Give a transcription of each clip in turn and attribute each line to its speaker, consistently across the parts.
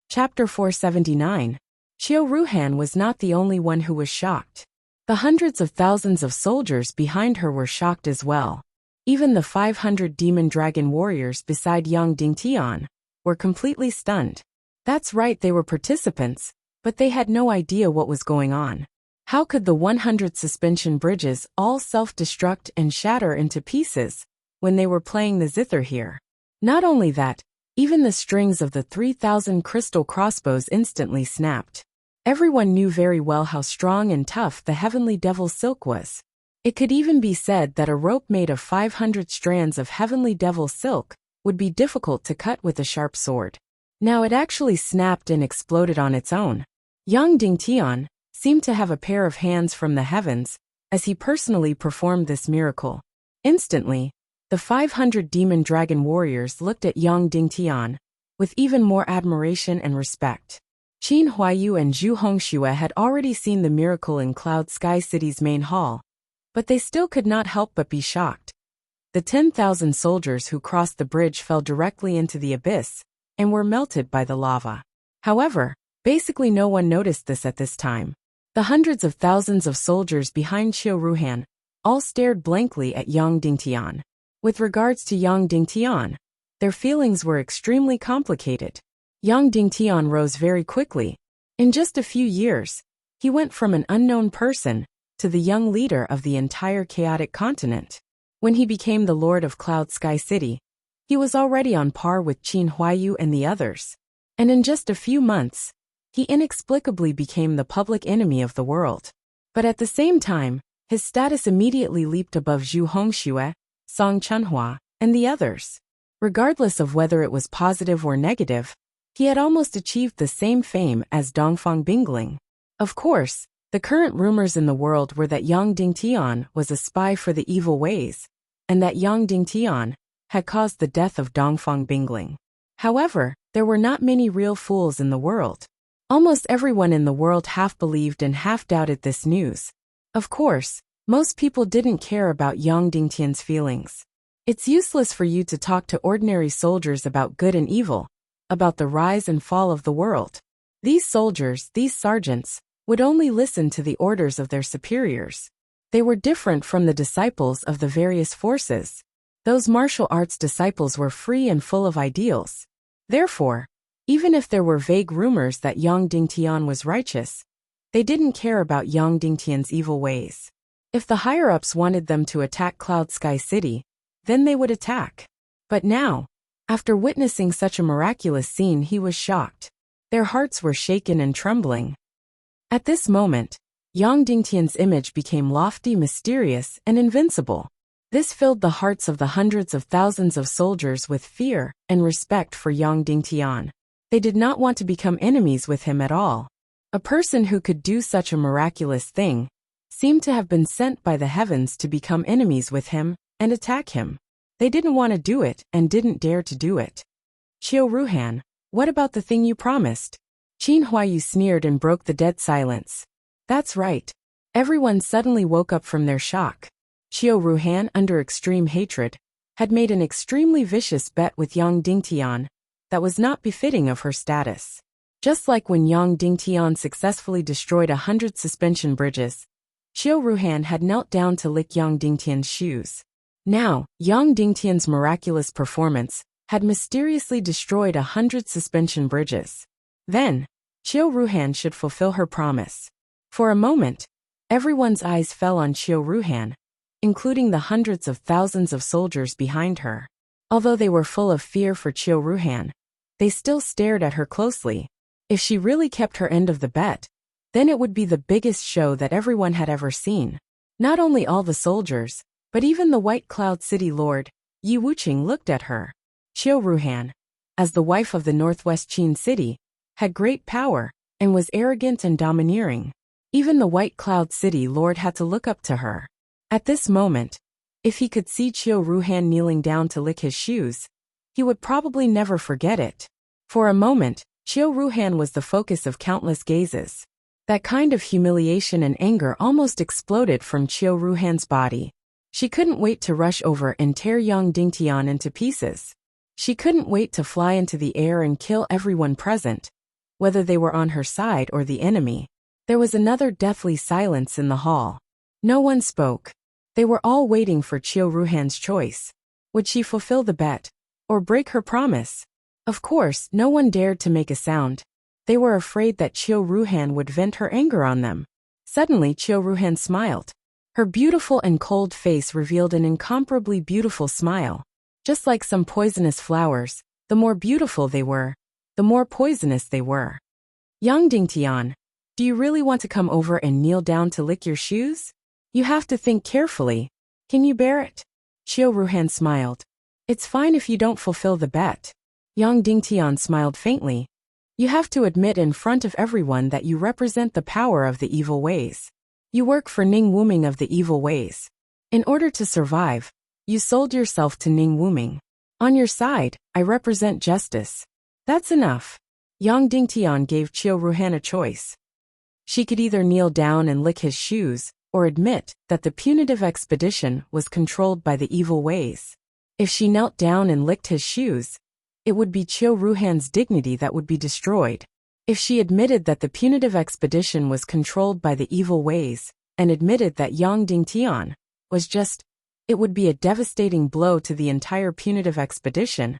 Speaker 1: Chapter 479. Qiu Ruhan was not the only one who was shocked. The hundreds of thousands of soldiers behind her were shocked as well. Even the 500 demon dragon warriors beside young Ding Tian were completely stunned. That's right, they were participants, but they had no idea what was going on. How could the 100 suspension bridges all self-destruct and shatter into pieces when they were playing the zither here? Not only that, even the strings of the 3,000 crystal crossbows instantly snapped. Everyone knew very well how strong and tough the heavenly devil silk was. It could even be said that a rope made of 500 strands of heavenly devil silk would be difficult to cut with a sharp sword. Now it actually snapped and exploded on its own. Young Ding Tian seemed to have a pair of hands from the heavens as he personally performed this miracle. Instantly, the 500 demon dragon warriors looked at young Ding Tian with even more admiration and respect. Qin Huayu and Zhu Hongxue had already seen the miracle in Cloud Sky City's main hall, but they still could not help but be shocked. The 10,000 soldiers who crossed the bridge fell directly into the abyss and were melted by the lava. However, basically no one noticed this at this time. The hundreds of thousands of soldiers behind Qiu Ruhan all stared blankly at young Ding Tian. With regards to young Ding Tian, their feelings were extremely complicated. Young Ding Tian rose very quickly. In just a few years, he went from an unknown person to the young leader of the entire chaotic continent. When he became the Lord of Cloud Sky City, he was already on par with Qin Huayu and the others. And in just a few months, he inexplicably became the public enemy of the world. But at the same time, his status immediately leaped above Zhu Hongxue, Song Chunhua, and the others. Regardless of whether it was positive or negative, he had almost achieved the same fame as Dongfang Bingling. Of course, the current rumors in the world were that young Ding Tian was a spy for the evil ways, and that young Ding Tian had caused the death of Dongfang Bingling. However, there were not many real fools in the world. Almost everyone in the world half believed and half doubted this news. Of course, most people didn't care about young Ding Tian's feelings. It's useless for you to talk to ordinary soldiers about good and evil, about the rise and fall of the world. These soldiers, these sergeants, would only listen to the orders of their superiors. They were different from the disciples of the various forces. Those martial arts disciples were free and full of ideals. Therefore, even if there were vague rumors that young Ding Tian was righteous, they didn't care about young Ding Tian's evil ways. If the higher-ups wanted them to attack Cloud Sky City, then they would attack. But now, after witnessing such a miraculous scene, he was shocked. Their hearts were shaken and trembling. At this moment, young Ding Tian's image became lofty, mysterious, and invincible. This filled the hearts of the hundreds of thousands of soldiers with fear and respect for young Ding Tian. They did not want to become enemies with him at all. A person who could do such a miraculous thing seemed to have been sent by the heavens to become enemies with him and attack him. They didn't want to do it and didn't dare to do it. Qiu Ruhan, what about the thing you promised? Qin Huayu sneered and broke the dead silence. That's right. Everyone suddenly woke up from their shock. Qiu Ruhan, under extreme hatred, had made an extremely vicious bet with young Ding Tian that was not befitting of her status. Just like when young Ding Tian successfully destroyed 100 suspension bridges, Qiu Ruhan had knelt down to lick young Ding Tian's shoes. Now, young Ding Tian's miraculous performance had mysteriously destroyed 100 suspension bridges. Then, Qiu Ruhan should fulfill her promise. For a moment, everyone's eyes fell on Qiu Ruhan, including the hundreds of thousands of soldiers behind her. Although they were full of fear for Qiu Ruhan, they still stared at her closely. If she really kept her end of the bet, then it would be the biggest show that everyone had ever seen. Not only all the soldiers, but even the White Cloud City Lord, Yi Wuqing, looked at her. Qiu Ruhan, as the wife of the Northwest Qin City, had great power and was arrogant and domineering. Even the White Cloud City Lord had to look up to her. At this moment, if he could see Qiu Ruhan kneeling down to lick his shoes, he would probably never forget it. For a moment, Qiu Ruhan was the focus of countless gazes. That kind of humiliation and anger almost exploded from Qiu Ruhan's body. She couldn't wait to rush over and tear young Ding Tian into pieces. She couldn't wait to fly into the air and kill everyone present, whether they were on her side or the enemy. There was another deathly silence in the hall. No one spoke. They were all waiting for Qiu Ruhan's choice. Would she fulfill the bet, or break her promise? Of course, no one dared to make a sound. They were afraid that Qiu Ruhan would vent her anger on them. Suddenly Qiu Ruhan smiled. Her beautiful and cold face revealed an incomparably beautiful smile. Just like some poisonous flowers, the more beautiful they were, the more poisonous they were. Yang Dingtian, do you really want to come over and kneel down to lick your shoes? You have to think carefully. Can you bear it? Qiu Ruhan smiled. It's fine if you don't fulfill the bet. Yang Dingtian smiled faintly. You have to admit in front of everyone that you represent the power of the evil ways. You work for Ning Wuming of the evil ways. In order to survive, you sold yourself to Ning Wuming. On your side, I represent justice. That's enough. Yang Dingtian gave Qiu Ruhan a choice. She could either kneel down and lick his shoes, or admit that the punitive expedition was controlled by the evil ways. If she knelt down and licked his shoes, it would be Qiu Ruhan's dignity that would be destroyed. If she admitted that the punitive expedition was controlled by the evil ways, and admitted that Yang Dingtian was just, it would be a devastating blow to the entire punitive expedition,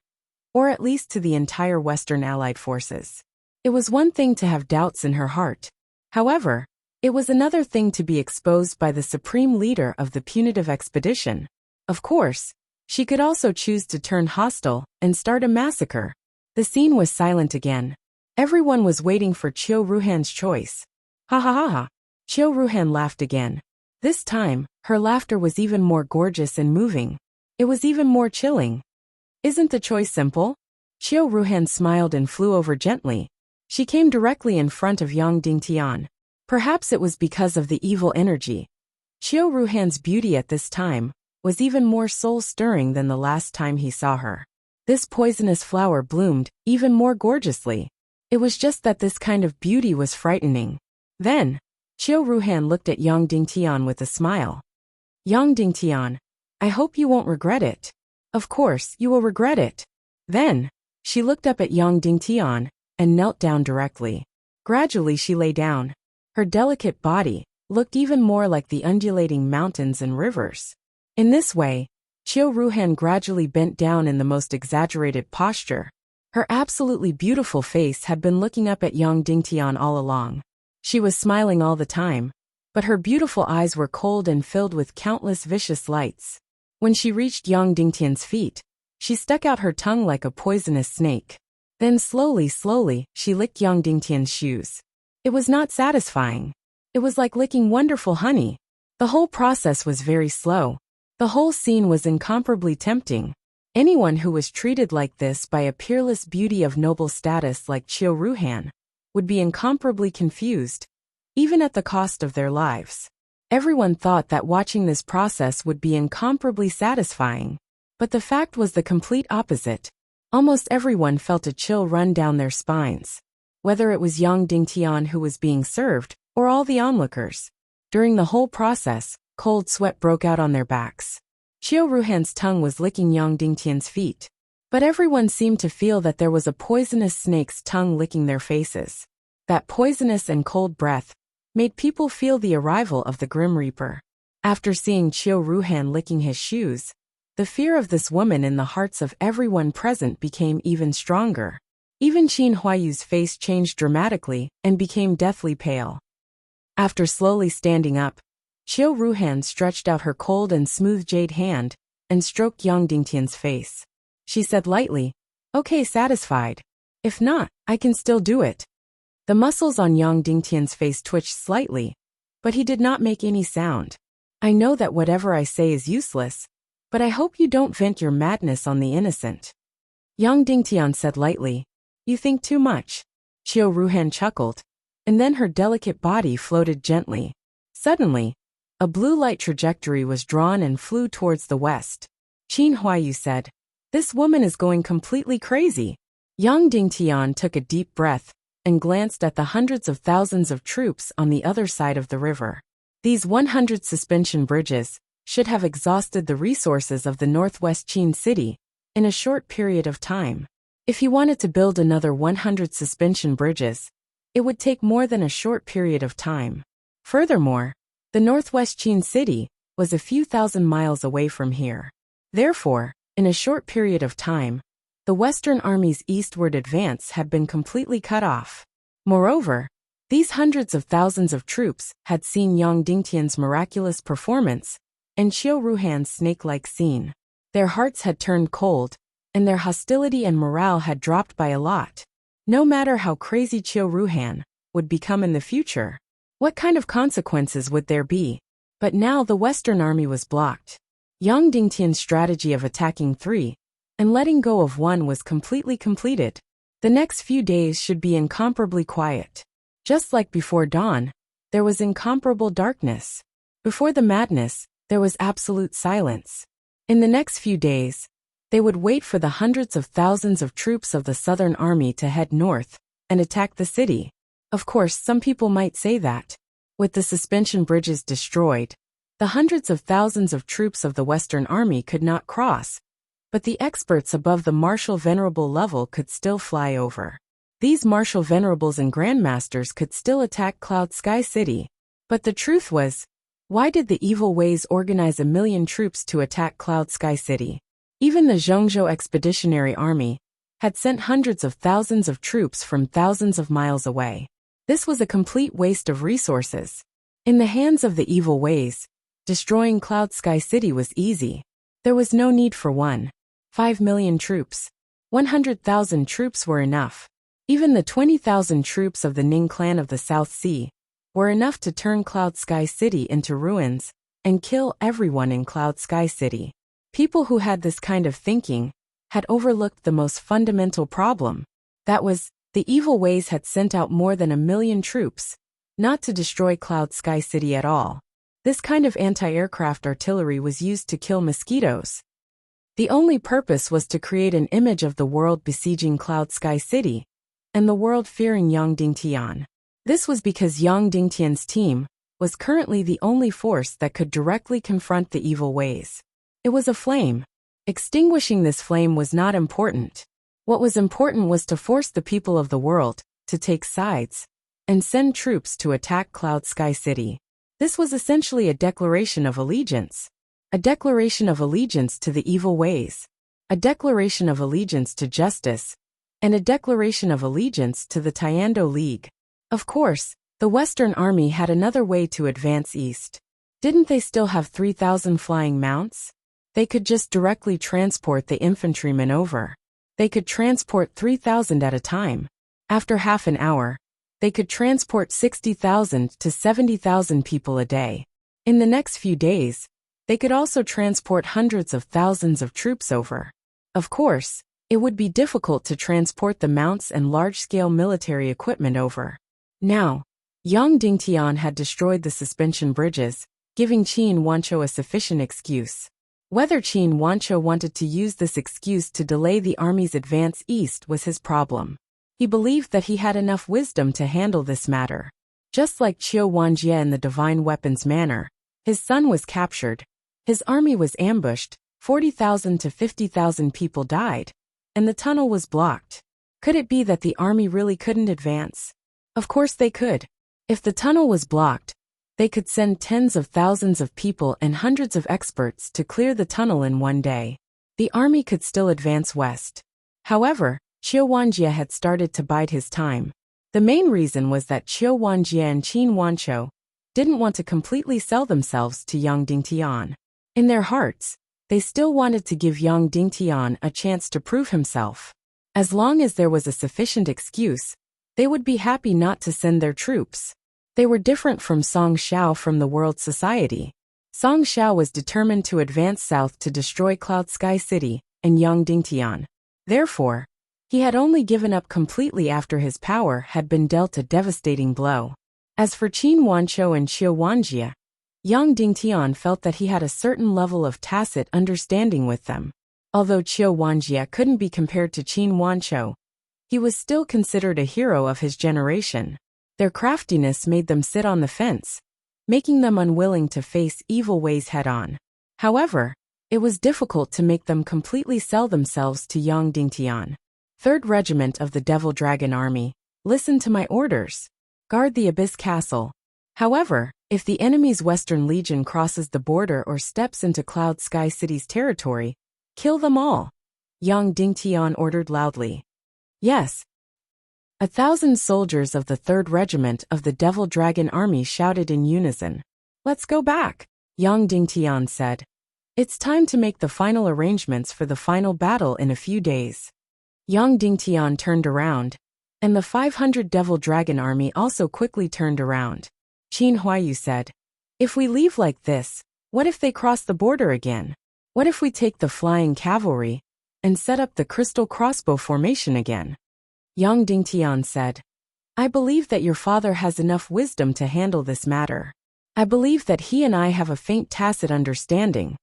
Speaker 1: or at least to the entire Western Allied forces. It was one thing to have doubts in her heart. However, it was another thing to be exposed by the supreme leader of the punitive expedition. Of course, she could also choose to turn hostile and start a massacre. The scene was silent again. Everyone was waiting for Qiu Ruhan's choice. Ha ha ha ha. Qiu Ruhan laughed again. This time, her laughter was even more gorgeous and moving. It was even more chilling. Isn't the choice simple? Qiu Ruhan smiled and flew over gently. She came directly in front of Yang Dingtian. Perhaps it was because of the evil energy. Qiu Ruhan's beauty at this time was even more soul-stirring than the last time he saw her. This poisonous flower bloomed even more gorgeously. It was just that this kind of beauty was frightening. Then, Qiu Ruhan looked at Yang Dingtian with a smile. Yang Dingtian, I hope you won't regret it. Of course, you will regret it. Then, she looked up at Yang Dingtian and knelt down directly. Gradually she lay down. Her delicate body looked even more like the undulating mountains and rivers. In this way, Qiu Ruhan gradually bent down in the most exaggerated posture. Her absolutely beautiful face had been looking up at Yang Dingtian all along. She was smiling all the time, but her beautiful eyes were cold and filled with countless vicious lights. When she reached Yang Dingtian's feet, she stuck out her tongue like a poisonous snake. Then slowly, she licked Yang Dingtian's shoes. It was not satisfying. It was like licking wonderful honey. The whole process was very slow. The whole scene was incomparably tempting. Anyone who was treated like this by a peerless beauty of noble status like Qiu Ruhan would be incomparably confused, even at the cost of their lives. Everyone thought that watching this process would be incomparably satisfying, but the fact was the complete opposite. Almost everyone felt a chill run down their spines, whether it was Yang Dingtian who was being served, or all the onlookers. During the whole process, cold sweat broke out on their backs. Qiu Ruhan's tongue was licking Yang Dingtian's feet, but everyone seemed to feel that there was a poisonous snake's tongue licking their faces. That poisonous and cold breath made people feel the arrival of the Grim Reaper. After seeing Qiu Ruhan licking his shoes, the fear of this woman in the hearts of everyone present became even stronger. Even Qin Huayu's face changed dramatically and became deathly pale. After slowly standing up, Qiu Ruhan stretched out her cold and smooth jade hand and stroked Yang Dingtian's face. She said lightly, "Okay, satisfied. If not, I can still do it." The muscles on Yang Dingtian's face twitched slightly, but he did not make any sound. "I know that whatever I say is useless, but I hope you don't vent your madness on the innocent." Yang Dingtian said lightly, "You think too much." Qiu Ruhan chuckled, and then her delicate body floated gently. Suddenly, a blue light trajectory was drawn and flew towards the west. Qin Huayu said, "This woman is going completely crazy." Yang Dingtian took a deep breath and glanced at the hundreds of thousands of troops on the other side of the river. These 100 suspension bridges should have exhausted the resources of the northwest Qin city in a short period of time. If he wanted to build another 100 suspension bridges, it would take more than a short period of time. Furthermore, the northwest Qin city was a few thousand miles away from here. Therefore, in a short period of time, the Western Army's eastward advance had been completely cut off. Moreover, these hundreds of thousands of troops had seen Yang Dingtian's miraculous performance and Qiu Ruhan's snake-like scene. Their hearts had turned cold, and their hostility and morale had dropped by a lot. No matter how crazy Qiu Ruhan would become in the future, what kind of consequences would there be? But now the Western Army was blocked. Yang Dingtian's strategy of attacking 3 and letting go of 1 was completely completed. The next few days should be incomparably quiet. Just like before dawn, there was incomparable darkness. Before the madness, there was absolute silence. In the next few days, they would wait for the hundreds of thousands of troops of the Southern Army to head north and attack the city. Of course, some people might say that, with the suspension bridges destroyed, the hundreds of thousands of troops of the Western Army could not cross, but the experts above the Marshal Venerable level could still fly over. These Marshal Venerables and Grandmasters could still attack Cloud Sky City. But the truth was, why did the evil ways organize 1 million troops to attack Cloud Sky City? Even the Zhongzhou Expeditionary Army had sent hundreds of thousands of troops from thousands of miles away. This was a complete waste of resources. In the hands of the evil ways, destroying Cloud Sky City was easy. There was no need for 5 million troops. 100,000 troops were enough. Even the 20,000 troops of the Ning clan of the South Sea were enough to turn Cloud Sky City into ruins and kill everyone in Cloud Sky City. People who had this kind of thinking had overlooked the most fundamental problem. That was, the evil ways had sent out more than 1 million troops, not to destroy Cloud Sky City at all. This kind of anti-aircraft artillery was used to kill mosquitoes. The only purpose was to create an image of the world besieging Cloud Sky City, and the world fearing Yang Dingtian. This was because Yang Dingtian's team was currently the only force that could directly confront the evil ways. It was a flame. Extinguishing this flame was not important. What was important was to force the people of the world to take sides and send troops to attack Cloud Sky City. This was essentially a declaration of allegiance. A declaration of allegiance to the evil ways. A declaration of allegiance to justice. And a declaration of allegiance to the Tiando League. Of course, the Western Army had another way to advance east. Didn't they still have 3,000 flying mounts? They could just directly transport the infantrymen over. They could transport 3,000 at a time. After half an hour, they could transport 60,000 to 70,000 people a day. In the next few days, they could also transport hundreds of thousands of troops over. Of course, it would be difficult to transport the mounts and large-scale military equipment over. Now, Yang Dingtian had destroyed the suspension bridges, giving Qin Wanchou a sufficient excuse. Whether Qin Wanchou wanted to use this excuse to delay the army's advance east was his problem. He believed that he had enough wisdom to handle this matter. Just like Qiu Wanjie in the Divine Weapons Manor, his son was captured, his army was ambushed, 40,000 to 50,000 people died, and the tunnel was blocked. Could it be that the army really couldn't advance? Of course they could. If the tunnel was blocked, they could send tens of thousands of people and hundreds of experts to clear the tunnel in one day. The army could still advance west. However, Qiu Wanjie had started to bide his time. The main reason was that Qiu Wanjie and Qin Wanchou didn't want to completely sell themselves to Yang Dingtian. In their hearts, they still wanted to give Yang Dingtian a chance to prove himself. As long as there was a sufficient excuse, they would be happy not to send their troops. They were different from Song Xiao from the world society. Song Xiao was determined to advance south to destroy Cloud Sky City and Yang Dingtian. Therefore, he had only given up completely after his power had been dealt a devastating blow. As for Qin Wanchou and Qiu Wanjie, Yang Dingtian felt that he had a certain level of tacit understanding with them. Although Qiu Wanjie couldn't be compared to Qin Wanchou, he was still considered a hero of his generation. Their craftiness made them sit on the fence, making them unwilling to face evil ways head-on. However, it was difficult to make them completely sell themselves to Yang Dingtian. 3rd Regiment of the Devil Dragon Army, listen to my orders. Guard the Abyss Castle. However, if the enemy's Western Legion crosses the border or steps into Cloud Sky City's territory, kill them all. Yang Dingtian ordered loudly. Yes. 1,000 soldiers of the 3rd Regiment of the Devil Dragon Army shouted in unison. Let's go back, Yang Dingtian said. It's time to make the final arrangements for the final battle in a few days. Yang Dingtian turned around, and the 500 Devil Dragon Army also quickly turned around. Qin Huayu said, if we leave like this, what if they cross the border again? What if we take the flying cavalry and set up the crystal crossbow formation again? Yang Dingtian said, I believe that your father has enough wisdom to handle this matter. I believe that he and I have a faint tacit understanding.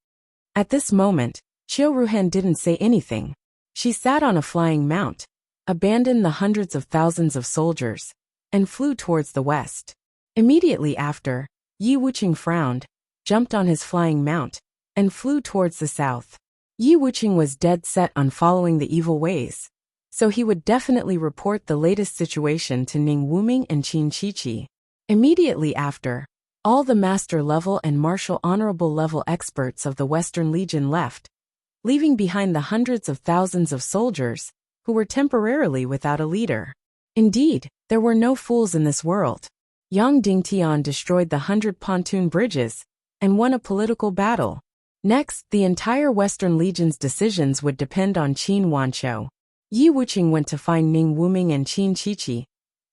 Speaker 1: At this moment, Qiu Ruhan didn't say anything. She sat on a flying mount, abandoned the hundreds of thousands of soldiers, and flew towards the west. Immediately after, Yi Wuqing frowned, jumped on his flying mount, and flew towards the south. Yi Wuqing was dead set on following the evil ways, so he would definitely report the latest situation to Ning Wuming and Qin Qiqi. Immediately after, all the master level and martial honorable level experts of the Western Legion left, leaving behind the hundreds of thousands of soldiers who were temporarily without a leader. Indeed, there were no fools in this world. Yang Dingtian destroyed the 100 pontoon bridges and won a political battle. Next, the entire Western Legion's decisions would depend on Qin Wanqiu. Yi Wuqing went to find Ning Wuming and Qin Qiqi,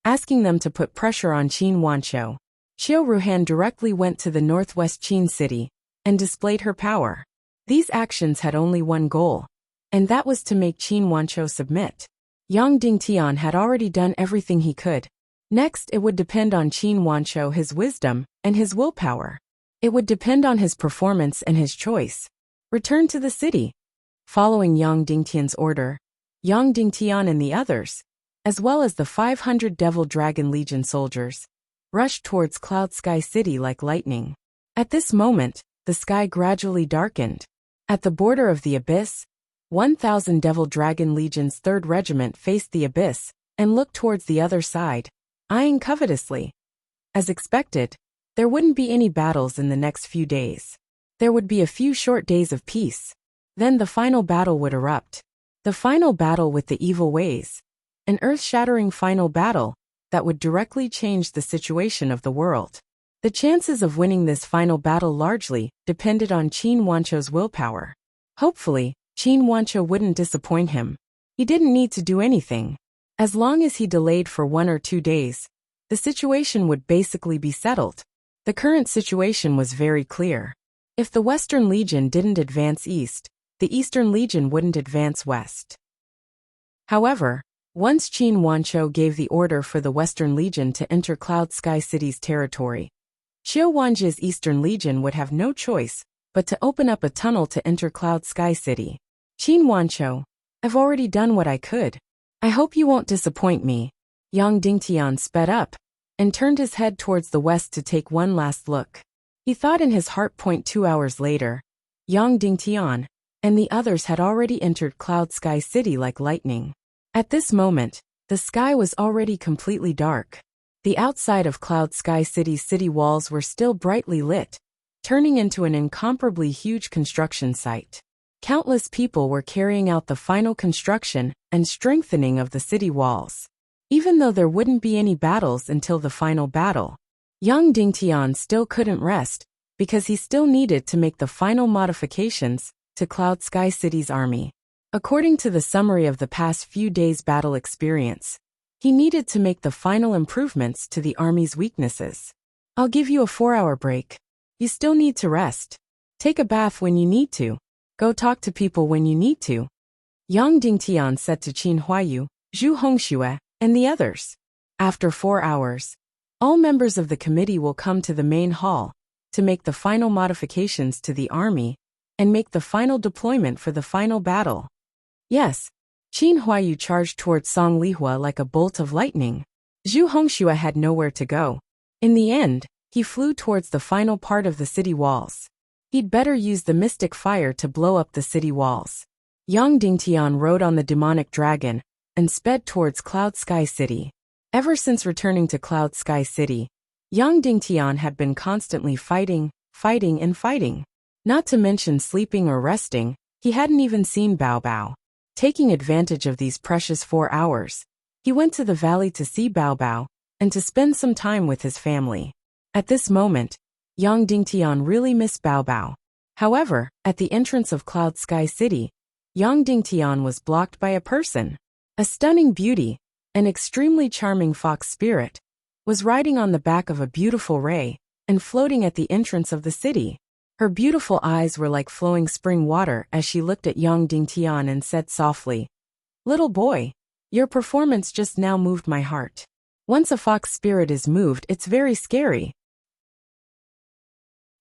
Speaker 1: asking them to put pressure on Qin Wanqiu. Qiu Ruhan directly went to the northwest Qin city and displayed her power. These actions had only one goal, and that was to make Qin Wanqiu submit. Yang Dingtian had already done everything he could. Next, it would depend on Qin Wanqiu, his wisdom and his willpower. It would depend on his performance and his choice. Return to the city. Following Yang Dingtian's order, Yang Dingtian and the others, as well as the 500 Devil Dragon Legion soldiers, rushed towards Cloud Sky City like lightning. At this moment, the sky gradually darkened. At the border of the abyss, 1,000 Devil Dragon Legion's 3rd Regiment faced the abyss and looked towards the other side, eyeing covetously. As expected, there wouldn't be any battles in the next few days. There would be a few short days of peace. Then the final battle would erupt. The final battle with the evil ways. An earth-shattering final battle that would directly change the situation of the world. The chances of winning this final battle largely depended on Qin Wanqiu's willpower. Hopefully, Qin Wanqiu wouldn't disappoint him. He didn't need to do anything. As long as he delayed for 1 or 2 days, the situation would basically be settled. The current situation was very clear. If the Western Legion didn't advance east, the Eastern Legion wouldn't advance west. However, once Qin Wanqiu gave the order for the Western Legion to enter Cloud Sky City's territory, Qiu Wanji's Eastern Legion would have no choice but to open up a tunnel to enter Cloud Sky City. Qin Wanqiu, I've already done what I could. I hope you won't disappoint me. Yang Dingtian sped up and turned his head towards the west to take one last look. He thought in his heart. 2 hours later, Yang Dingtian and the others had already entered Cloud Sky City like lightning. At this moment, the sky was already completely dark. The outside of Cloud Sky City's city walls were still brightly lit, turning into an incomparably huge construction site. Countless people were carrying out the final construction and strengthening of the city walls. Even though there wouldn't be any battles until the final battle, Yang Dingtian still couldn't rest because he still needed to make the final modifications to Cloud Sky City's army. According to the summary of the past few days' battle experience, he needed to make the final improvements to the army's weaknesses. I'll give you a 4-hour break. You still need to rest. Take a bath when you need to. Go talk to people when you need to. Yang Dingtian said to Qin Huayu, Zhu Hongxue, and the others. After 4 hours, all members of the committee will come to the main hall to make the final modifications to the army and make the final deployment for the final battle. Yes. Qin Huayu charged towards Song Lihua like a bolt of lightning. Zhu Hongxue had nowhere to go. In the end, he flew towards the final part of the city walls. He'd better use the mystic fire to blow up the city walls. Yang Dingtian rode on the demonic dragon, and sped towards Cloud Sky City. Ever since returning to Cloud Sky City, young Dingtian had been constantly fighting, and fighting. Not to mention sleeping or resting, he hadn't even seen Bao Bao. Taking advantage of these precious 4 hours, he went to the valley to see Bao Bao and to spend some time with his family. At this moment, young Dingtian really missed Bao Bao. However, at the entrance of Cloud Sky City, young Dingtian was blocked by a person. A stunning beauty, an extremely charming fox spirit, was riding on the back of a beautiful ray and floating at the entrance of the city. Her beautiful eyes were like flowing spring water as she looked at young Dingtian and said softly, "Little boy, your performance just now moved my heart. Once a fox spirit is moved, it's very scary."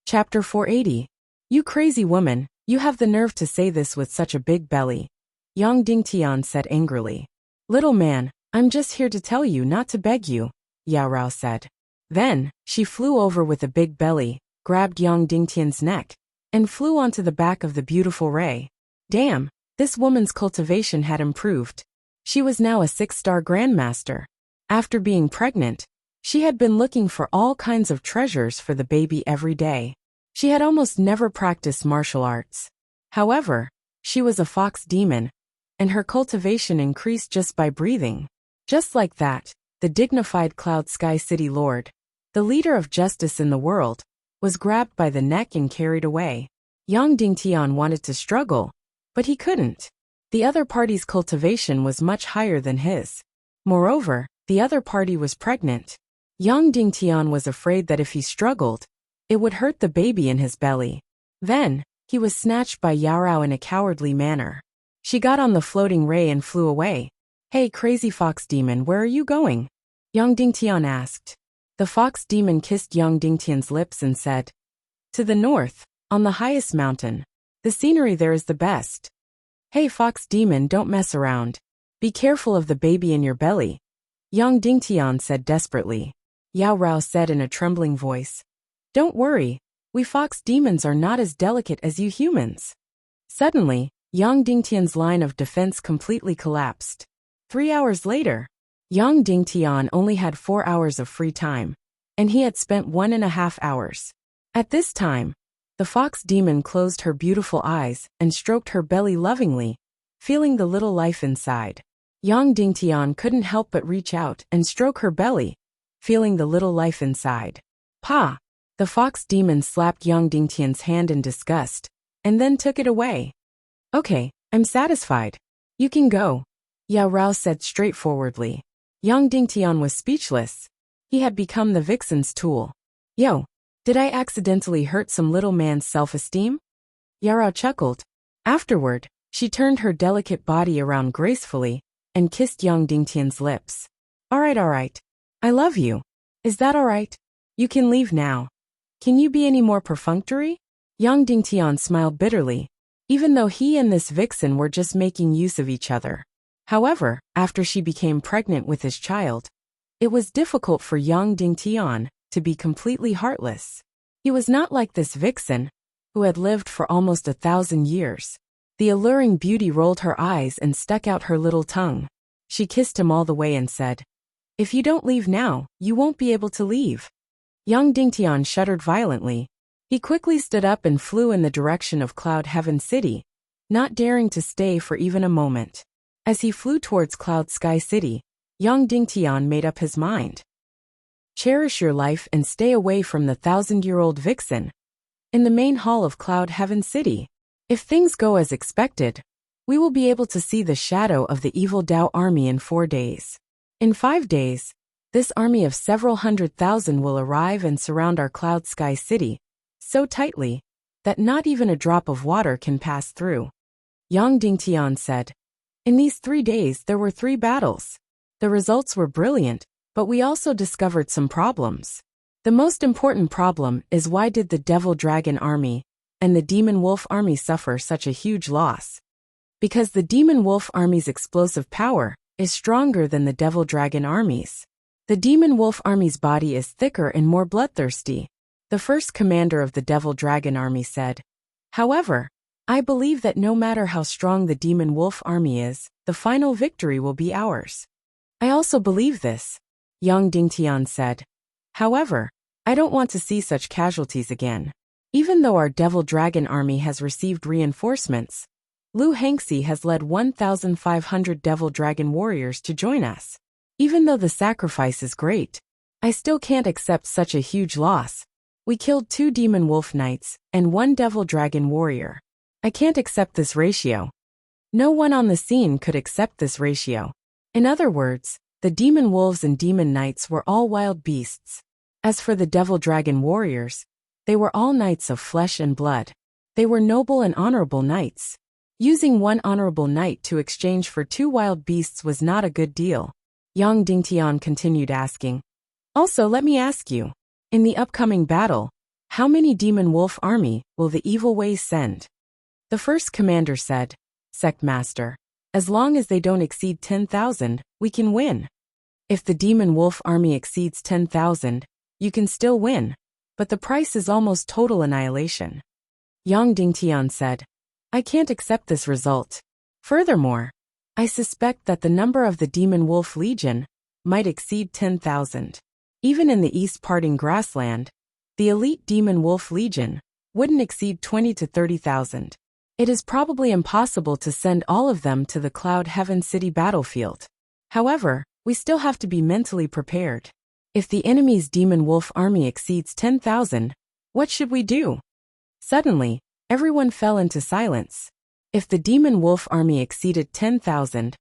Speaker 1: Chapter 480. You crazy woman, you have the nerve to say this with such a big belly. Young Dingtian said angrily. Little man, I'm just here to tell you not to beg you, Yao Rao said. Then, she flew over with a big belly, grabbed young Dingtian's neck, and flew onto the back of the beautiful ray. Damn, this woman's cultivation had improved. She was now a 6-star grandmaster. After being pregnant, she had been looking for all kinds of treasures for the baby every day. She had almost never practiced martial arts. However, she was a fox demon, and her cultivation increased just by breathing. Just like that, the dignified Cloud Sky City Lord, the leader of justice in the world, was grabbed by the neck and carried away. Young Dingtian wanted to struggle, but he couldn't. The other party's cultivation was much higher than his. Moreover, the other party was pregnant. Young Dingtian was afraid that if he struggled, it would hurt the baby in his belly. Then, he was snatched by Yarao in a cowardly manner. She got on the floating ray and flew away. Hey crazy fox demon, where are you going? Young Dingtian asked. The fox demon kissed young Dingtian's lips and said, To the north, on the highest mountain. The scenery there is the best. Hey fox demon, don't mess around. Be careful of the baby in your belly. Young Dingtian said desperately. Yao Rao said in a trembling voice. Don't worry, we fox demons are not as delicate as you humans. Suddenly, young Dingtian's line of defense completely collapsed. 3 hours later, young Dingtian only had 4 hours of free time, and he had spent 1.5 hours. At this time, the fox demon closed her beautiful eyes and stroked her belly lovingly, feeling the little life inside. Young Dingtian couldn't help but reach out and stroke her belly, feeling the little life inside. Pa! The fox demon slapped young Dingtian's hand in disgust, and then took it away. Okay, I'm satisfied. You can go, Yao Rao said straightforwardly. Young Dingtian was speechless. He had become the vixen's tool. Yo, did I accidentally hurt some little man's self-esteem? Yao Rao chuckled. Afterward, she turned her delicate body around gracefully and kissed young Dingtian's lips. Alright. I love you. Is that alright? You can leave now. Can you be any more perfunctory? Young Dingtian smiled bitterly, even though he and this vixen were just making use of each other. However, after she became pregnant with his child, it was difficult for young Dingtian to be completely heartless. He was not like this vixen, who had lived for almost 1,000 years. The alluring beauty rolled her eyes and stuck out her little tongue. She kissed him all the way and said, If you don't leave now, you won't be able to leave. Young Dingtian shuddered violently. He quickly stood up and flew in the direction of Cloud Heaven City, not daring to stay for even a moment. As he flew towards Cloud Sky City, young Dingtian made up his mind. Cherish your life and stay away from the 1,000-year-old vixen. In the main hall of Cloud Heaven City, if things go as expected, we will be able to see the shadow of the evil Dao army in 4 days. In 5 days, this army of several 100,000 will arrive and surround our Cloud Sky City, so tightly that not even a drop of water can pass through. Young Dingtian said, In these 3 days there were 3 battles. The results were brilliant, but we also discovered some problems. The most important problem is why did the Devil Dragon Army and the Demon Wolf Army suffer such a huge loss? Because the Demon Wolf Army's explosive power is stronger than the Devil Dragon Army's. The Demon Wolf Army's body is thicker and more bloodthirsty, the first commander of the Devil Dragon Army said. However, I believe that no matter how strong the demon wolf army is, the final victory will be ours. I also believe this, Yang Dingtian said. However, I don't want to see such casualties again. Even though our Devil Dragon army has received reinforcements, Lu Hengxi has led 1,500 Devil Dragon warriors to join us. Even though the sacrifice is great, I still can't accept such a huge loss. We killed 2 Demon Wolf Knights and 1 Devil Dragon warrior. I can't accept this ratio. No one on the scene could accept this ratio. In other words, the Demon Wolves and Demon Knights were all wild beasts. As for the Devil Dragon warriors, they were all knights of flesh and blood. They were noble and honorable knights. Using 1 honorable knight to exchange for 2 wild beasts was not a good deal. Yang Dingtian continued asking. Also, let me ask you, in the upcoming battle, how many Demon Wolf army will the Evil Ways send? The first commander said, Sect Master, as long as they don't exceed 10,000, we can win. If the Demon Wolf army exceeds 10,000, you can still win, but the price is almost total annihilation. Yang Dingtian said, I can't accept this result. Furthermore, I suspect that the number of the Demon Wolf Legion might exceed 10,000. Even in the East Parting Grassland, the elite Demon Wolf Legion wouldn't exceed 20 to 30,000. It is probably impossible to send all of them to the Cloud Heaven City battlefield. However, we still have to be mentally prepared. If the enemy's Demon Wolf army exceeds 10,000, what should we do? Suddenly, everyone fell into silence. If the Demon Wolf army exceeded 10,000,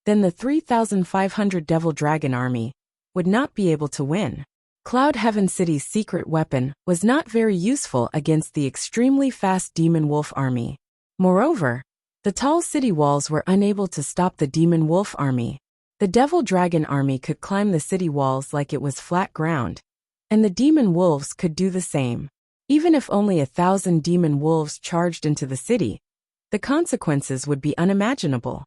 Speaker 1: then the 3,500 Devil Dragon army would not be able to win. Cloud Heaven City's secret weapon was not very useful against the extremely fast Demon Wolf army. Moreover, the tall city walls were unable to stop the Demon Wolf army. The Devil Dragon army could climb the city walls like it was flat ground, and the Demon Wolves could do the same. Even if only 1,000 Demon Wolves charged into the city, the consequences would be unimaginable.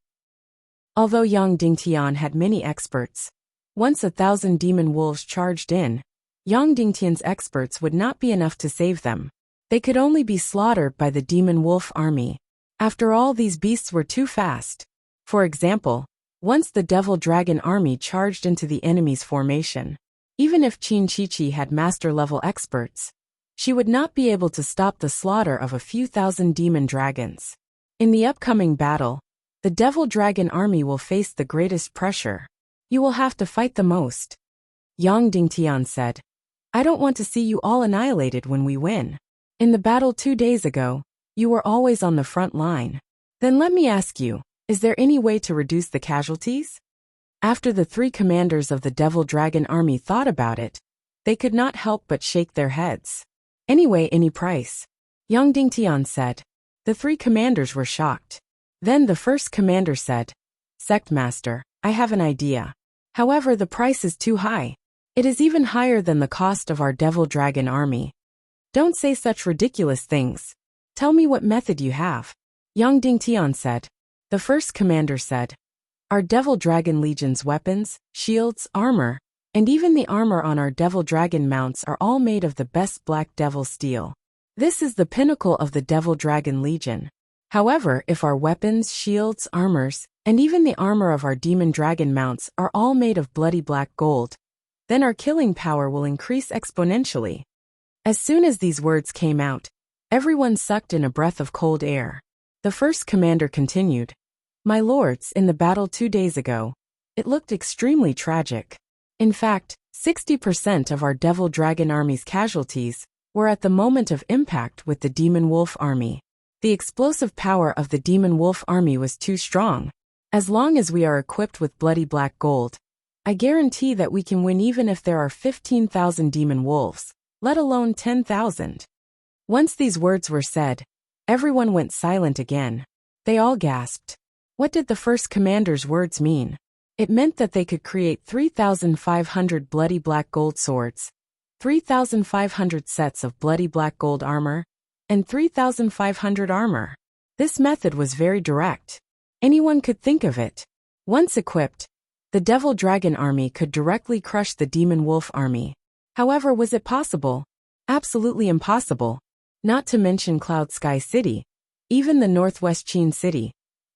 Speaker 1: Although Yang Dingtian had many experts, once 1,000 Demon Wolves charged in, Yang Dingtian's experts would not be enough to save them. They could only be slaughtered by the Demon Wolf army. After all, these beasts were too fast. For example, once the Devil Dragon army charged into the enemy's formation, even if Qin Chichi had master-level experts, she would not be able to stop the slaughter of a few thousand demon dragons. In the upcoming battle, the Devil Dragon army will face the greatest pressure. You will have to fight the most. Yang Dingtian said, I don't want to see you all annihilated when we win. In the battle 2 days ago, you were always on the front line. Then let me ask you, is there any way to reduce the casualties? After the 3 commanders of the Devil Dragon army thought about it, they could not help but shake their heads. Anyway, any price, Yang Dingtian said. The 3 commanders were shocked. Then the first commander said, Sect Master, I have an idea. However, the price is too high. It is even higher than the cost of our Devil Dragon army. Don't say such ridiculous things. Tell me what method you have. Yang Dingtian said. The first commander said, Our Devil Dragon Legion's weapons, shields, armor, and even the armor on our Devil Dragon mounts are all made of the best black devil steel. This is the pinnacle of the Devil Dragon Legion. However, if our weapons, shields, armors, and even the armor of our Demon Dragon mounts are all made of bloody black gold, then our killing power will increase exponentially. As soon as these words came out, everyone sucked in a breath of cold air. The first commander continued, My lords, in the battle 2 days ago, it looked extremely tragic. In fact, 60% of our Devil Dragon army's casualties were at the moment of impact with the Demon Wolf army. The explosive power of the Demon Wolf army was too strong. As long as we are equipped with bloody black gold, I guarantee that we can win even if there are 15,000 Demon Wolves, let alone 10,000. Once these words were said, everyone went silent again. They all gasped. What did the first commander's words mean? It meant that they could create 3,500 bloody black gold swords, 3,500 sets of bloody black gold armor, and 3,500 armor. This method was very direct. Anyone could think of it. Once equipped, the Devil Dragon army could directly crush the Demon Wolf army. However, was it possible? Absolutely impossible. Not to mention Cloud Sky City, Even the Northwest Qin city,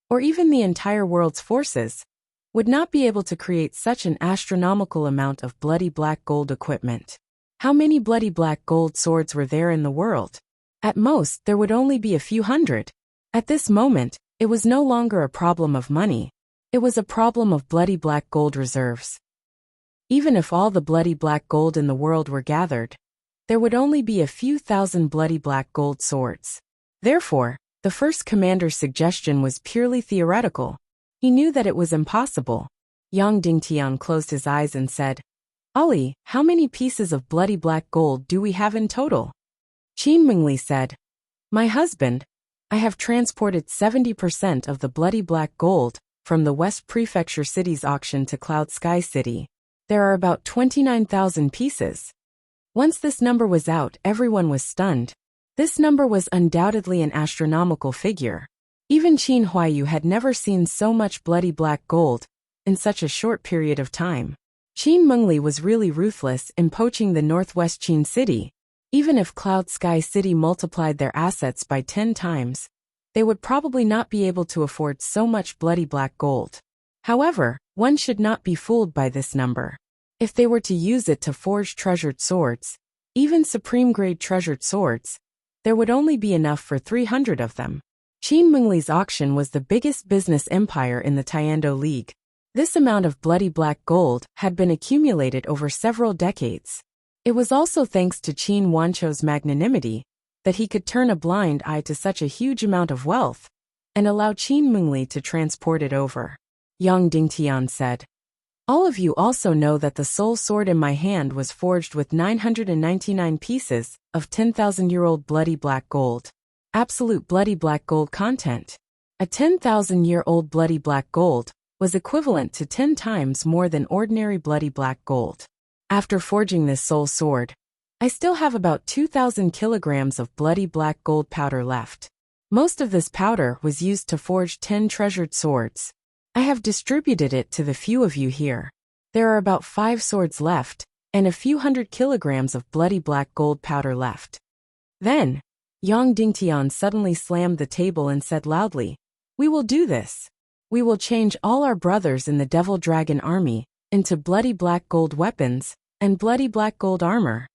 Speaker 1: or even the entire world's forces, would not be able to create such an astronomical amount of bloody black gold equipment. How many bloody black gold swords were there in the world? At most, there would only be a few hundred. At this moment, it was no longer a problem of money. It was a problem of bloody black gold reserves. Even if all the bloody black gold in the world were gathered, there would only be a few thousand bloody black gold swords. Therefore, the first commander's suggestion was purely theoretical. He knew that it was impossible. Yang Dingtian closed his eyes and said, "Ali, how many pieces of bloody black gold do we have in total?" Qin Mingli said, "My husband, I have transported 70% of the bloody black gold from the West Prefecture City's auction to Cloud Sky City. There are about 29,000 pieces." Once this number was out, everyone was stunned. This number was undoubtedly an astronomical figure. Even Qin Huaiyu had never seen so much bloody black gold in such a short period of time. Qin Mengli was really ruthless in poaching the Northwest Qin city. Even if Cloud Sky City multiplied their assets by 10 times, they would probably not be able to afford so much bloody black gold. However, one should not be fooled by this number. If they were to use it to forge treasured swords, even supreme-grade treasured swords, there would only be enough for 300 of them. Qin Mengli's auction was the biggest business empire in the Tiando League. This amount of bloody black gold had been accumulated over several decades. It was also thanks to Qin Wancho's magnanimity that he could turn a blind eye to such a huge amount of wealth and allow Qin Mengli to transport it over. Yang Dingtian said, "All of you also know that the sole sword in my hand was forged with 999 pieces of 10,000-year-old bloody black gold. Absolute bloody black gold content. A 10,000-year-old bloody black gold was equivalent to 10 times more than ordinary bloody black gold. After forging this soul sword, I still have about 2,000 kilograms of bloody black gold powder left. Most of this powder was used to forge 10 treasured swords. I have distributed it to the few of you here. There are about 5 swords left, and a few hundred kilograms of bloody black gold powder left." Then, Yang Dingtian suddenly slammed the table and said loudly, "We will do this. We will change all our brothers in the Devil Dragon army into bloody black gold weapons and bloody black gold armor."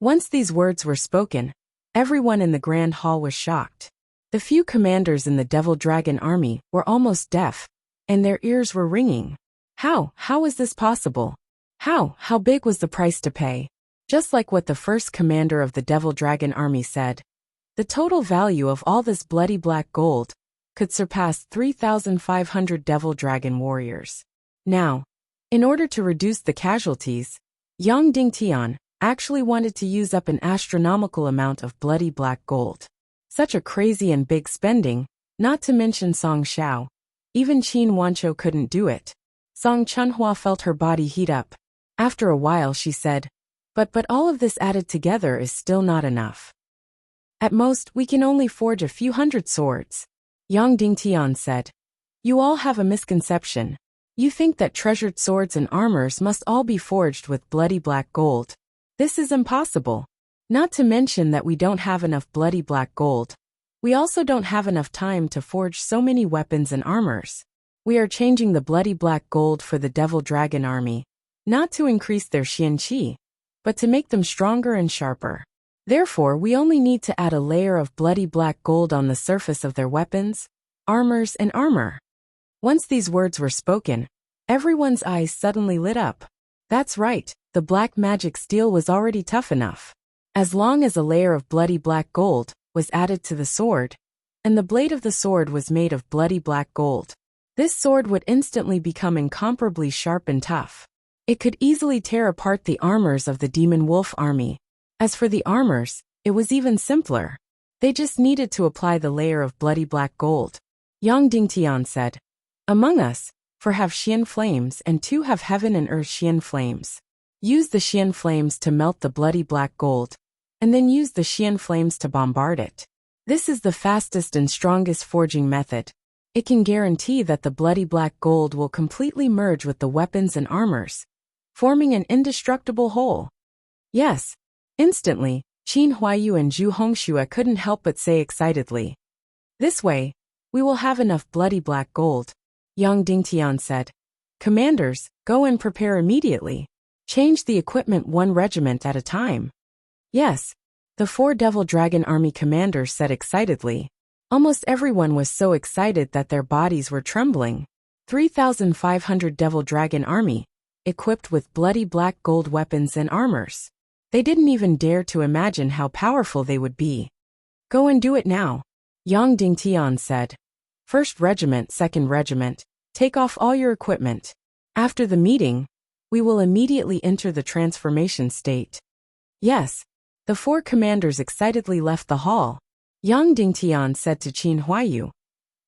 Speaker 1: Once these words were spoken, everyone in the Grand Hall was shocked. The few commanders in the Devil Dragon army were almost deaf, and their ears were ringing. How is this possible? How big was the price to pay? Just like what the first commander of the Devil Dragon army said, the total value of all this bloody black gold could surpass 3,500 Devil Dragon warriors. Now, in order to reduce the casualties, Yang Dingtian actually wanted to use up an astronomical amount of bloody black gold. Such a crazy and big spending, not to mention Song Xiao. Even Qin Wancho couldn't do it. Song Chunhua felt her body heat up. After a while she said, But all of this added together is still not enough. At most, we can only forge a few hundred swords. Yang Dingtian said, "You all have a misconception. You think that treasured swords and armors must all be forged with bloody black gold. This is impossible. Not to mention that we don't have enough bloody black gold. We also don't have enough time to forge so many weapons and armors. We are changing the bloody black gold for the Devil Dragon army, not to increase their xianqi, but to make them stronger and sharper. Therefore, we only need to add a layer of bloody black gold on the surface of their weapons, armors, and armor." Once these words were spoken, everyone's eyes suddenly lit up. That's right, the black magic steel was already tough enough. As long as a layer of bloody black gold was added to the sword, and the blade of the sword was made of bloody black gold, this sword would instantly become incomparably sharp and tough. It could easily tear apart the armors of the Demon Wolf army. As for the armors, it was even simpler. They just needed to apply the layer of bloody black gold. Yang Dingtian said, "Among us, 4 have Xian flames and 2 have heaven and earth Xian flames. Use the Xian flames to melt the bloody black gold, and then use the Xian flames to bombard it. This is the fastest and strongest forging method. It can guarantee that the bloody black gold will completely merge with the weapons and armors, forming an indestructible whole." Yes. Instantly, Qin Huaiyu and Zhu Hongxue couldn't help but say excitedly, This way, we will have enough bloody black gold. Yang Dingtian said. Commanders, go and prepare immediately. Change the equipment one regiment at a time. Yes, the 4 Devil Dragon Army commanders said excitedly. Almost everyone was so excited that their bodies were trembling. 3,500 Devil Dragon Army, equipped with bloody black gold weapons and armors. They didn't even dare to imagine how powerful they would be. Go and do it now, Yang Dingtian said. 1st Regiment, 2nd Regiment, take off all your equipment. After the meeting, we will immediately enter the transformation state. Yes, the 4 commanders excitedly left the hall. Yang Dingtian said to Qin Huayu,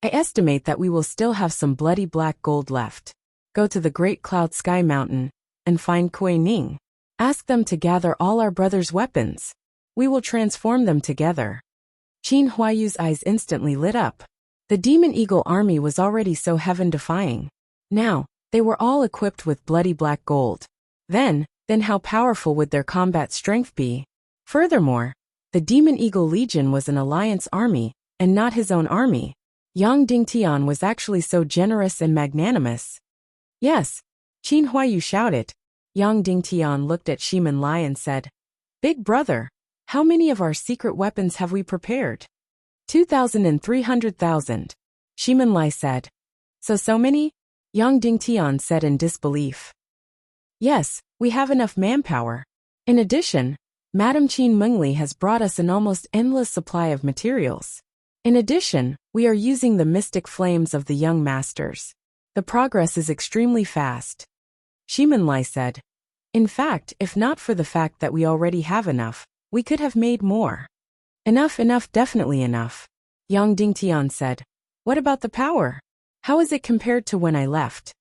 Speaker 1: I estimate that we will still have some bloody black gold left. Go to the Great Cloud Sky Mountain and find Kuei Ning. Ask them to gather all our brothers' weapons. We will transform them together. Qin Huayu's eyes instantly lit up. The Demon Eagle army was already so heaven-defying. Now, they were all equipped with bloody black gold. Then how powerful would their combat strength be? Furthermore, the Demon Eagle Legion was an alliance army, and not his own army. Yang Dingtian was actually so generous and magnanimous. Yes, Qin Huayu shouted. Yang Dingtian looked at Shimen Lai and said, Big brother, how many of our secret weapons have we prepared? 2,000 and 300,000. Shimen Lai said. So many? Yang Dingtian said in disbelief. Yes, we have enough manpower. In addition, Madame Qin Mengli has brought us an almost endless supply of materials. In addition, we are using the mystic flames of the young masters. The progress is extremely fast. Shimen Lai said. In fact, if not for the fact that we already have enough, we could have made more. Enough, definitely enough. Yang Dingtian said. What about the power? How is it compared to when I left?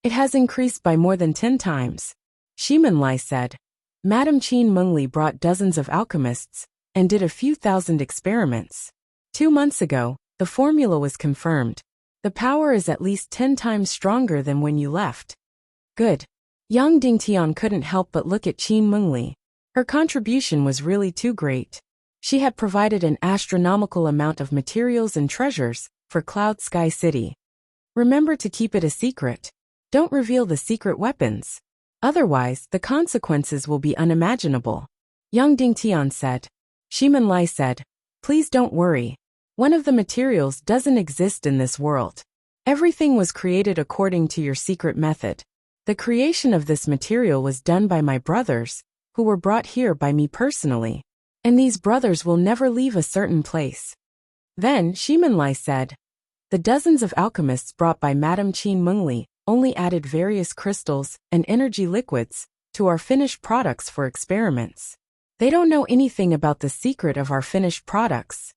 Speaker 1: It has increased by more than 10 times. Shimen Lai said. Madame Qin Mengli brought dozens of alchemists and did a few thousand experiments. 2 months ago, the formula was confirmed. The power is at least 10 times stronger than when you left. Good. Yang Dingtian couldn't help but look at Qin Mengli. Her contribution was really too great. She had provided an astronomical amount of materials and treasures for Cloud Sky City. Remember to keep it a secret. Don't reveal the secret weapons. Otherwise, the consequences will be unimaginable. Yang Dingtian said. Shimen Lai said. Please don't worry. One of the materials doesn't exist in this world. Everything was created according to your secret method. The creation of this material was done by my brothers, who were brought here by me personally. And these brothers will never leave a certain place. Then Shimen Lai said. The dozens of alchemists brought by Madame Qin Mengli only added various crystals and energy liquids to our finished products for experiments. They don't know anything about the secret of our finished products.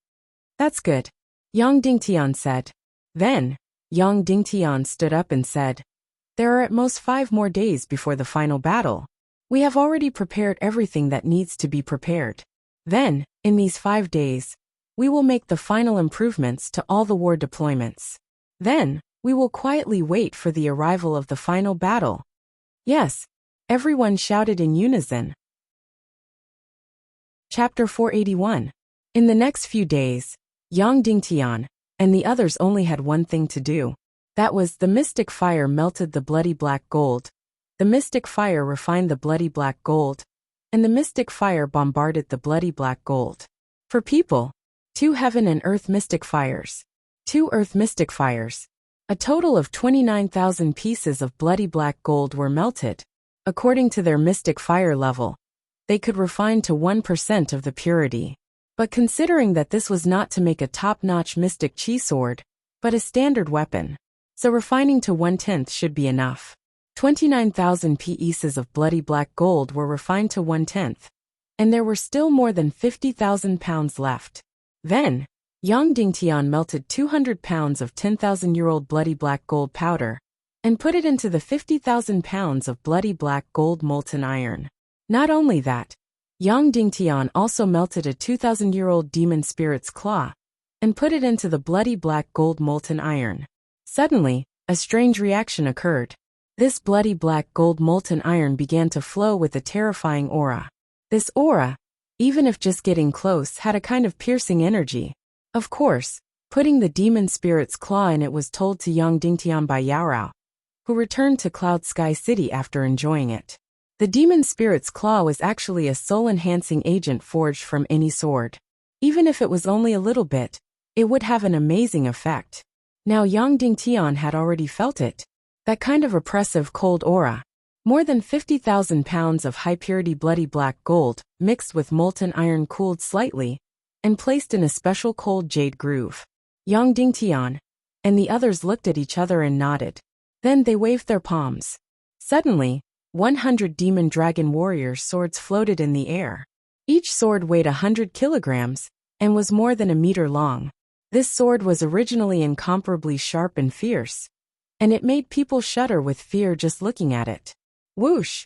Speaker 1: That's good, Yang Dingtian said. Then, Yang Dingtian stood up and said, There are at most 5 more days before the final battle. We have already prepared everything that needs to be prepared. Then, in these 5 days, we will make the final improvements to all the war deployments. Then, we will quietly wait for the arrival of the final battle. Yes, everyone shouted in unison. Chapter 481. In the next few days, Yang Dingtian and the others only had one thing to do. That was, the mystic fire melted the bloody black gold. The mystic fire refined the bloody black gold. And the mystic fire bombarded the bloody black gold. For people, 2 heaven and earth mystic fires. 2 earth mystic fires. A total of 29,000 pieces of bloody black gold were melted. According to their mystic fire level, they could refine to 1% of the purity. But considering that this was not to make a top-notch mystic chi sword, but a standard weapon, so refining to 1/10 should be enough. 29,000 pieces of bloody black gold were refined to 1/10, and there were still more than 50,000 pounds left. Then, Yang Dingtian melted 200 pounds of 10,000-year-old bloody black gold powder and put it into the 50,000 pounds of bloody black gold molten iron. Not only that, Yang Dingtian also melted a 2,000-year-old demon spirit's claw and put it into the bloody black gold molten iron. Suddenly, a strange reaction occurred. This bloody black gold molten iron began to flow with a terrifying aura. This aura, even if just getting close, had a kind of piercing energy. Of course, Putting the demon spirit's claw in it was told to young Dingtian by Yao Rao, who returned to Cloud Sky City after enjoying it. The demon spirit's claw was actually a soul-enhancing agent forged from any sword. Even if it was only a little bit, it would have an amazing effect. Now Yang Dingtian had already felt it. That kind of oppressive cold aura. More than 50,000 pounds of high-purity bloody black gold, mixed with molten iron cooled slightly, and placed in a special cold jade groove. Yang Dingtian and the others looked at each other and nodded. Then they waved their palms. Suddenly, 100 demon dragon warriors' swords floated in the air. Each sword weighed 100 kilograms and was more than a meter long. This sword was originally incomparably sharp and fierce, and it made people shudder with fear just looking at it. Whoosh!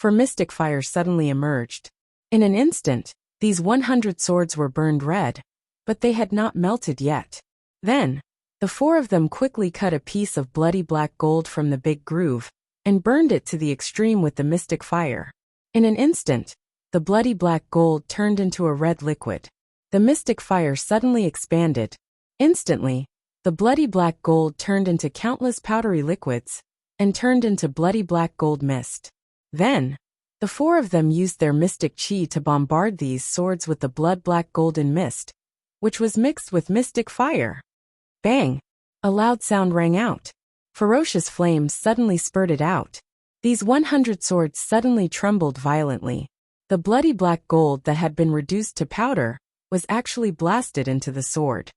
Speaker 1: For mystic fire suddenly emerged. In an instant, these 100 swords were burned red, but they had not melted yet. Then, the four of them quickly cut a piece of bloody black gold from the big groove and burned it to the extreme with the mystic fire. In an instant, the bloody black gold turned into a red liquid. The mystic fire suddenly expanded. Instantly, the bloody black gold turned into countless powdery liquids and turned into bloody black gold mist. Then, the four of them used their mystic chi to bombard these swords with the blood-black golden mist, which was mixed with mystic fire. Bang! A loud sound rang out. Ferocious flames suddenly spurted out. These 100 swords suddenly trembled violently. The bloody black gold that had been reduced to powder was actually blasted into the sword.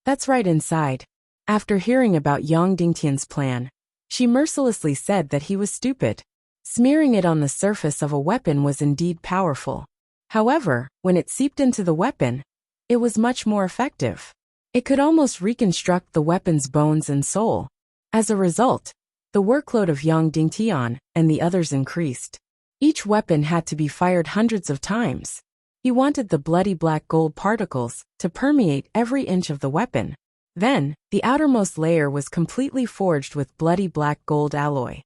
Speaker 1: That's right inside. After hearing about Yang Dingtian's plan, she mercilessly said that he was stupid. Smearing it on the surface of a weapon was indeed powerful. However, when it seeped into the weapon, it was much more effective. It could almost reconstruct the weapon's bones and soul. As a result, the workload of Yang Dingtian and the others increased. Each weapon had to be fired hundreds of times. He wanted the bloody black gold particles to permeate every inch of the weapon. Then, the outermost layer was completely forged with bloody black gold alloy.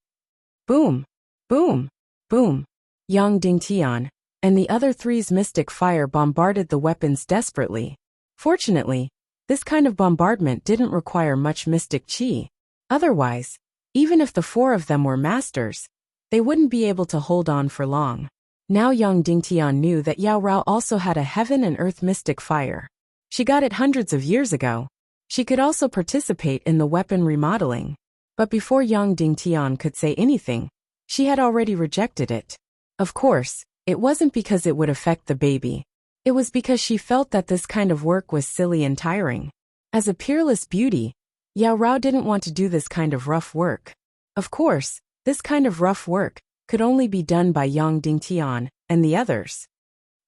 Speaker 1: Boom! Boom! Boom! Yang Dingtian and the other three's mystic fire bombarded the weapons desperately. Fortunately, this kind of bombardment didn't require much mystic chi. Otherwise, even if the four of them were masters, they wouldn't be able to hold on for long. Now Yang Dingtian knew that Yao Rao also had a heaven and earth mystic fire. She got it hundreds of years ago. She could also participate in the weapon remodeling. But before Yang Dingtian could say anything, she had already rejected it. Of course, it wasn't because it would affect the baby. It was because she felt that this kind of work was silly and tiring. As a peerless beauty, Yao Rao didn't want to do this kind of rough work. Of course, this kind of rough work could only be done by Yang Dingtian and the others.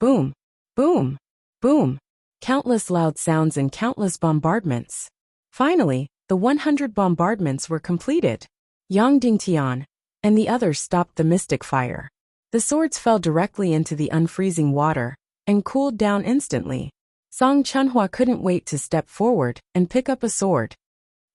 Speaker 1: Boom! Boom! Boom! Countless loud sounds and countless bombardments. Finally, the 100 bombardments were completed. Yang Dingtian and the others stopped the mystic fire. The swords fell directly into the unfreezing water and cooled down instantly. Song Chunhua couldn't wait to step forward and pick up a sword.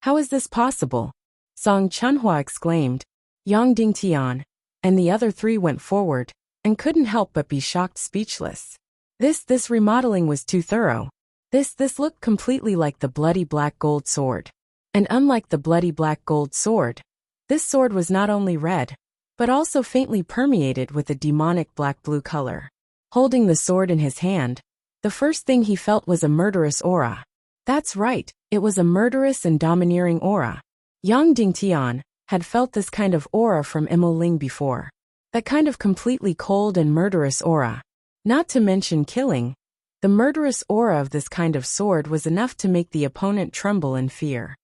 Speaker 1: How is this possible? Song Chunhua exclaimed. Yang Dingtian and the other three went forward and couldn't help but be shocked speechless. This remodeling was too thorough. This looked completely like the bloody black gold sword. And unlike the bloody black gold sword, this sword was not only red, but also faintly permeated with a demonic black-blue color. Holding the sword in his hand, the first thing he felt was a murderous aura. That's right, it was a murderous and domineering aura. Yang Dingtian had felt this kind of aura from Imo Ling before. That kind of completely cold and murderous aura. Not to mention killing, the murderous aura of this kind of sword was enough to make the opponent tremble in fear.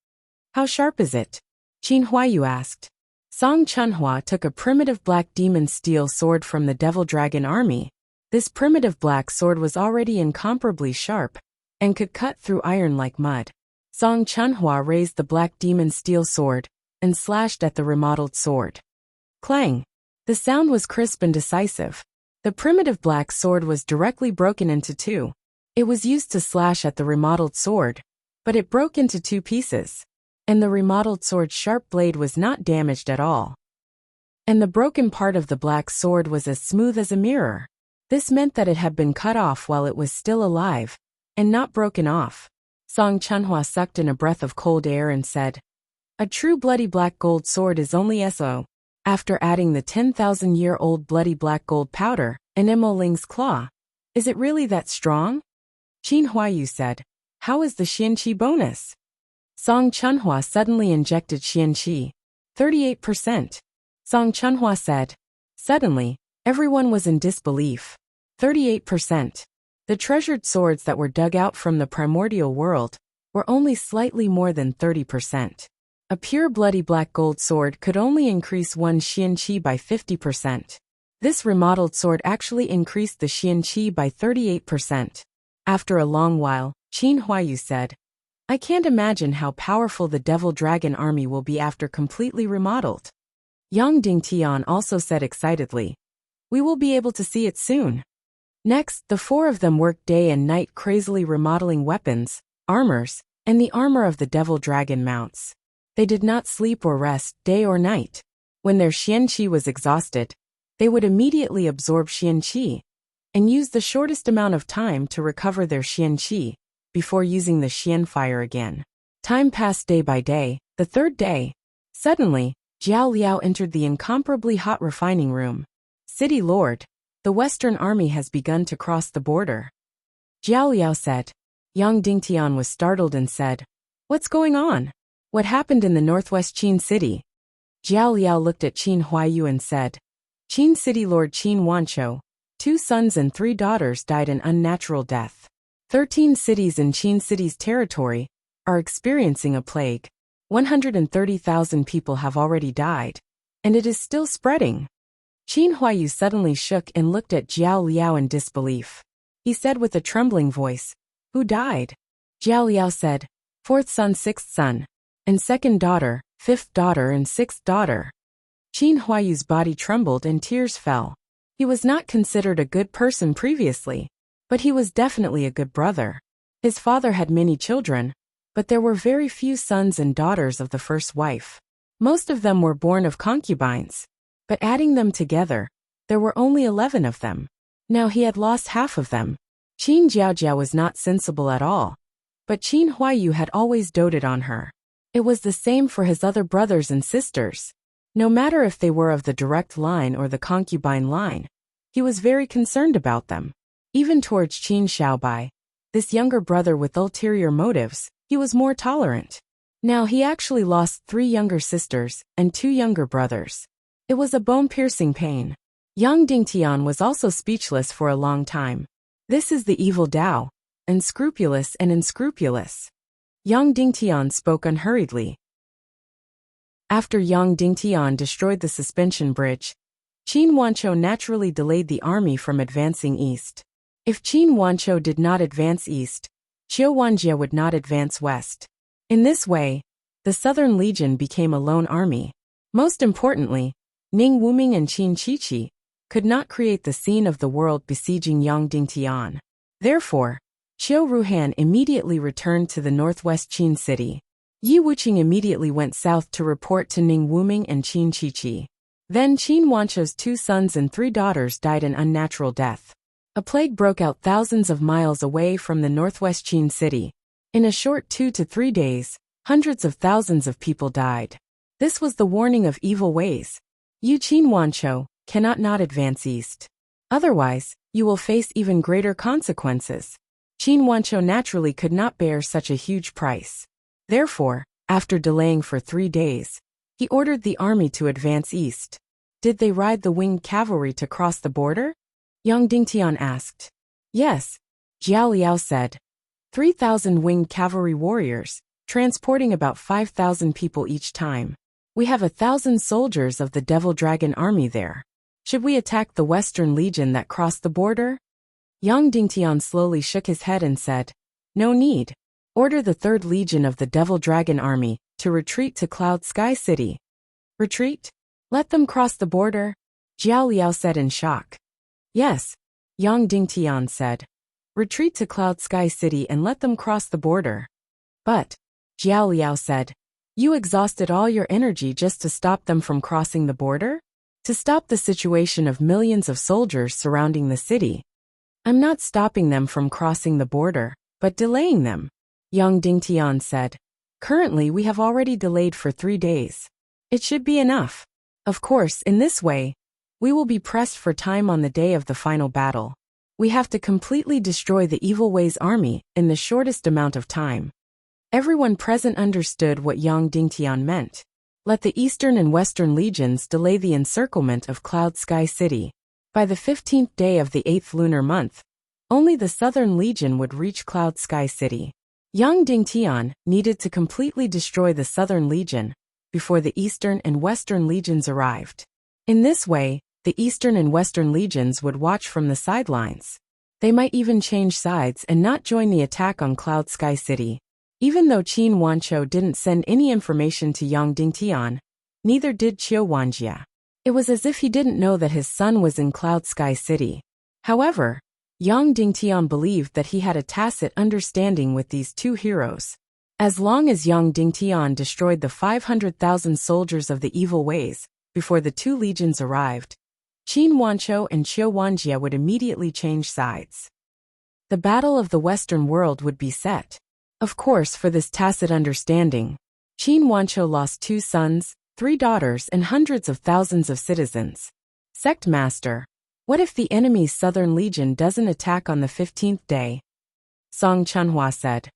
Speaker 1: How sharp is it? Qin Huayu asked. Song Chunhua took a primitive black demon steel sword from the Devil Dragon army. This primitive black sword was already incomparably sharp and could cut through iron like mud. Song Chunhua raised the black demon steel sword and slashed at the remodeled sword. Clang! The sound was crisp and decisive. The primitive black sword was directly broken into two. It was used to slash at the remodeled sword, but it broke into two pieces. And the remodeled sword's sharp blade was not damaged at all. And the broken part of the black sword was as smooth as a mirror. This meant that it had been cut off while it was still alive, and not broken off. Song Chunhua sucked in a breath of cold air and said, "A true bloody black gold sword is only SO. After adding the 10,000-year-old bloody black gold powder and Emo Ling's claw. Is it really that strong?" Qin Huayu said, "How is the Xianqi bonus?" Song Chunhua suddenly injected Xianqi. 38%. Song Chunhua said. Suddenly, everyone was in disbelief. 38%. The treasured swords that were dug out from the primordial world were only slightly more than 30%. A pure bloody black gold sword could only increase one Xianqi by 50%. This remodeled sword actually increased the Xianqi by 38%. After a long while, Qin Huayu said, "I can't imagine how powerful the Devil Dragon army will be after completely remodeled." Yang Dingtian also said excitedly, "We will be able to see it soon." Next, the four of them worked day and night crazily remodeling weapons, armors, and the armor of the Devil Dragon mounts. They did not sleep or rest day or night. When their Xianqi was exhausted, they would immediately absorb Xianqi and use the shortest amount of time to recover their Xianqi before using the Xian fire again. Time passed day by day. The third day, suddenly, Jiao Liao entered the incomparably hot refining room. "City Lord, the Western Army has begun to cross the border." Jiao Liao said. Yang Dingtian was startled and said, "What's going on? What happened in the northwest Qin city?" Jiao Liao looked at Qin Huayu and said, "Qin City Lord Qin Wanqiu, 2 sons and 3 daughters died an unnatural death. 13 cities in Qin City's territory are experiencing a plague. 130,000 people have already died, and it is still spreading." Qin Huayu suddenly shook and looked at Jiao Liao in disbelief. He said with a trembling voice, "Who died?" Jiao Liao said, "4th son, 6th son, and 2nd daughter, 5th daughter and 6th daughter." Qin Huayu's body trembled and tears fell. He was not considered a good person previously, but he was definitely a good brother. His father had many children, but there were very few sons and daughters of the first wife. Most of them were born of concubines. But adding them together, there were only 11 of them. Now he had lost half of them. Qin Jiaojia was not sensible at all. But Qin Huayu had always doted on her. It was the same for his other brothers and sisters. No matter if they were of the direct line or the concubine line, he was very concerned about them. Even towards Qin Xiaobai, this younger brother with ulterior motives, he was more tolerant. Now he actually lost 3 younger sisters and 2 younger brothers. It was a bone-piercing pain. Yang Dingtian was also speechless for a long time. This is the evil Tao, unscrupulous and unscrupulous. Yang Dingtian spoke unhurriedly. After Yang Dingtian destroyed the suspension bridge, Qin Wanqiu naturally delayed the army from advancing east. If Qin Wanqiu did not advance east, Qiu Wanjie would not advance west. In this way, the Southern Legion became a lone army. Most importantly, Ning Wuming and Qin Qiqi could not create the scene of the world besieging Yang Dingtian. Therefore, Qiu Ruhan immediately returned to the northwest Qin city. Yi Wuqing immediately went south to report to Ning Wuming and Qin Qiqi. Then Qin Wanqiu's 2 sons and 3 daughters died an unnatural death. A plague broke out thousands of miles away from the northwest Qin city. In a short 2 to 3 days, hundreds of thousands of people died. This was the warning of evil ways. You Qin Wanqiu cannot not advance east. Otherwise, you will face even greater consequences. Qin Wanqiu naturally could not bear such a huge price. Therefore, after delaying for 3 days, he ordered the army to advance east. Did they ride the winged cavalry to cross the border? Yang Dingtian asked. Yes, Jiao Liao said. 3,000 winged cavalry warriors, transporting about 5,000 people each time. We have 1,000 soldiers of the Devil Dragon army there. Should we attack the Western Legion that crossed the border? Yang Dingtian slowly shook his head and said, No need. Order the 3rd Legion of the Devil Dragon army to retreat to Cloud Sky City. Retreat? Let them cross the border? Jiao Liao said in shock. Yes, Yang Dingtian said. Retreat to Cloud Sky City and let them cross the border. But, Jiao Liao said, you exhausted all your energy just to stop them from crossing the border? To stop the situation of millions of soldiers surrounding the city. I'm not stopping them from crossing the border, but delaying them. Yang Dingtian said. Currently we have already delayed for 3 days. It should be enough. Of course, in this way, we will be pressed for time on the day of the final battle. We have to completely destroy the Evil Way's army in the shortest amount of time. Everyone present understood what Yang Dingtian meant. Let the Eastern and Western legions delay the encirclement of Cloud Sky City. By the 15th day of the 8th lunar month, only the Southern Legion would reach Cloud Sky City. Yang Dingtian needed to completely destroy the Southern Legion before the Eastern and Western legions arrived. In this way, the Eastern and Western legions would watch from the sidelines. They might even change sides and not join the attack on Cloud Sky City. Even though Qin Wanqiu didn't send any information to Yang Dingtian, neither did Qiu Wanjia. It was as if he didn't know that his son was in Cloud Sky City. However, Yang Dingtian believed that he had a tacit understanding with these two heroes. As long as Yang Dingtian destroyed the 500,000 soldiers of the Evil Ways before the two legions arrived, Qin Wanqiu and Qiu Wanjia would immediately change sides. The battle of the Western world would be set. Of course, for this tacit understanding, Qin Wanqiu lost 2 sons, 3 daughters and hundreds of thousands of citizens. Sect Master, what if the enemy's Southern Legion doesn't attack on the 15th day? Song Chunhua said.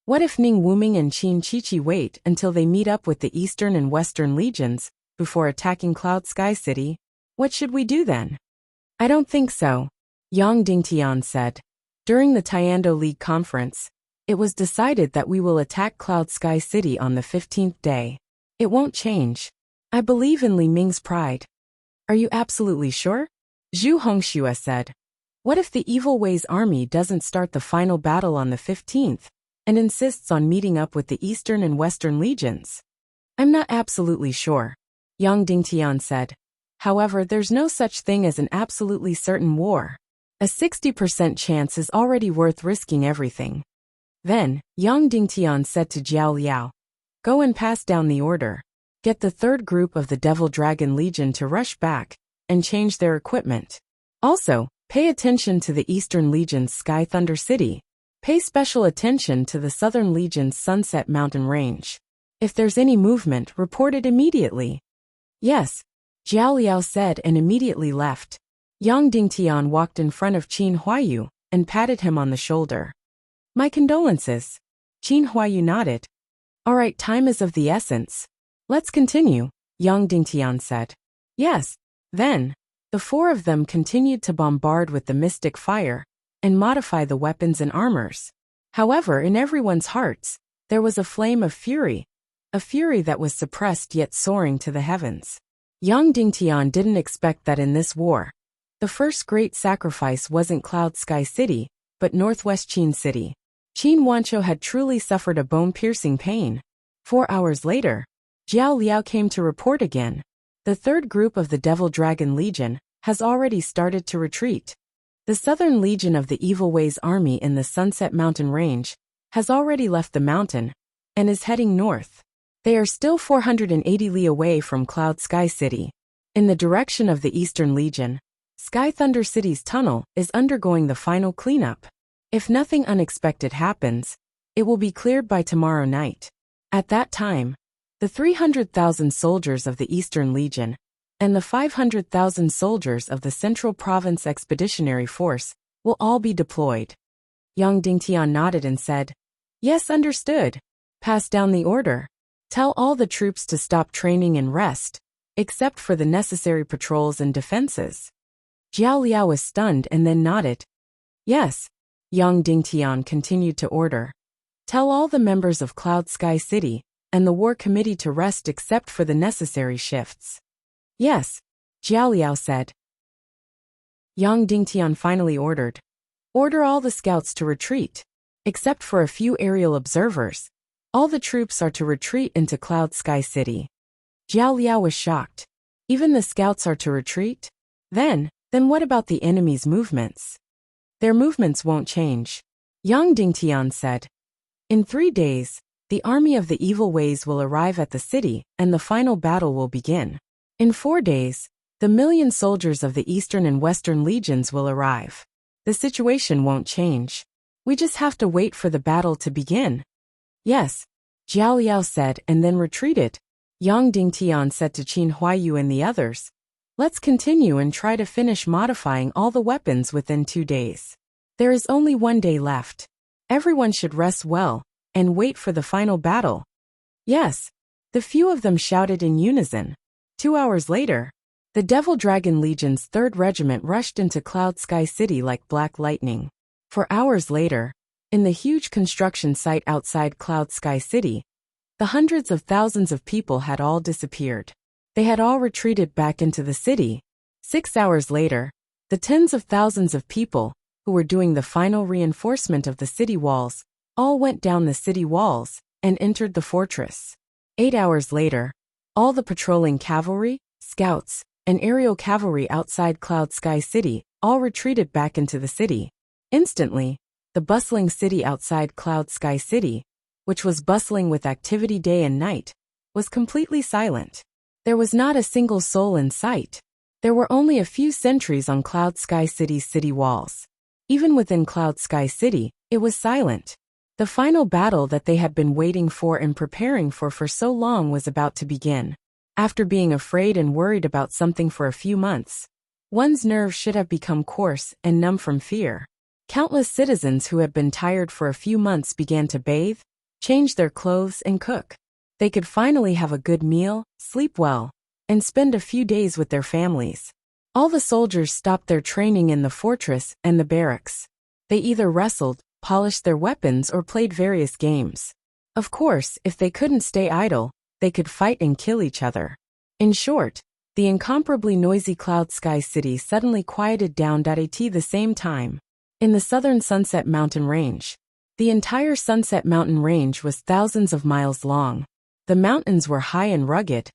Speaker 1: What if Ning Wuming and Qin Chichi wait until they meet up with the Eastern and Western legions before attacking Cloud Sky City? What should we do then? I don't think so, Yang Dingtian said. During the Tiando League conference, it was decided that we will attack Cloud Sky City on the 15th day. It won't change. I believe in Li Ming's pride. Are you absolutely sure? Zhu Hongxue said. What if the Evil Way's army doesn't start the final battle on the 15th and insists on meeting up with the Eastern and Western legions? I'm not absolutely sure, Yang Dingtian said. However, there's no such thing as an absolutely certain war. A 60% chance is already worth risking everything. Then, Yang Dingtian said to Jiao Liao, go and pass down the order. Get the 3rd group of the Devil Dragon Legion to rush back and change their equipment. Also, pay attention to the Eastern Legion's Sky Thunder City. Pay special attention to the Southern Legion's Sunset Mountain Range. If there's any movement, report it immediately. Yes, Jiao Liao said and immediately left. Yang Dingtian walked in front of Qin Huayu and patted him on the shoulder. My condolences. Qin Huayu nodded. All right, time is of the essence. Let's continue, Yang Dingtian said. Yes. Then, the 4 of them continued to bombard with the mystic fire and modify the weapons and armors. However, in everyone's hearts, there was a flame of fury, a fury that was suppressed yet soaring to the heavens. Yang Dingtian didn't expect that in this war, the first great sacrifice wasn't Cloud Sky City, but Northwest Qin City. Qin Wanqiu had truly suffered a bone-piercing pain. 4 hours later, Jiao Liao came to report again. The 3rd group of the Devil Dragon Legion has already started to retreat. The Southern Legion of the Evil Way's army in the Sunset Mountain Range has already left the mountain and is heading north. They are still 480 li away from Cloud Sky City. In the direction of the Eastern Legion, Sky Thunder City's tunnel is undergoing the final cleanup. If nothing unexpected happens, it will be cleared by tomorrow night. At that time, the 300,000 soldiers of the Eastern Legion and the 500,000 soldiers of the Central Province Expeditionary Force will all be deployed. Yang Dingtian nodded and said, Yes, understood. Pass down the order. Tell all the troops to stop training and rest, except for the necessary patrols and defenses. Jiao Liao was stunned and then nodded. Yes. Yang Dingtian continued to order. Tell all the members of Cloud Sky City and the War Committee to rest except for the necessary shifts. Yes, Jiao Liao said. Yang Dingtian finally ordered. Order all the scouts to retreat. Except for a few aerial observers, all the troops are to retreat into Cloud Sky City. Jiao Liao was shocked. Even the scouts are to retreat? Then what about the enemy's movements? Their movements won't change. Yang Dingtian said. In 3 days, the army of the Evil Ways will arrive at the city and the final battle will begin. In 4 days, the million soldiers of the Eastern and Western legions will arrive. The situation won't change. We just have to wait for the battle to begin. Yes, Jiao Liao said and then retreated. Yang Dingtian said to Qin Huaiyu and the others, let's continue and try to finish modifying all the weapons within 2 days. There is only 1 day left. Everyone should rest well and wait for the final battle. Yes, the few of them shouted in unison. 2 hours later, the Devil Dragon Legion's 3rd Regiment rushed into Cloud Sky City like black lightning. 4 hours later, in the huge construction site outside Cloud Sky City, the hundreds of thousands of people had all disappeared. They had all retreated back into the city. 6 hours later, the tens of thousands of people, who were doing the final reinforcement of the city walls, all went down the city walls and entered the fortress. 8 hours later, all the patrolling cavalry, scouts, and aerial cavalry outside Cloud Sky City all retreated back into the city. Instantly, the bustling city outside Cloud Sky City, which was bustling with activity day and night, was completely silent. There was not a single soul in sight. There were only a few sentries on Cloud Sky City's city walls. Even within Cloud Sky City, it was silent. The final battle that they had been waiting for and preparing for so long was about to begin. After being afraid and worried about something for a few months, one's nerves should have become coarse and numb from fear. Countless citizens who had been tired for a few months began to bathe, change their clothes and cook. They could finally have a good meal, sleep well, and spend a few days with their families. All the soldiers stopped their training in the fortress and the barracks. They either wrestled, polished their weapons or played various games. Of course, if they couldn't stay idle, they could fight and kill each other. In short, the incomparably noisy Cloud Sky City suddenly quieted down at the same time. In the southern Sunset Mountain Range, the entire Sunset Mountain Range was thousands of miles long. The mountains were high and rugged,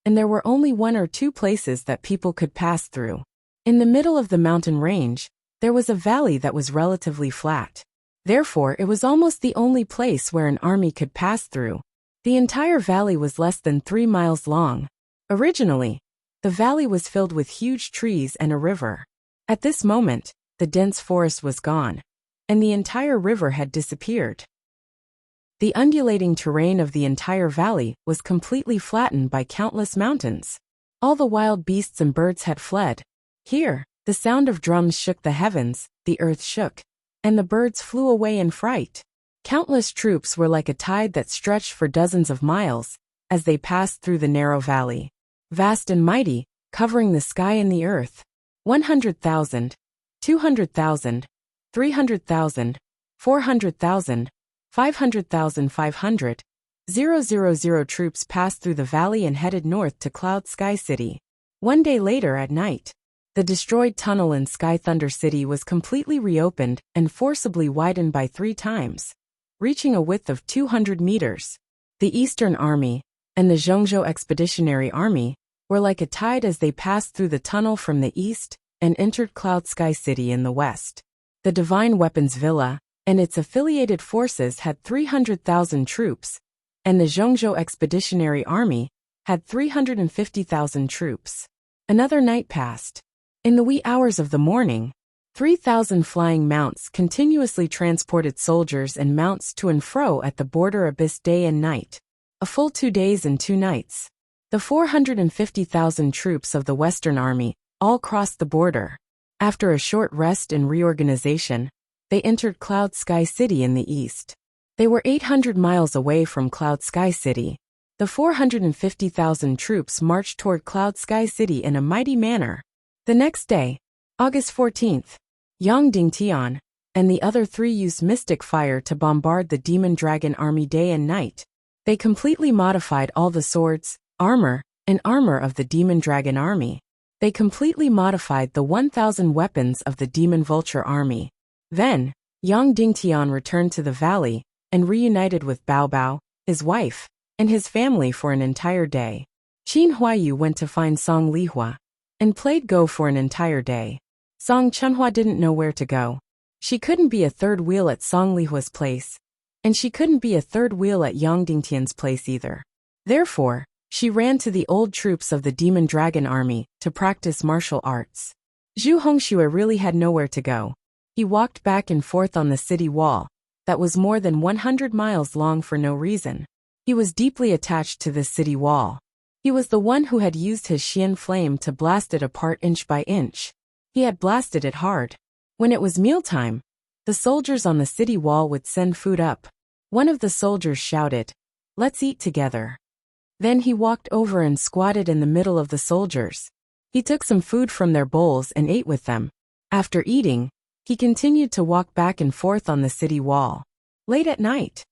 Speaker 1: and there were only 1 or 2 places that people could pass through. In the middle of the mountain range, there was a valley that was relatively flat. Therefore, it was almost the only place where an army could pass through. The entire valley was less than 3 miles long. Originally, the valley was filled with huge trees and a river. At this moment, the dense forest was gone, and the entire river had disappeared. The undulating terrain of the entire valley was completely flattened by countless mountains. All the wild beasts and birds had fled. Here, the sound of drums shook the heavens, the earth shook, and the birds flew away in fright. Countless troops were like a tide that stretched for dozens of miles as they passed through the narrow valley. Vast and mighty, covering the sky and the earth. 100,000, 200,000, 300,000, 400,000, 500,000 500,000 troops passed through the valley and headed north to Cloud Sky City. 1 day later at night, the destroyed tunnel in Sky Thunder City was completely reopened and forcibly widened by 3 times, reaching a width of 200 meters. The Eastern Army and the Zhongzhou Expeditionary Army were like a tide as they passed through the tunnel from the east and entered Cloud Sky City in the west. The Divine Weapons Villa and its affiliated forces had 300,000 troops, and the Zhongzhou Expeditionary Army had 350,000 troops. Another night passed. In the wee hours of the morning, 3,000 flying mounts continuously transported soldiers and mounts to and fro at the border abyss day and night. A full 2 days and 2 nights. The 450,000 troops of the Western Army all crossed the border. After a short rest and reorganization, they entered Cloud Sky City in the east. They were 800 miles away from Cloud Sky City. The 450,000 troops marched toward Cloud Sky City in a mighty manner. The next day, August 14th, Yang Dingtian and the other 3 used mystic fire to bombard the Demon Dragon Army day and night. They completely modified all the swords, armor, and armor of the Demon Dragon Army. They completely modified the 1,000 weapons of the Demon Vulture Army. Then, Yang Dingtian returned to the valley and reunited with Bao Bao, his wife, and his family for an entire day. Qin Huaiyu went to find Song Lihua and played Go for an entire day. Song Chunhua didn't know where to go. She couldn't be a third wheel at Song Lihua's place, and she couldn't be a third wheel at Yang Dingtian's place either. Therefore, she ran to the old troops of the Demon Dragon Army to practice martial arts. Zhu Hongxue really had nowhere to go. He walked back and forth on the city wall, that was more than 100 miles long for no reason. He was deeply attached to this city wall. He was the one who had used his Xian flame to blast it apart inch by inch. He had blasted it hard. When it was mealtime, the soldiers on the city wall would send food up. One of the soldiers shouted, "Let's eat together." Then he walked over and squatted in the middle of the soldiers. He took some food from their bowls and ate with them. After eating, he continued to walk back and forth on the city wall. Late at night,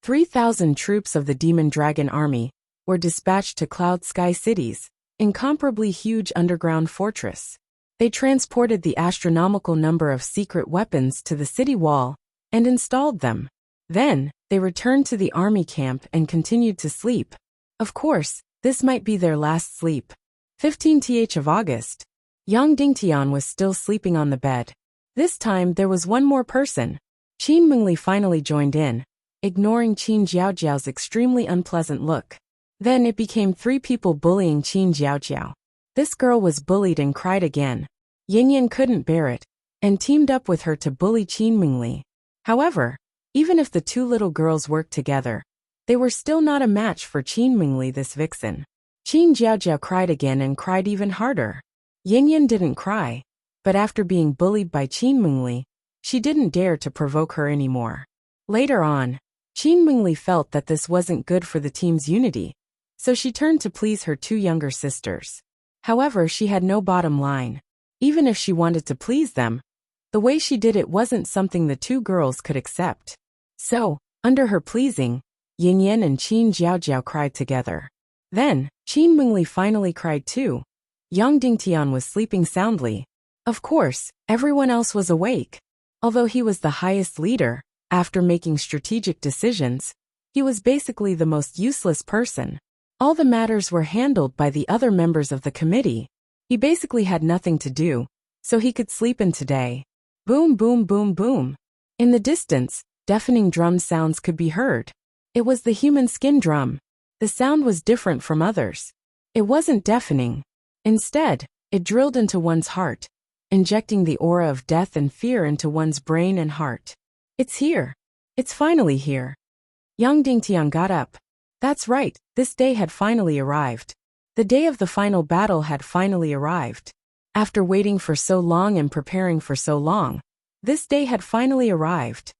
Speaker 1: 3,000 troops of the Demon Dragon Army were dispatched to Cloud Sky City's incomparably huge underground fortress. They transported the astronomical number of secret weapons to the city wall and installed them. Then, they returned to the army camp and continued to sleep. Of course, this might be their last sleep. 15th of August. Yang Dingtian was still sleeping on the bed. This time there was one more person. Qin Mingli finally joined in, ignoring Qin Jiaojiao's extremely unpleasant look. Then it became 3 people bullying Qin Jiaojiao. This girl was bullied and cried again. Yin Yin couldn't bear it, and teamed up with her to bully Qin Mingli. However, even if the 2 little girls worked together, they were still not a match for Qin Mingli, this vixen. Qin Jiaojiao cried again and cried even harder. Yin Yin didn't cry, but after being bullied by Qin Mingli, she didn't dare to provoke her anymore. Later on, Qin Mingli felt that this wasn't good for the team's unity, so she turned to please her 2 younger sisters. However, she had no bottom line. Even if she wanted to please them, the way she did it wasn't something the 2 girls could accept. So, under her pleasing, Yin Yin and Qin Jiaojiao cried together. Then, Qin Mingli finally cried too. Yang Dingtian was sleeping soundly. Of course, everyone else was awake. Although he was the highest leader, after making strategic decisions, he was basically the most useless person. All the matters were handled by the other members of the committee. He basically had nothing to do, so he could sleep in today. Boom, boom, boom, boom. In the distance, deafening drum sounds could be heard. It was the human skin drum. The sound was different from others. It wasn't deafening. Instead, it drilled into one's heart, injecting the aura of death and fear into one's brain and heart. It's here. It's finally here. Yang Dingtian got up. That's right, this day had finally arrived. The day of the final battle had finally arrived. After waiting for so long and preparing for so long, this day had finally arrived.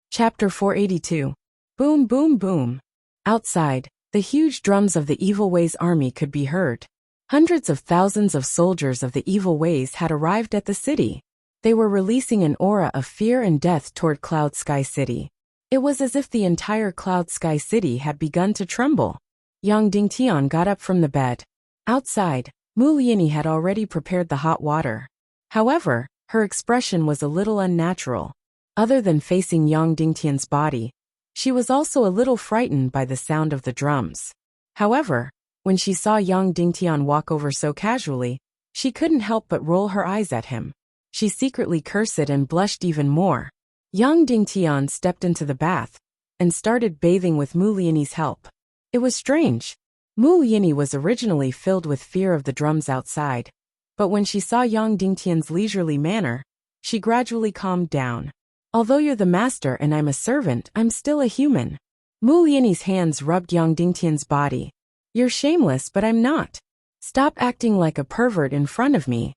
Speaker 1: Chapter 482. Boom, boom, boom. Outside, the huge drums of the Evil Ways army could be heard. Hundreds of thousands of soldiers of the Evil Ways had arrived at the city. They were releasing an aura of fear and death toward Cloud Sky City. It was as if the entire Cloud Sky City had begun to tremble. Yang Dingtian got up from the bed. Outside, Mu Yini had already prepared the hot water. However, her expression was a little unnatural. Other than facing Yang Dingtian's body, she was also a little frightened by the sound of the drums. However, when she saw Yang Dingtian walk over so casually, she couldn't help but roll her eyes at him. She secretly cursed and blushed even more. Yang Dingtian stepped into the bath and started bathing with Mu Yini's help. It was strange. Mu Yini was originally filled with fear of the drums outside, but when she saw Yang Dingtian's leisurely manner, she gradually calmed down. Although you're the master and I'm a servant, I'm still a human. Mu Yini's hands rubbed Yang Dingtian's body. You're shameless, but I'm not. Stop acting like a pervert in front of me.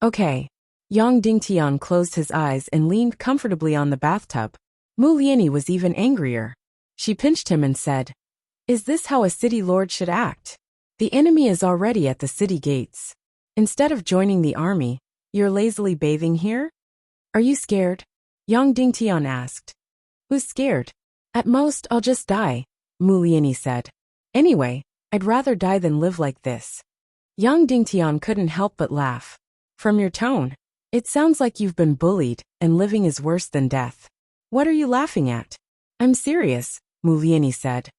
Speaker 1: Okay. Yang Dingtian closed his eyes and leaned comfortably on the bathtub. Mu Yini was even angrier. She pinched him and said, "Is this how a city lord should act? The enemy is already at the city gates. Instead of joining the army, you're lazily bathing here? Are you scared?" Yang Dingtian asked. "Who's scared? At most, I'll just die," Mu Yini said. "Anyway, I'd rather die than live like this." Yang Dingtian couldn't help but laugh. "From your tone, it sounds like you've been bullied, and living is worse than death. What are you laughing at?" "I'm serious," Mu Yini said.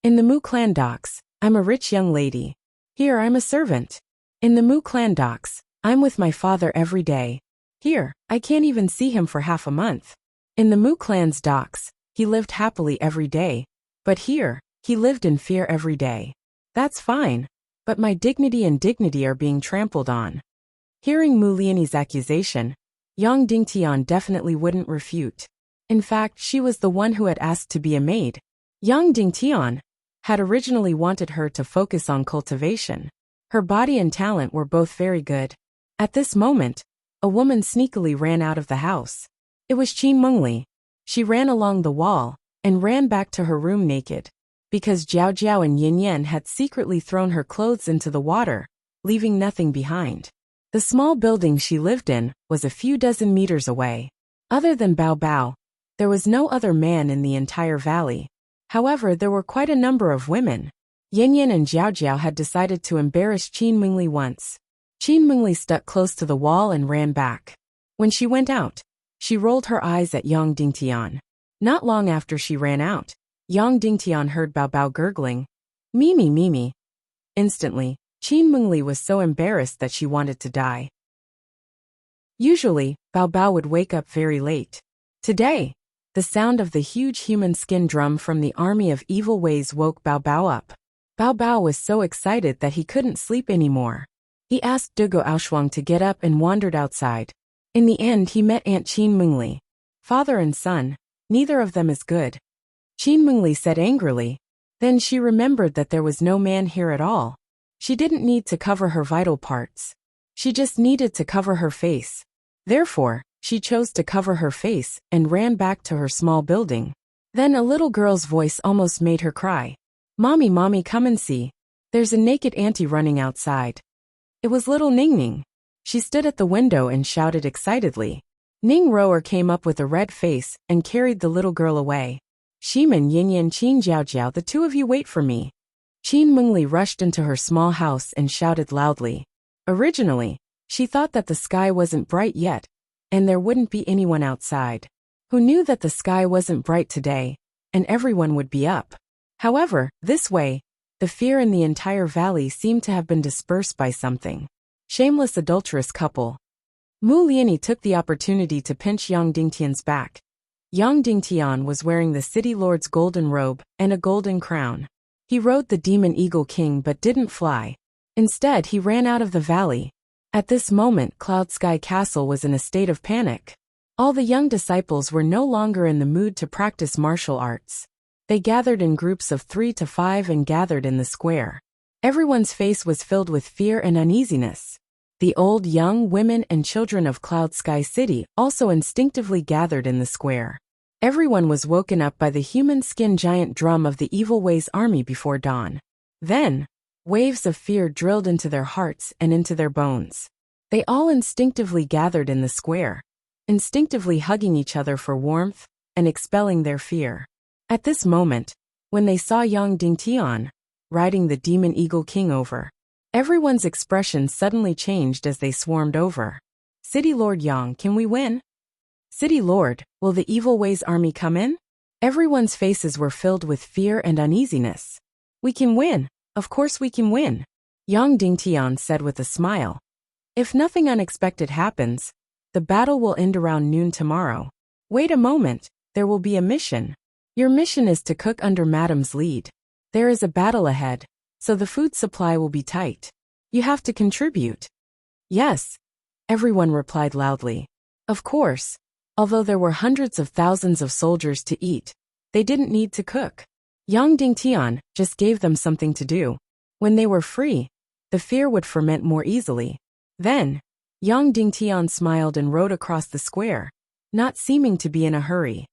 Speaker 1: "In the Mu clan docks, I'm a rich young lady. Here I'm a servant. In the Mu clan docks, I'm with my father every day. Here, I can't even see him for half a month. In the Mu clan's docks, he lived happily every day, but here, he lived in fear every day. That's fine, but my dignity and dignity are being trampled on." Hearing Mu Yini's accusation, Yang Dingtian definitely wouldn't refute. In fact, she was the one who had asked to be a maid. Yang Dingtian had originally wanted her to focus on cultivation. Her body and talent were both very good. At this moment, a woman sneakily ran out of the house. It was Qin Mengli. She ran along the wall and ran back to her room naked, because Jiao Jiao and Yin Yan had secretly thrown her clothes into the water, leaving nothing behind. The small building she lived in was a few dozen meters away. Other than Bao Bao, there was no other man in the entire valley. However, there were quite a number of women. Yin Yan and Jiao Jiao had decided to embarrass Qin Mengli once. Qin Mengli stuck close to the wall and ran back. When she went out, she rolled her eyes at Yang Dingtian. Not long after she ran out, Yang Dingtian heard Bao Bao gurgling, "Mimi, Mimi." Instantly, Qin Mengli was so embarrassed that she wanted to die. Usually, Bao Bao would wake up very late. Today, the sound of the huge human skin drum from the army of evil ways woke Bao Bao up. Bao Bao was so excited that he couldn't sleep anymore. He asked Dugo Aoshuang to get up and wandered outside. In the end, he met Aunt Qin Mengli. Father and son, neither of them is good. Qin Mengli said angrily. Then she remembered that there was no man here at all. She didn't need to cover her vital parts. She just needed to cover her face. Therefore, she chose to cover her face and ran back to her small building. Then a little girl's voice almost made her cry. "Mommy, Mommy, come and see. There's a naked auntie running outside." It was little Ning Ning. She stood at the window and shouted excitedly. Ning Rower came up with a red face and carried the little girl away. "Shiman, Yin Yan, Qin Jiao Jiao, the two of you wait for me." Qin Mengli rushed into her small house and shouted loudly. Originally, she thought that the sky wasn't bright yet, and there wouldn't be anyone outside. Who knew that the sky wasn't bright today, and everyone would be up? However, this way, the fear in the entire valley seemed to have been dispersed by something. Shameless adulterous couple. Mu Liani took the opportunity to pinch Yang Dingtian's back. Yang Dingtian was wearing the city lord's golden robe and a golden crown. He rode the demon eagle king but didn't fly. Instead, he ran out of the valley. At this moment, Cloud Sky Castle was in a state of panic. All the young disciples were no longer in the mood to practice martial arts. They gathered in groups of 3 to 5 and gathered in the square. Everyone's face was filled with fear and uneasiness. The old, young, women and children of Cloud Sky City also instinctively gathered in the square. Everyone was woken up by the human skin giant drum of the Evil Ways army before dawn. Then, waves of fear drilled into their hearts and into their bones. They all instinctively gathered in the square, instinctively hugging each other for warmth and expelling their fear. At this moment, when they saw Yang Dingtian riding the demon eagle king over, everyone's expression suddenly changed as they swarmed over. "City Lord Yang, can we win? City Lord, will the Evil Ways army come in?" Everyone's faces were filled with fear and uneasiness. "We can win. Of course we can win," Yang Dingtian said with a smile. "If nothing unexpected happens, the battle will end around noon tomorrow. Wait a moment, there will be a mission. Your mission is to cook under Madam's lead. There is a battle ahead, so the food supply will be tight. You have to contribute." "Yes," everyone replied loudly. Of course, although there were hundreds of thousands of soldiers to eat, they didn't need to cook. Yang Dingtian just gave them something to do. When they were free, the fear would ferment more easily. Then, Yang Dingtian smiled and rode across the square, not seeming to be in a hurry.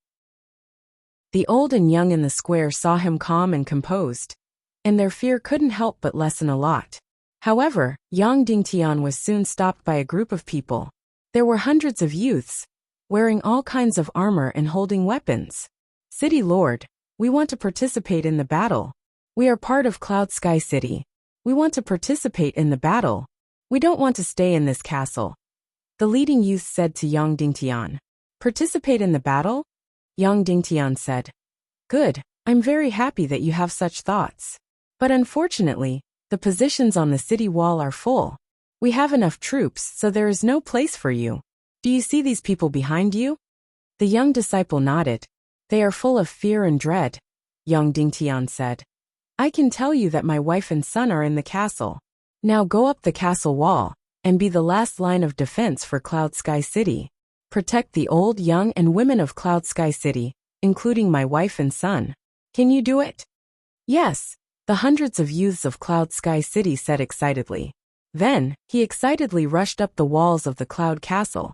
Speaker 1: The old and young in the square saw him calm and composed, and their fear couldn't help but lessen a lot. However, Yang Dingtian was soon stopped by a group of people. There were hundreds of youths, wearing all kinds of armor and holding weapons. "City Lord, we want to participate in the battle. We are part of Cloud Sky City. We want to participate in the battle. We don't want to stay in this castle," the leading youth said to Yang Dingtian. "Participate in the battle?" Yang Dingtian said. "Good, I'm very happy that you have such thoughts. But unfortunately, the positions on the city wall are full. We have enough troops, so there is no place for you. Do you see these people behind you?" The young disciple nodded. "They are full of fear and dread," Yang Dingtian said. "I can tell you that my wife and son are in the castle. Now go up the castle wall and be the last line of defense for Cloud Sky City." Protect the old, young, and women of Cloud Sky City, including my wife and son. Can you do it?" "Yes," the hundreds of youths of Cloud Sky City said excitedly. Then, he excitedly rushed up the walls of the Cloud Castle.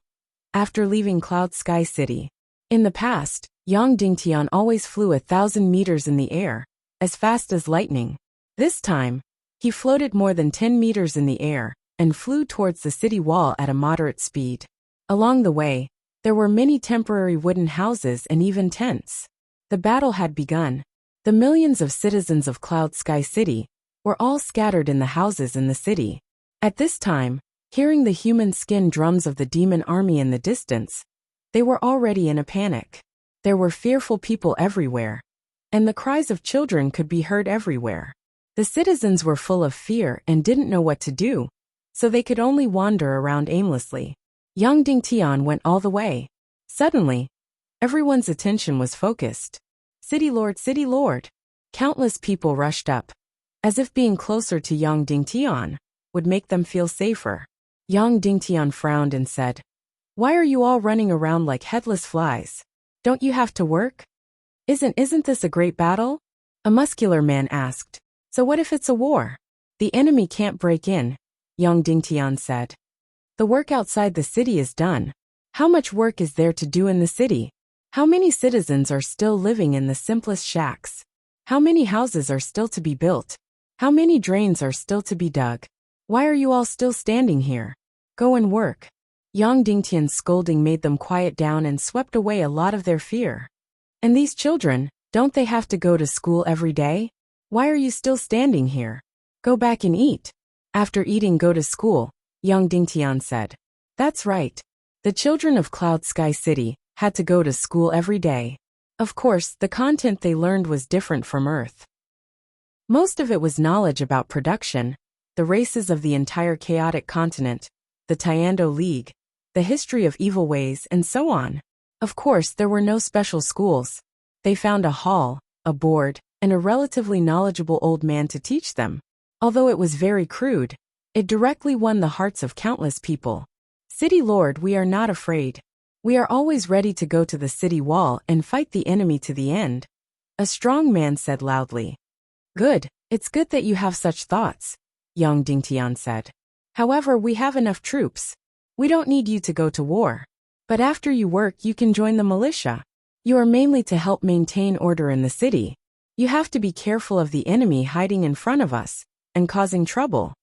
Speaker 1: After leaving Cloud Sky City. In the past, Yang Dingtian always flew 1,000 meters in the air, as fast as lightning. This time, he floated more than 10 meters in the air, and flew towards the city wall at a moderate speed. Along the way, there were many temporary wooden houses and even tents. The battle had begun. The millions of citizens of Cloud Sky City were all scattered in the houses in the city. At this time, hearing the human skin drums of the demon army in the distance, they were already in a panic. There were fearful people everywhere, and the cries of children could be heard everywhere. The citizens were full of fear and didn't know what to do, so they could only wander around aimlessly. Yang Dingtian went all the way. Suddenly, everyone's attention was focused. City Lord! Countless people rushed up, as if being closer to Yang Dingtian would make them feel safer. Yang Dingtian frowned and said, "Why are you all running around like headless flies? Don't you have to work? Isn't this a great battle?" A muscular man asked. "So what if it's a war? The enemy can't break in," Yang Dingtian said. "The work outside the city is done. How much work is there to do in the city? How many citizens are still living in the simplest shacks? How many houses are still to be built? How many drains are still to be dug? Why are you all still standing here? Go and work." Yang Dingtian's scolding made them quiet down and swept away a lot of their fear. "And these children, don't they have to go to school every day? Why are you still standing here? Go back and eat." "After eating, go to school," Yang Dingtian said. That's right. The children of Cloud Sky City had to go to school every day. Of course, the content they learned was different from Earth. Most of it was knowledge about production, the races of the entire chaotic continent, the Tiando League, the history of evil ways, and so on. Of course, there were no special schools. They found a hall, a board, and a relatively knowledgeable old man to teach them. Although it was very crude, it directly won the hearts of countless people. "City Lord, we are not afraid. We are always ready to go to the city wall and fight the enemy to the end," a strong man said loudly. "Good, it's good that you have such thoughts," Yang Dingtian said. "However, we have enough troops. We don't need you to go to war. But after you work, you can join the militia. You are mainly to help maintain order in the city. You have to be careful of the enemy hiding in front of us and causing trouble."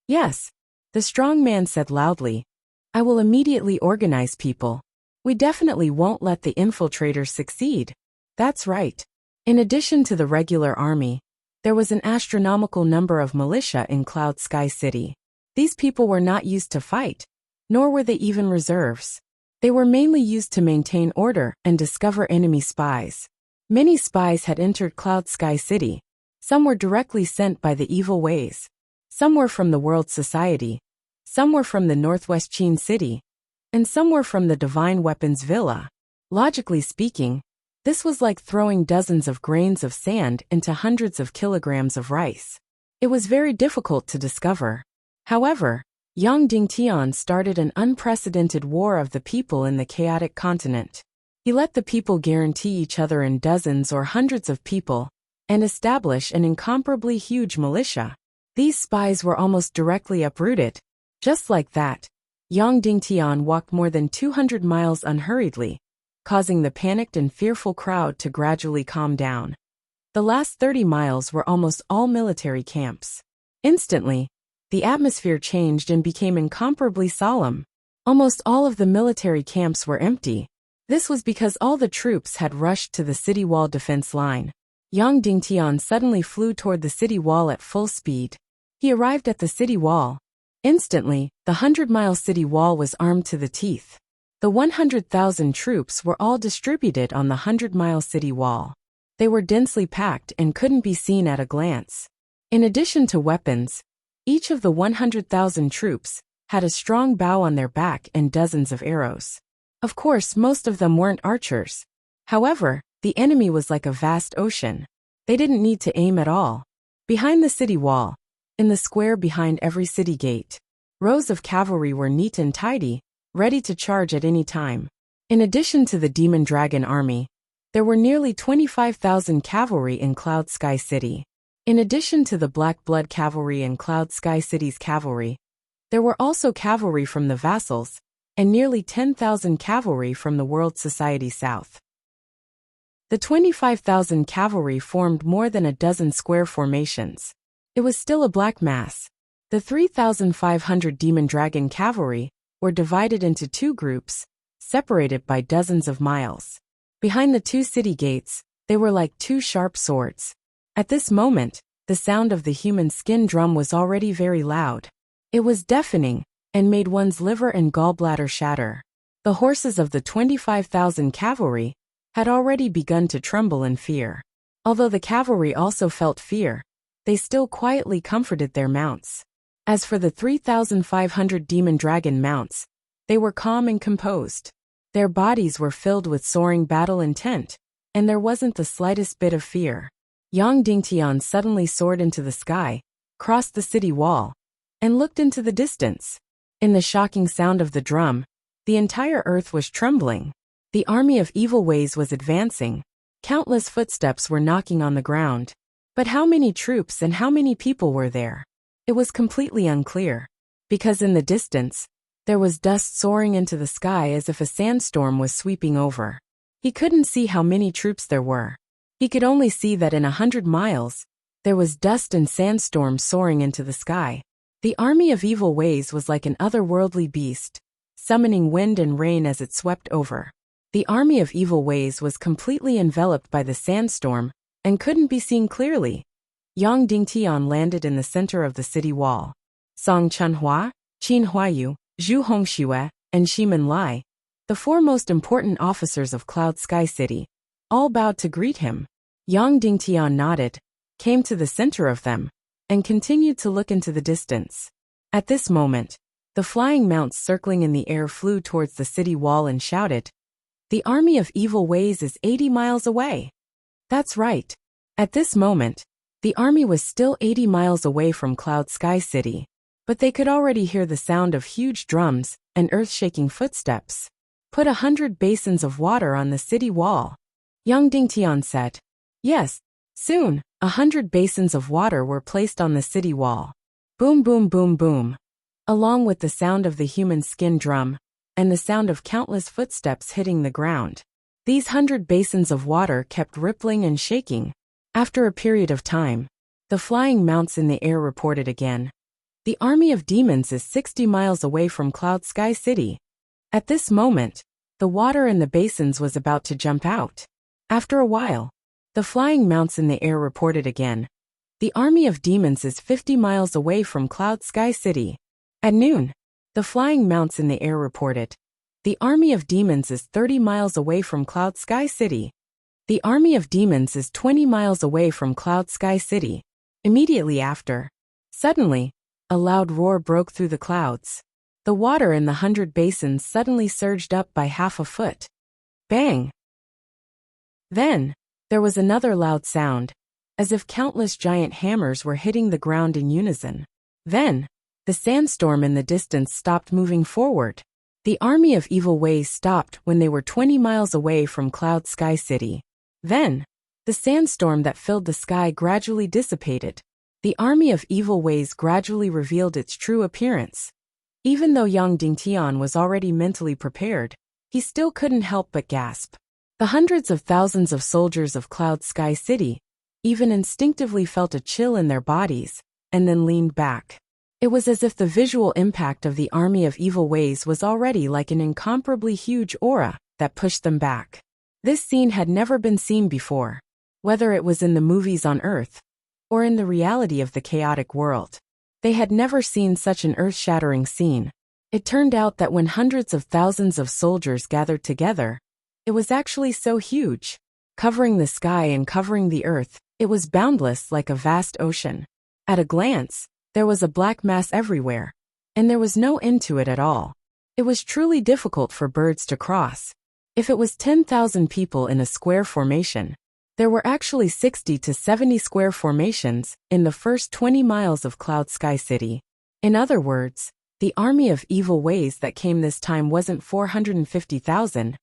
Speaker 1: "Yes," the strong man said loudly. "I will immediately organize people. We definitely won't let the infiltrators succeed." That's right. In addition to the regular army, there was an astronomical number of militia in Cloud Sky City. These people were not used to fight, nor were they even reserves. They were mainly used to maintain order and discover enemy spies. Many spies had entered Cloud Sky City. Some were directly sent by the evil ways. Some were from the World Society. Some were from the Northwest Qin City. And some were from the Divine Weapons Villa. Logically speaking, this was like throwing dozens of grains of sand into hundreds of kilograms of rice. It was very difficult to discover. However, Yang Dingtian started an unprecedented war of the people in the chaotic continent. He let the people guarantee each other in dozens or hundreds of people, and establish an incomparably huge militia. These spies were almost directly uprooted. Just like that, Yang Dingtian walked more than 200 miles unhurriedly, causing the panicked and fearful crowd to gradually calm down. The last 30 miles were almost all military camps. Instantly, the atmosphere changed and became incomparably solemn. Almost all of the military camps were empty. This was because all the troops had rushed to the city wall defense line. Yang Dingtian suddenly flew toward the city wall at full speed. He arrived at the city wall. Instantly, the 100-mile city wall was armed to the teeth. The 100,000 troops were all distributed on the 100-mile city wall. They were densely packed and couldn't be seen at a glance. In addition to weapons, each of the 100,000 troops had a strong bow on their back and dozens of arrows. Of course, most of them weren't archers. However, the enemy was like a vast ocean. They didn't need to aim at all. Behind the city wall, in the square behind every city gate, rows of cavalry were neat and tidy, ready to charge at any time. In addition to the Demon Dragon army, there were nearly 25,000 cavalry in Cloud Sky City. In addition to the Black Blood Cavalry and Cloud Sky City's cavalry, there were also cavalry from the vassals, and nearly 10,000 cavalry from the World Society South. The 25,000 cavalry formed more than a dozen square formations. It was still a black mass. The 3,500 Demon Dragon cavalry were divided into two groups, separated by dozens of miles. Behind the two city gates, they were like two sharp swords. At this moment, the sound of the human skin drum was already very loud. It was deafening, and made one's liver and gallbladder shatter. The horses of the 25,000 cavalry had already begun to tremble in fear. Although the cavalry also felt fear, they still quietly comforted their mounts. As for the 3,500 Demon Dragon mounts, they were calm and composed. Their bodies were filled with soaring battle intent, and there wasn't the slightest bit of fear. Yang Dingtian suddenly soared into the sky, crossed the city wall, and looked into the distance. In the shocking sound of the drum, the entire earth was trembling. The army of evil ways was advancing. Countless footsteps were knocking on the ground. But how many troops and how many people were there? It was completely unclear. Because in the distance, there was dust soaring into the sky as if a sandstorm was sweeping over. He couldn't see how many troops there were. He could only see that in 100 miles, there was dust and sandstorm soaring into the sky. The army of evil ways was like an otherworldly beast, summoning wind and rain as it swept over. The army of evil ways was completely enveloped by the sandstorm and couldn't be seen clearly. Yang Dingtian landed in the center of the city wall. Song Chunhua, Qin Huayu, Zhu Hongxue, and Shimen Lai, the four most important officers of Cloud Sky City, all bowed to greet him. Yang Dingtian nodded, came to the center of them, and continued to look into the distance. At this moment, the flying mounts circling in the air flew towards the city wall and shouted, "The army of evil ways is 80 miles away." That's right. At this moment, the army was still 80 miles away from Cloud Sky City, but they could already hear the sound of huge drums and earth-shaking footsteps. Put 100 basins of water on the city wall. Yang Dingtian said. Yes, soon, 100 basins of water were placed on the city wall. Boom, boom, boom, boom. Along with the sound of the human skin drum, and the sound of countless footsteps hitting the ground. These 100 basins of water kept rippling and shaking. After a period of time, the flying mounts in the air reported again. The army of demons is 60 miles away from Cloud Sky City. At this moment, the water in the basins was about to jump out. After a while, the flying mounts in the air reported again. The army of demons is 50 miles away from Cloud Sky City. At noon, the flying mounts in the air reported. The army of demons is 30 miles away from Cloud Sky City. The army of demons is 20 miles away from Cloud Sky City. Immediately after, suddenly, a loud roar broke through the clouds. The water in the 100 basins suddenly surged up by half a foot. Bang! Then, there was another loud sound, as if countless giant hammers were hitting the ground in unison. Then, the sandstorm in the distance stopped moving forward. The army of evil ways stopped when they were 20 miles away from Cloud Sky City. Then, the sandstorm that filled the sky gradually dissipated. The army of evil ways gradually revealed its true appearance. Even though Yang Dingtian was already mentally prepared, he still couldn't help but gasp. The hundreds of thousands of soldiers of Cloud Sky City even instinctively felt a chill in their bodies, and then leaned back. It was as if the visual impact of the army of evil ways was already like an incomparably huge aura that pushed them back. This scene had never been seen before, whether it was in the movies on Earth, or in the reality of the chaotic world. They had never seen such an earth-shattering scene. It turned out that when hundreds of thousands of soldiers gathered together, it was actually so huge. Covering the sky and covering the earth, it was boundless like a vast ocean. At a glance, there was a black mass everywhere, and there was no end to it at all. It was truly difficult for birds to cross. If it was 10,000 people in a square formation, there were actually 60 to 70 square formations in the first 20 miles of Cloud Sky City. In other words, the army of evil ways that came this time wasn't 450,000,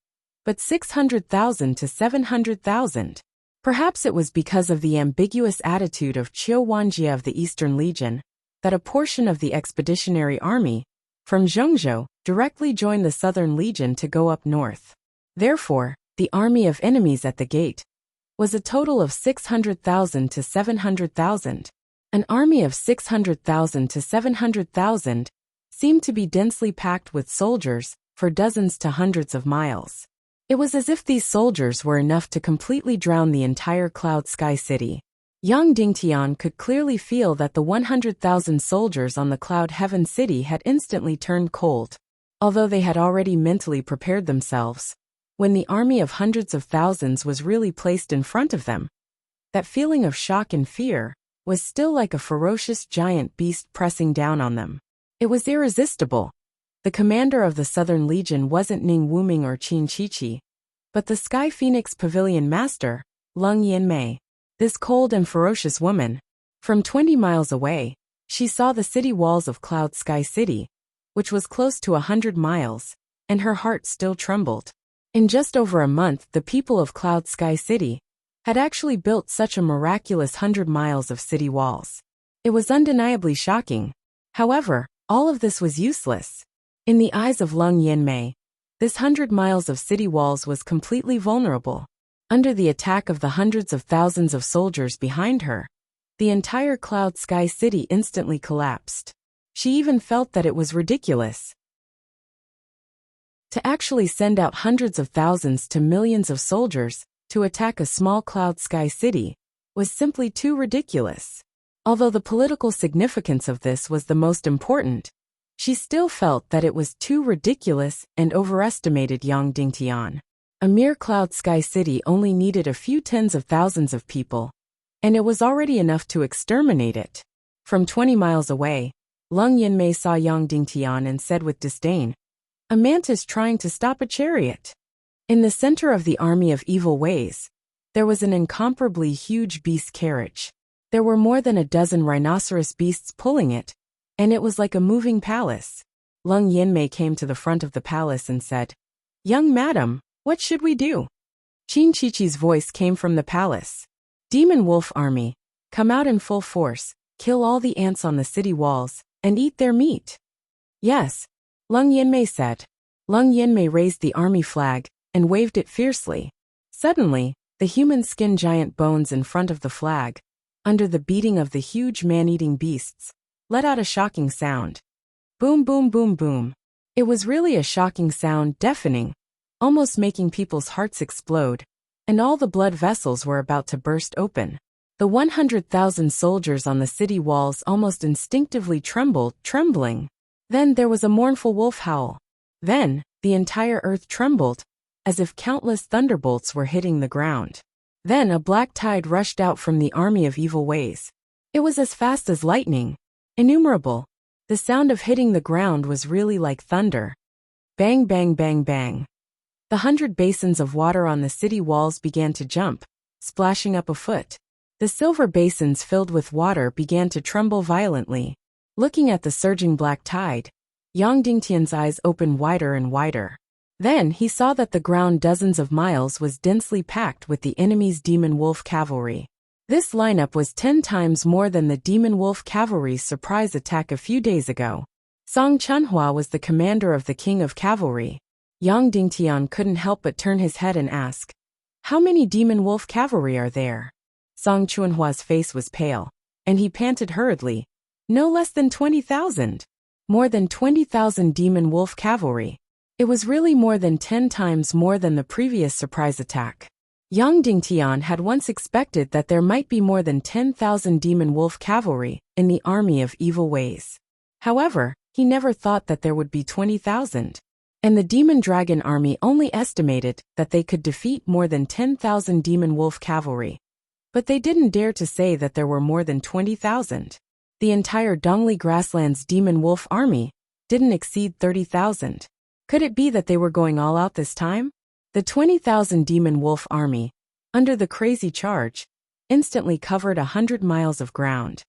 Speaker 1: but 600,000 to 700,000. Perhaps it was because of the ambiguous attitude of Qiu Wanjie of the Eastern Legion that a portion of the expeditionary army from Zhengzhou directly joined the Southern Legion to go up north. Therefore, the army of enemies at the gate was a total of 600,000 to 700,000. An army of 600,000 to 700,000 seemed to be densely packed with soldiers for dozens to hundreds of miles. It was as if these soldiers were enough to completely drown the entire Cloud Sky City. Yang Dingtian could clearly feel that the 100,000 soldiers on the Cloud Heaven City had instantly turned cold, although they had already mentally prepared themselves. When the army of hundreds of thousands was really placed in front of them, that feeling of shock and fear was still like a ferocious giant beast pressing down on them. It was irresistible. The commander of the Southern Legion wasn't Ning Wuming or Qin Chichi, but the Sky Phoenix Pavilion Master, Leng Yanmei. This cold and ferocious woman. From 20 miles away, she saw the city walls of Cloud Sky City, which was close to 100 miles, and her heart still trembled. In just over a month, the people of Cloud Sky City had actually built such a miraculous 100 miles of city walls. It was undeniably shocking. However, all of this was useless. In the eyes of Leng Yanmei, this 100 miles of city walls was completely vulnerable. Under the attack of the hundreds of thousands of soldiers behind her, the entire Cloud Sky City instantly collapsed. She even felt that it was ridiculous to actually send out hundreds of thousands to millions of soldiers to attack a small Cloud Sky City was simply too ridiculous. Although the political significance of this was the most important, she still felt that it was too ridiculous and overestimated Yang Dingtian. A mere Cloud Sky City only needed a few tens of thousands of people, and it was already enough to exterminate it. From 20 miles away, Leng Yanmei saw Yang Dingtian and said with disdain, "A mantis trying to stop a chariot." In the center of the army of evil ways, there was an incomparably huge beast carriage. There were more than a dozen rhinoceros beasts pulling it, and it was like a moving palace. Leng Yanmei came to the front of the palace and said, "Young madam, what should we do?" Qin Chichi's voice came from the palace. "Demon Wolf Army, come out in full force, kill all the ants on the city walls, and eat their meat." "Yes," Leng Yanmei said. Leng Yanmei raised the army flag and waved it fiercely. Suddenly, the human skin giant bones in front of the flag, under the beating of the huge man-eating beasts, let out a shocking sound. Boom, boom, boom, boom. It was really a shocking sound, deafening, almost making people's hearts explode, and all the blood vessels were about to burst open. The 100,000 soldiers on the city walls almost instinctively trembled, trembling. Then there was a mournful wolf howl. Then, the entire earth trembled, as if countless thunderbolts were hitting the ground. Then a black tide rushed out from the army of evil ways. It was as fast as lightning. Innumerable. The sound of hitting the ground was really like thunder. Bang, bang, bang, bang. The 100 basins of water on the city walls began to jump, splashing up a foot. The silver basins filled with water began to tremble violently. Looking at the surging black tide, Yang Dingtian's eyes opened wider and wider. Then he saw that the ground dozens of miles was densely packed with the enemy's demon wolf cavalry. This lineup was 10 times more than the demon wolf cavalry's surprise attack a few days ago. Song Chunhua was the commander of the King of Cavalry. Yang Dingtian couldn't help but turn his head and ask, "How many demon wolf cavalry are there?" Song Chunhua's face was pale, and he panted hurriedly, "No less than 20,000. More than 20,000 demon wolf cavalry." It was really more than 10 times more than the previous surprise attack. Yang Dingtian had once expected that there might be more than 10,000 demon wolf cavalry in the army of evil ways. However, he never thought that there would be 20,000. And the demon dragon army only estimated that they could defeat more than 10,000 demon wolf cavalry. But they didn't dare to say that there were more than 20,000. The entire Dongli Grasslands demon wolf army didn't exceed 30,000. Could it be that they were going all out this time? The 20,000 demon wolf army, under the crazy charge, instantly covered 100 miles of ground.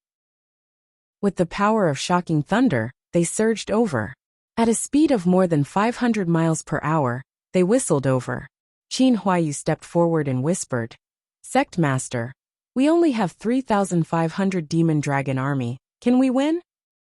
Speaker 1: With the power of shocking thunder, they surged over. At a speed of more than 500 miles per hour, they whistled over. Qin Huayu stepped forward and whispered, Sect Master, we only have 3,500 demon dragon army. Can we win?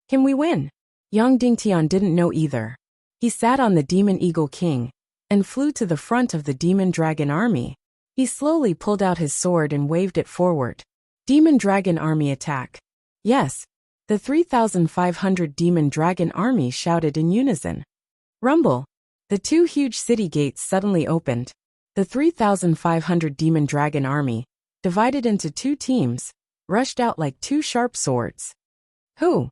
Speaker 1: Can we win? Yang Dingtian didn't know either. He sat on the Demon Eagle King and flew to the front of the demon dragon army. He slowly pulled out his sword and waved it forward. Demon dragon army attack. Yes. The 3,500 demon dragon army shouted in unison. Rumble. The two huge city gates suddenly opened. The 3,500 demon dragon army, divided into two teams, rushed out like two sharp swords. Who?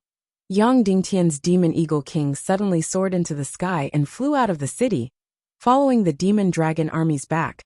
Speaker 1: Yang Dingtian's Demon Eagle King suddenly soared into the sky and flew out of the city, following the demon dragon army's back.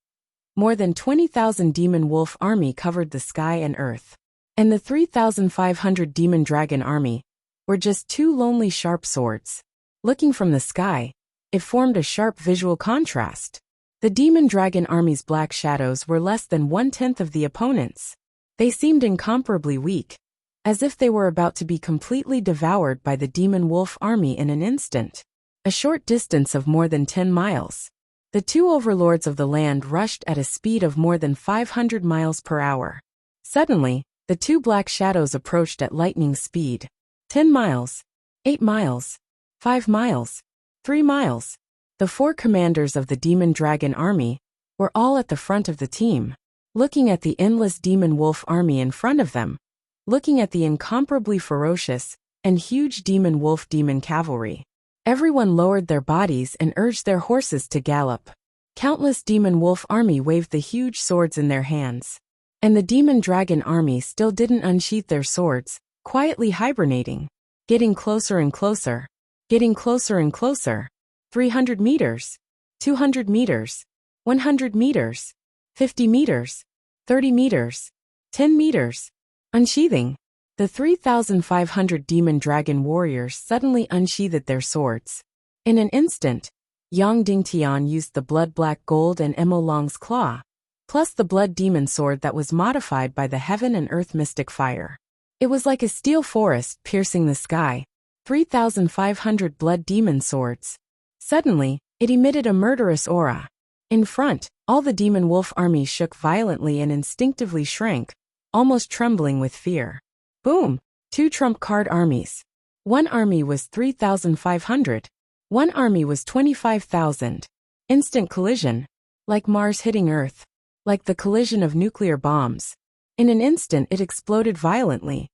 Speaker 1: More than 20,000 demon wolf army covered the sky and earth. And the 3,500 demon dragon army were just two lonely sharp swords. Looking from the sky, it formed a sharp visual contrast. The demon dragon army's black shadows were less than 1/10 of the opponents. They seemed incomparably weak, as if they were about to be completely devoured by the demon wolf army in an instant. A short distance of more than 10 miles. The two overlords of the land rushed at a speed of more than 500 miles per hour. Suddenly, the two black shadows approached at lightning speed. 10 miles, 8 miles, 5 miles, 3 miles. The four commanders of the demon dragon army were all at the front of the team, looking at the endless demon wolf army in front of them, looking at the incomparably ferocious and huge demon wolf demon cavalry. Everyone lowered their bodies and urged their horses to gallop. Countless demon wolf army waved the huge swords in their hands. And the demon dragon army still didn't unsheath their swords, quietly hibernating. Getting closer and closer. Getting closer and closer. 300 meters. 200 meters. 100 meters. 50 meters. 30 meters. 10 meters. Unsheathing. The 3,500 demon dragon warriors suddenly unsheathed their swords. In an instant, Yang Dingtian used the blood-black gold and Emo Long's claw, plus the blood demon sword that was modified by the heaven and earth mystic fire. It was like a steel forest piercing the sky. 3,500 blood demon swords. Suddenly, it emitted a murderous aura. In front, all the demon wolf army shook violently and instinctively shrank, almost trembling with fear. Boom! Two trump card armies. One army was 3,500. One army was 25,000. Instant collision. Like Mars hitting Earth. Like the collision of nuclear bombs. In an instant it exploded violently.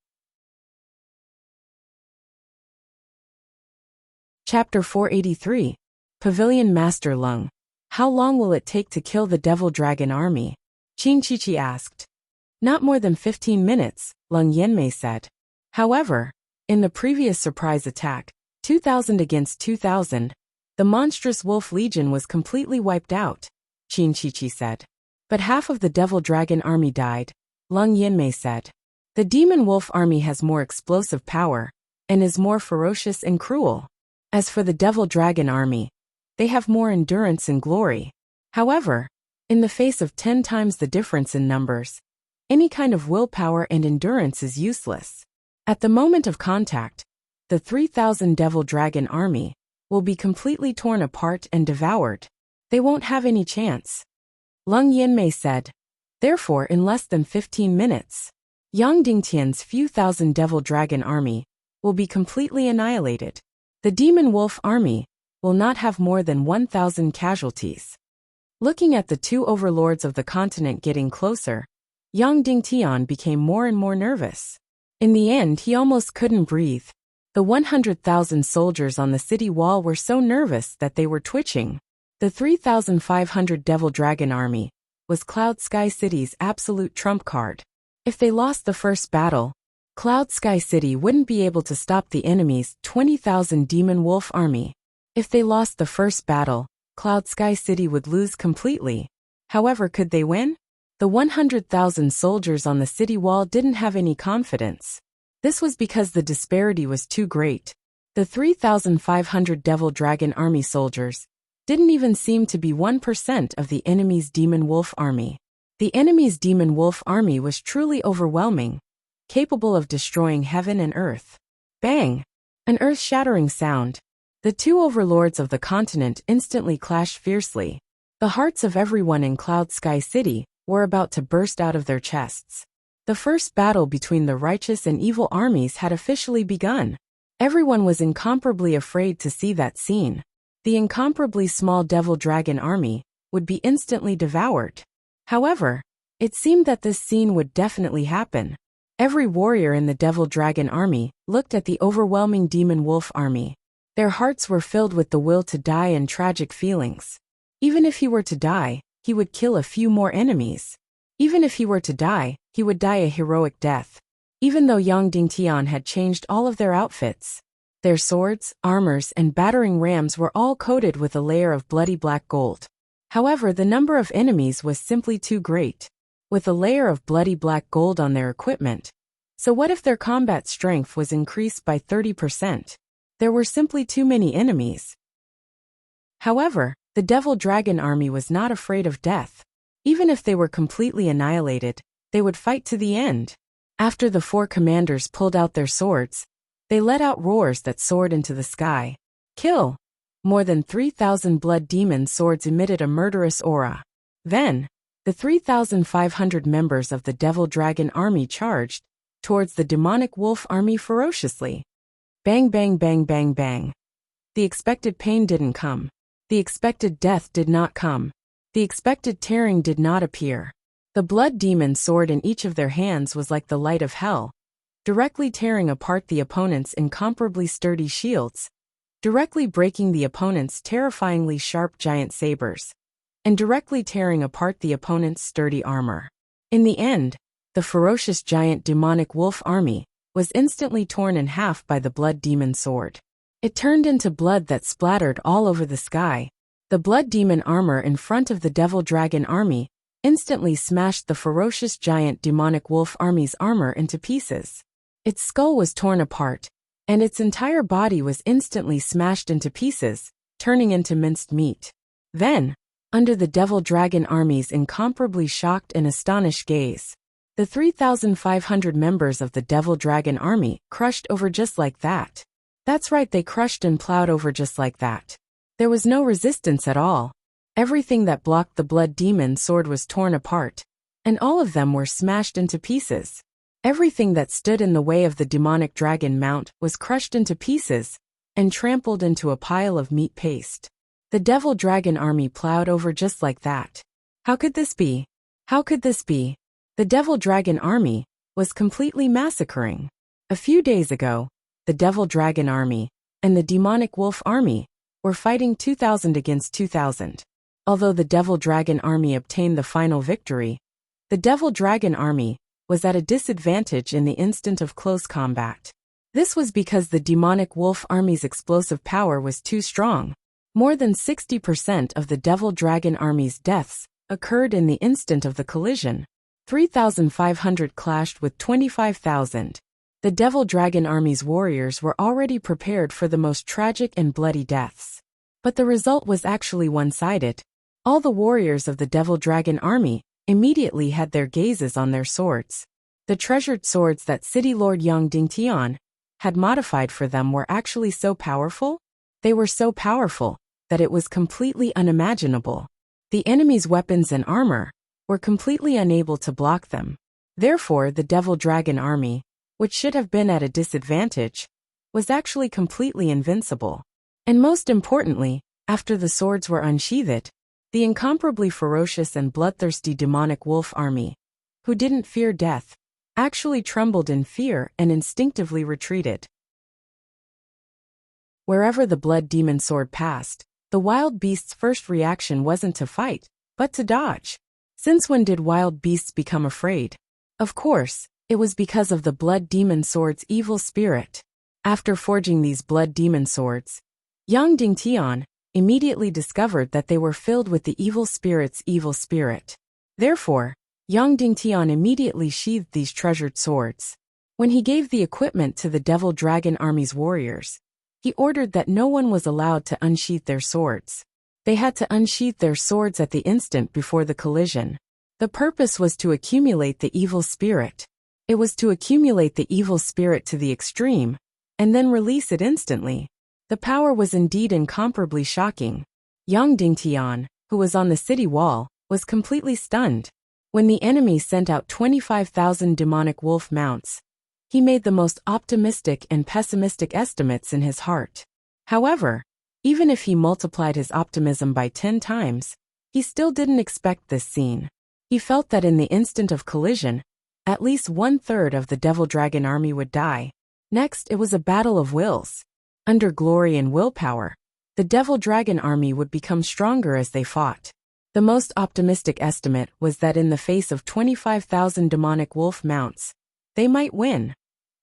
Speaker 1: Chapter 483. Pavilion Master Lung. How long will it take to kill the Devil Dragon army? Qin Chichi asked. Not more than 15 minutes, Lung Yanmei said. However, in the previous surprise attack, 2,000 against 2,000, the monstrous Wolf Legion was completely wiped out, Qin Chichi said. But half of the Devil Dragon army died, Lung Yanmei said. The Demon Wolf army has more explosive power, and is more ferocious and cruel. As for the Devil Dragon army, they have more endurance and glory. However, in the face of 10 times the difference in numbers, any kind of willpower and endurance is useless. At the moment of contact, the 3,000 Devil Dragon army will be completely torn apart and devoured. They won't have any chance. Lung Yanmei said. Therefore, in less than 15 minutes, Yang Dingtian's few thousand Devil Dragon army will be completely annihilated. The Demon Wolf army will not have more than 1,000 casualties. Looking at the two overlords of the continent getting closer, Yang Dingtian became more and more nervous. In the end, he almost couldn't breathe. The 100,000 soldiers on the city wall were so nervous that they were twitching. The 3,500 Devil Dragon army was Cloud Sky City's absolute trump card. If they lost the first battle, Cloud Sky City wouldn't be able to stop the enemy's 20,000 Demon Wolf army. If they lost the first battle, Cloud Sky City would lose completely. However, could they win? The 100,000 soldiers on the city wall didn't have any confidence. This was because the disparity was too great. The 3,500 Devil Dragon army soldiers didn't even seem to be 1% of the enemy's Demon Wolf army. The enemy's Demon Wolf army was truly overwhelming, capable of destroying heaven and earth. Bang! An earth-shattering sound. The two overlords of the continent instantly clashed fiercely. The hearts of everyone in Cloud Sky City were about to burst out of their chests. The first battle between the righteous and evil armies had officially begun. Everyone was incomparably afraid to see that scene. The incomparably small Devil Dragon army would be instantly devoured. However, it seemed that this scene would definitely happen. Every warrior in the Devil Dragon army looked at the overwhelming Demon Wolf army. Their hearts were filled with the will to die and tragic feelings. Even if he were to die, he would kill a few more enemies. Even if he were to die, he would die a heroic death. Even though Yang Dingtian had changed all of their outfits, their swords, armors, and battering rams were all coated with a layer of bloody black gold. However, the number of enemies was simply too great, with a layer of bloody black gold on their equipment. So what if their combat strength was increased by 30%? There were simply too many enemies. However, the Devil Dragon army was not afraid of death. Even if they were completely annihilated, they would fight to the end. After the four commanders pulled out their swords, they let out roars that soared into the sky. Kill! More than 3,000 blood demon swords emitted a murderous aura. Then, the 3,500 members of the Devil Dragon army charged towards the demonic wolf army ferociously. Bang bang bang bang bang. The expected pain didn't come. The expected death did not come. The expected tearing did not appear. The blood demon sword in each of their hands was like the light of hell, directly tearing apart the opponent's incomparably sturdy shields, directly breaking the opponent's terrifyingly sharp giant sabers, and directly tearing apart the opponent's sturdy armor. In the end, the ferocious giant demonic wolf army was instantly torn in half by the blood demon sword. It turned into blood that splattered all over the sky. The blood demon armor in front of the Devil Dragon army instantly smashed the ferocious giant demonic wolf army's armor into pieces. Its skull was torn apart, and its entire body was instantly smashed into pieces, turning into minced meat. Then, under the Devil Dragon army's incomparably shocked and astonished gaze, the 3,500 members of the Devil Dragon army crushed over just like that. That's right, they crushed and plowed over just like that. There was no resistance at all. Everything that blocked the blood demon sword was torn apart, and all of them were smashed into pieces. Everything that stood in the way of the demonic dragon mount was crushed into pieces and trampled into a pile of meat paste. The Devil Dragon army plowed over just like that. How could this be? How could this be? The Devil Dragon army was completely massacring. A few days ago, the Devil Dragon army and the demonic wolf army were fighting 2,000 against 2,000. Although the Devil Dragon army obtained the final victory, the Devil Dragon army was at a disadvantage in the instant of close combat. This was because the demonic wolf army's explosive power was too strong. More than 60% of the Devil Dragon army's deaths occurred in the instant of the collision. 3,500 clashed with 25,000. The Devil Dragon army's warriors were already prepared for the most tragic and bloody deaths. But the result was actually one-sided. All the warriors of the Devil Dragon army immediately had their gazes on their swords. The treasured swords that City Lord Yang Dingtian had modified for them were actually so powerful. They were so powerful that it was completely unimaginable. The enemy's weapons and armor were completely unable to block them. Therefore, the Devil Dragon army, which should have been at a disadvantage, was actually completely invincible. And most importantly, after the swords were unsheathed, the incomparably ferocious and bloodthirsty demonic wolf army, who didn't fear death, actually trembled in fear and instinctively retreated. Wherever the blood demon sword passed, the wild beast's first reaction wasn't to fight, but to dodge. Since when did wild beasts become afraid? Of course, it was because of the blood demon sword's evil spirit. After forging these blood demon swords, Yang Dingtian immediately discovered that they were filled with the evil spirit's evil spirit. Therefore, Yang Dingtian immediately sheathed these treasured swords. When he gave the equipment to the Devil Dragon army's warriors, he ordered that no one was allowed to unsheath their swords. They had to unsheath their swords at the instant before the collision. The purpose was to accumulate the evil spirit. It was to accumulate the evil spirit to the extreme, and then release it instantly. The power was indeed incomparably shocking. Yang Dingtian, who was on the city wall, was completely stunned. When the enemy sent out 25,000 demonic wolf mounts, he made the most optimistic and pessimistic estimates in his heart. However, even if he multiplied his optimism by 10 times, he still didn't expect this scene. He felt that in the instant of collision, at least 1/3 of the Devil Dragon army would die. Next, it was a battle of wills. Under glory and willpower, the Devil Dragon army would become stronger as they fought. The most optimistic estimate was that in the face of 25,000 demonic wolf mounts, they might win.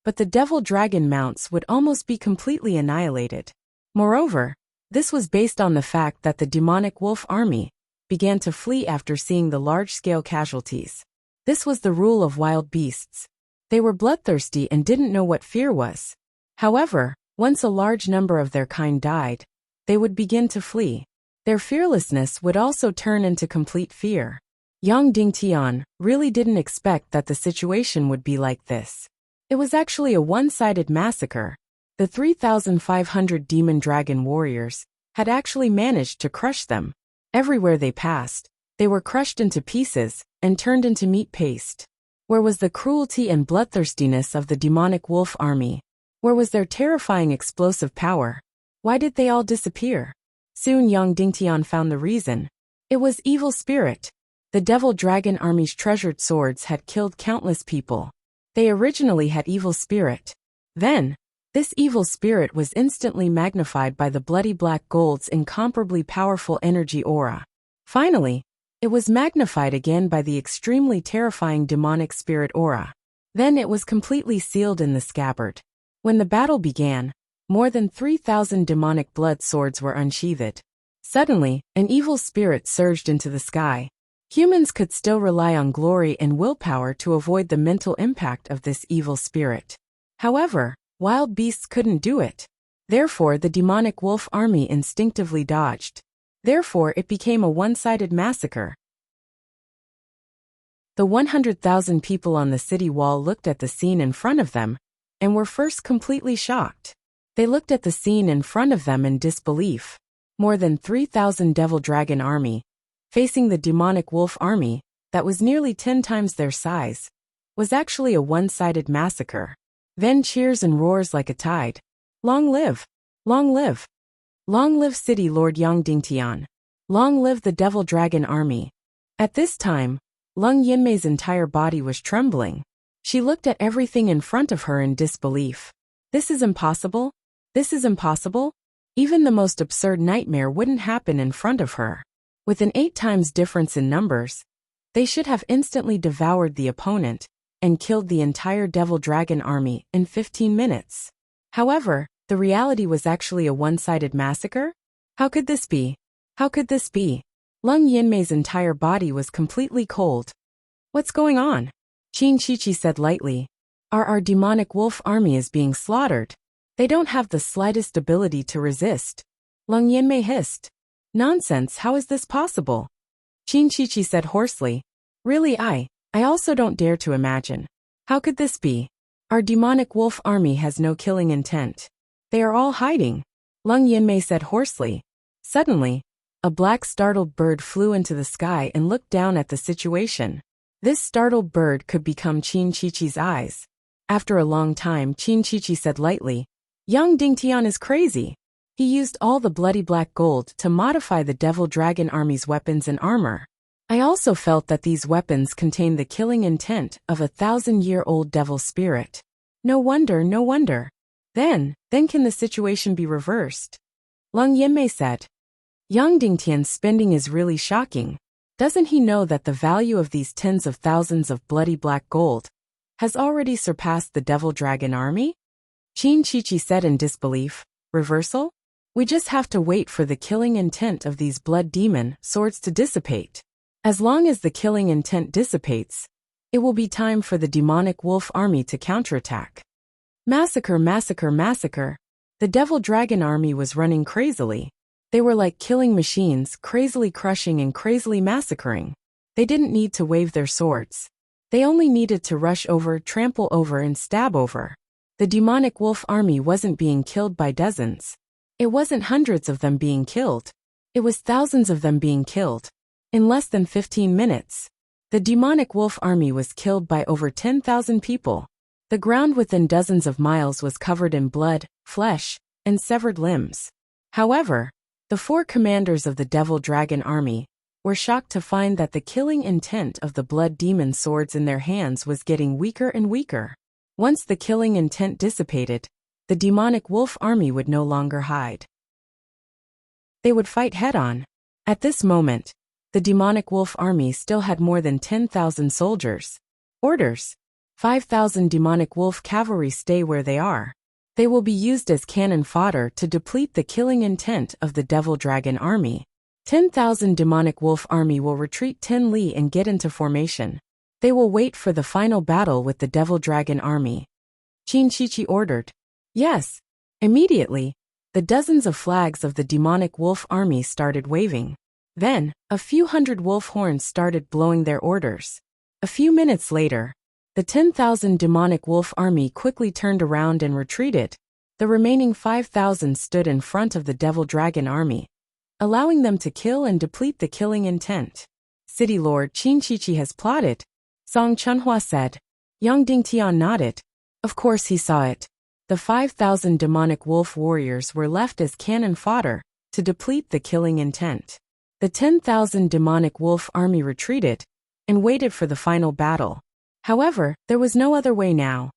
Speaker 1: But the Devil Dragon mounts would almost be completely annihilated. Moreover, this was based on the fact that the demonic wolf army began to flee after seeing the large-scale casualties. This was the rule of wild beasts. They were bloodthirsty and didn't know what fear was. However, once a large number of their kind died, they would begin to flee. Their fearlessness would also turn into complete fear. Yang Dingtian really didn't expect that the situation would be like this. It was actually a one-sided massacre. The 3,500 demon dragon warriors had actually managed to crush them. Everywhere they passed, they were crushed into pieces and turned into meat paste. Where was the cruelty and bloodthirstiness of the demonic wolf army? Where was their terrifying explosive power? Why did they all disappear? Soon Yang Dingtian found the reason. It was evil spirit. The Devil Dragon army's treasured swords had killed countless people. They originally had evil spirit. Then, this evil spirit was instantly magnified by the bloody black gold's incomparably powerful energy aura. Finally, it was magnified again by the extremely terrifying demonic spirit aura. Then it was completely sealed in the scabbard. When the battle began, more than 3,000 demonic blood swords were unsheathed. Suddenly, an evil spirit surged into the sky. Humans could still rely on glory and willpower to avoid the mental impact of this evil spirit. However, wild beasts couldn't do it. Therefore, the demonic wolf army instinctively dodged. Therefore, it became a one-sided massacre. The 100,000 people on the city wall looked at the scene in front of them and were first completely shocked. They looked at the scene in front of them in disbelief. More than 3,000 Devil Dragon army, facing the demonic wolf army, that was nearly 10 times their size, was actually a one-sided massacre. Then cheers and roars like a tide. Long live! Long live! Long live City Lord Yang Dingtian! Long live the Devil Dragon army! At this time, Lung Yinmei's entire body was trembling. She looked at everything in front of her in disbelief. This is impossible? This is impossible? Even the most absurd nightmare wouldn't happen in front of her. With an 8 times difference in numbers, they should have instantly devoured the opponent and killed the entire Devil Dragon army in 15 minutes. However, the reality was actually a one-sided massacre? How could this be? How could this be? Lung Yinmei's entire body was completely cold. What's going on? Qin Chichi said lightly. Our demonic wolf army is being slaughtered. They don't have the slightest ability to resist. Lung Yinmei hissed. Nonsense, how is this possible? Qin Chichi said hoarsely. Really, I also don't dare to imagine. How could this be? Our demonic wolf army has no killing intent. They are all hiding. Lung Yinmei said hoarsely. Suddenly, a black startled bird flew into the sky and looked down at the situation. This startled bird could become Qin Chichi's eyes. After a long time, Qin Chichi said lightly, Yang Dingtian is crazy. He used all the bloody black gold to modify the Devil Dragon army's weapons and armor. I also felt that these weapons contained the killing intent of a 1,000-year-old devil spirit. No wonder, no wonder. Then can the situation be reversed? Lung Yinmei said. Yang Dingtian's spending is really shocking. Doesn't he know that the value of these tens of thousands of bloody black gold has already surpassed the Devil Dragon army? Qin Chichi said in disbelief. Reversal? We just have to wait for the killing intent of these blood demon swords to dissipate. As long as the killing intent dissipates, it will be time for the demonic wolf army to counterattack. Massacre, massacre, massacre. The Devil Dragon army was running crazily. They were like killing machines, crazily crushing and crazily massacring. They didn't need to wave their swords. They only needed to rush over, trample over and stab over. The demonic wolf army wasn't being killed by dozens. It wasn't hundreds of them being killed. It was thousands of them being killed. In less than 15 minutes, the demonic wolf army was killed by over 10,000 people. The ground within dozens of miles was covered in blood, flesh, and severed limbs. However, the 4 commanders of the Devil Dragon army were shocked to find that the killing intent of the blood demon swords in their hands was getting weaker and weaker. Once the killing intent dissipated, the demonic wolf army would no longer hide. They would fight head-on. At this moment, the demonic wolf army still had more than 10,000 soldiers. Orders: 5,000 demonic wolf cavalry stay where they are. They will be used as cannon fodder to deplete the killing intent of the Devil Dragon army. 10,000 demonic wolf army will retreat 10 li and get into formation. They will wait for the final battle with the Devil Dragon army. Qin Shiqi ordered. Yes. Immediately, the dozens of flags of the demonic wolf army started waving. Then, a few hundred wolf horns started blowing their orders. A few minutes later, the 10,000 demonic wolf army quickly turned around and retreated. The remaining 5,000 stood in front of the Devil Dragon army, allowing them to kill and deplete the killing intent. City Lord Qin Shiqi has plotted, Song Chunhua said. Yang Dingtian nodded. Of course he saw it. The 5,000 demonic wolf warriors were left as cannon fodder to deplete the killing intent. The 10,000 demonic wolf army retreated and waited for the final battle. However, there was no other way now.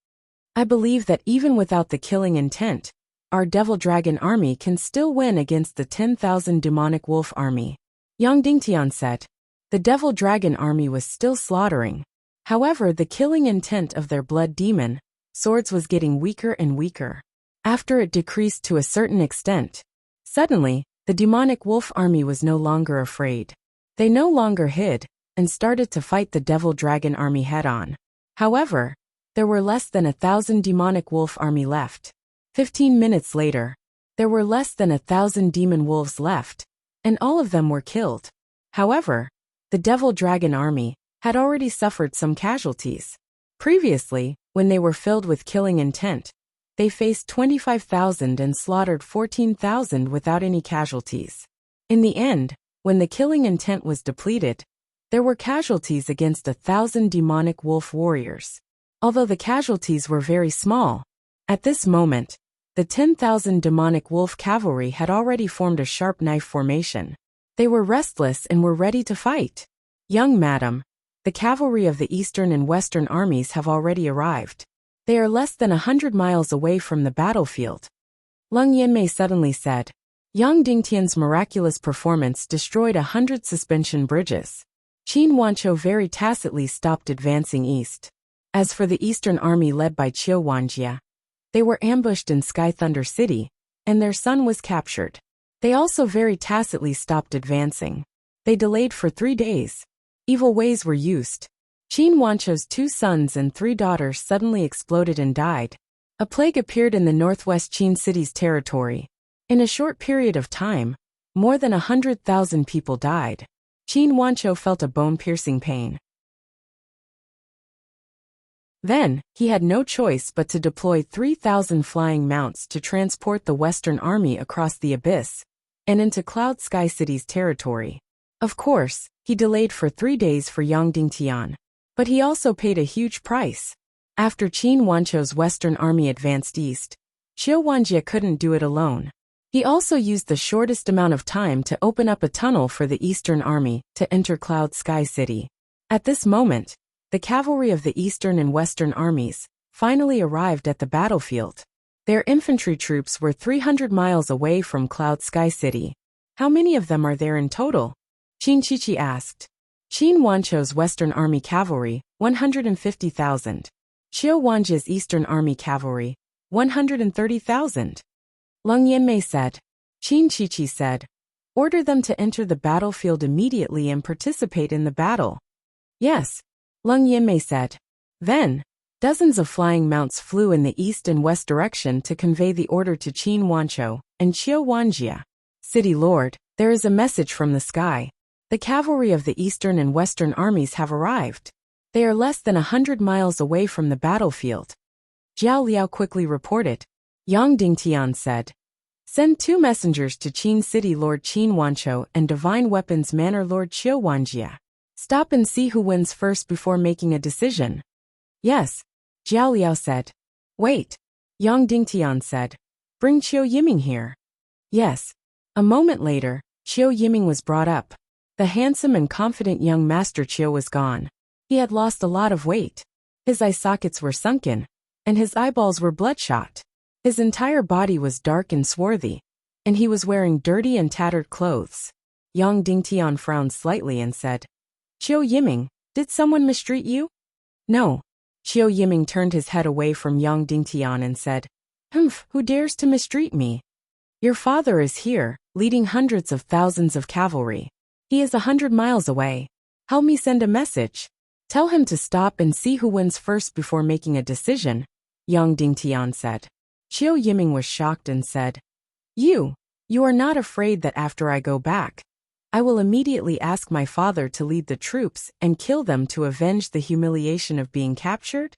Speaker 1: I believe that even without the killing intent, our Devil Dragon army can still win against the 10,000 demonic wolf army. Yang Dingtian said. The Devil Dragon army was still slaughtering. However, the killing intent of their blood demon swords was getting weaker and weaker. After it decreased to a certain extent, suddenly, the demonic wolf army was no longer afraid. They no longer hid and started to fight the Devil Dragon army head-on. However, there were less than 1,000 demonic wolf army left. 15 minutes later, there were less than 1,000 demon wolves left, and all of them were killed. However, the Devil Dragon army had already suffered some casualties. Previously, when they were filled with killing intent, they faced 25,000 and slaughtered 14,000 without any casualties. In the end, when the killing intent was depleted, there were casualties against 1,000 demonic wolf warriors. Although the casualties were very small, at this moment, the 10,000 demonic wolf cavalry had already formed a sharp knife formation. They were restless and were ready to fight. Young madam, the cavalry of the eastern and western armies have already arrived. They are less than 100 miles away from the battlefield. Leng Yanmei suddenly said. Yang Dingtian's miraculous performance destroyed 100 suspension bridges. Qin Wanqiu very tacitly stopped advancing east. As for the eastern army led by Qiu Wanjia, they were ambushed in Sky Thunder City, and their son was captured. They also very tacitly stopped advancing. They delayed for 3 days. Evil ways were used. Qin Wanqiu's 2 sons and 3 daughters suddenly exploded and died. A plague appeared in the northwest Qin city's territory. In a short period of time, more than 100,000 people died. Qin Wanqiu felt a bone-piercing pain. Then, he had no choice but to deploy 3,000 flying mounts to transport the Western Army across the abyss and into Cloud Sky City's territory. Of course, he delayed for 3 days for Yang Dingtian, but he also paid a huge price. After Qin Wanqiu's Western Army advanced east, Qiu Wanjia couldn't do it alone. He also used the shortest amount of time to open up a tunnel for the Eastern Army to enter Cloud Sky City. At this moment, the cavalry of the Eastern and Western armies finally arrived at the battlefield. Their infantry troops were 300 miles away from Cloud Sky City. How many of them are there in total? Qin Shiqi asked. Qin Wanqiu's Western Army cavalry, 150,000. Qiu Wanjia's Eastern Army cavalry, 130,000. Leng Yanmei said. Qin Shiqi said, order them to enter the battlefield immediately and participate in the battle. Yes, Leng Yanmei said. Then, dozens of flying mounts flew in the east and west direction to convey the order to Qin Wanqiu and Qiu Wanjia. City Lord, there is a message from the sky. The cavalry of the eastern and western armies have arrived. They are less than 100 miles away from the battlefield. Jiao Liao quickly reported. Yang Dingtian said. Send 2 messengers to Qin City Lord Qin Wancho and Divine Weapons Manor Lord Qiu Wanjia. Stop and see who wins first before making a decision. Yes, Jiao Liao said. Wait, Yang Dingtian said. Bring Qiu Yiming here. Yes. A moment later, Qiu Yiming was brought up. The handsome and confident young Master Qiu was gone. He had lost a lot of weight. His eye sockets were sunken, and his eyeballs were bloodshot. His entire body was dark and swarthy, and he was wearing dirty and tattered clothes. Yang Dingtian frowned slightly and said, Qiu Yiming, did someone mistreat you? No. Qiu Yiming turned his head away from Yang Dingtian and said, Humph, who dares to mistreat me? Your father is here, leading hundreds of thousands of cavalry. He is 100 miles away. Help me send a message. Tell him to stop and see who wins first before making a decision, Yang Dingtian said. Qiu Yiming was shocked and said, You are not afraid that after I go back, I will immediately ask my father to lead the troops and kill them to avenge the humiliation of being captured?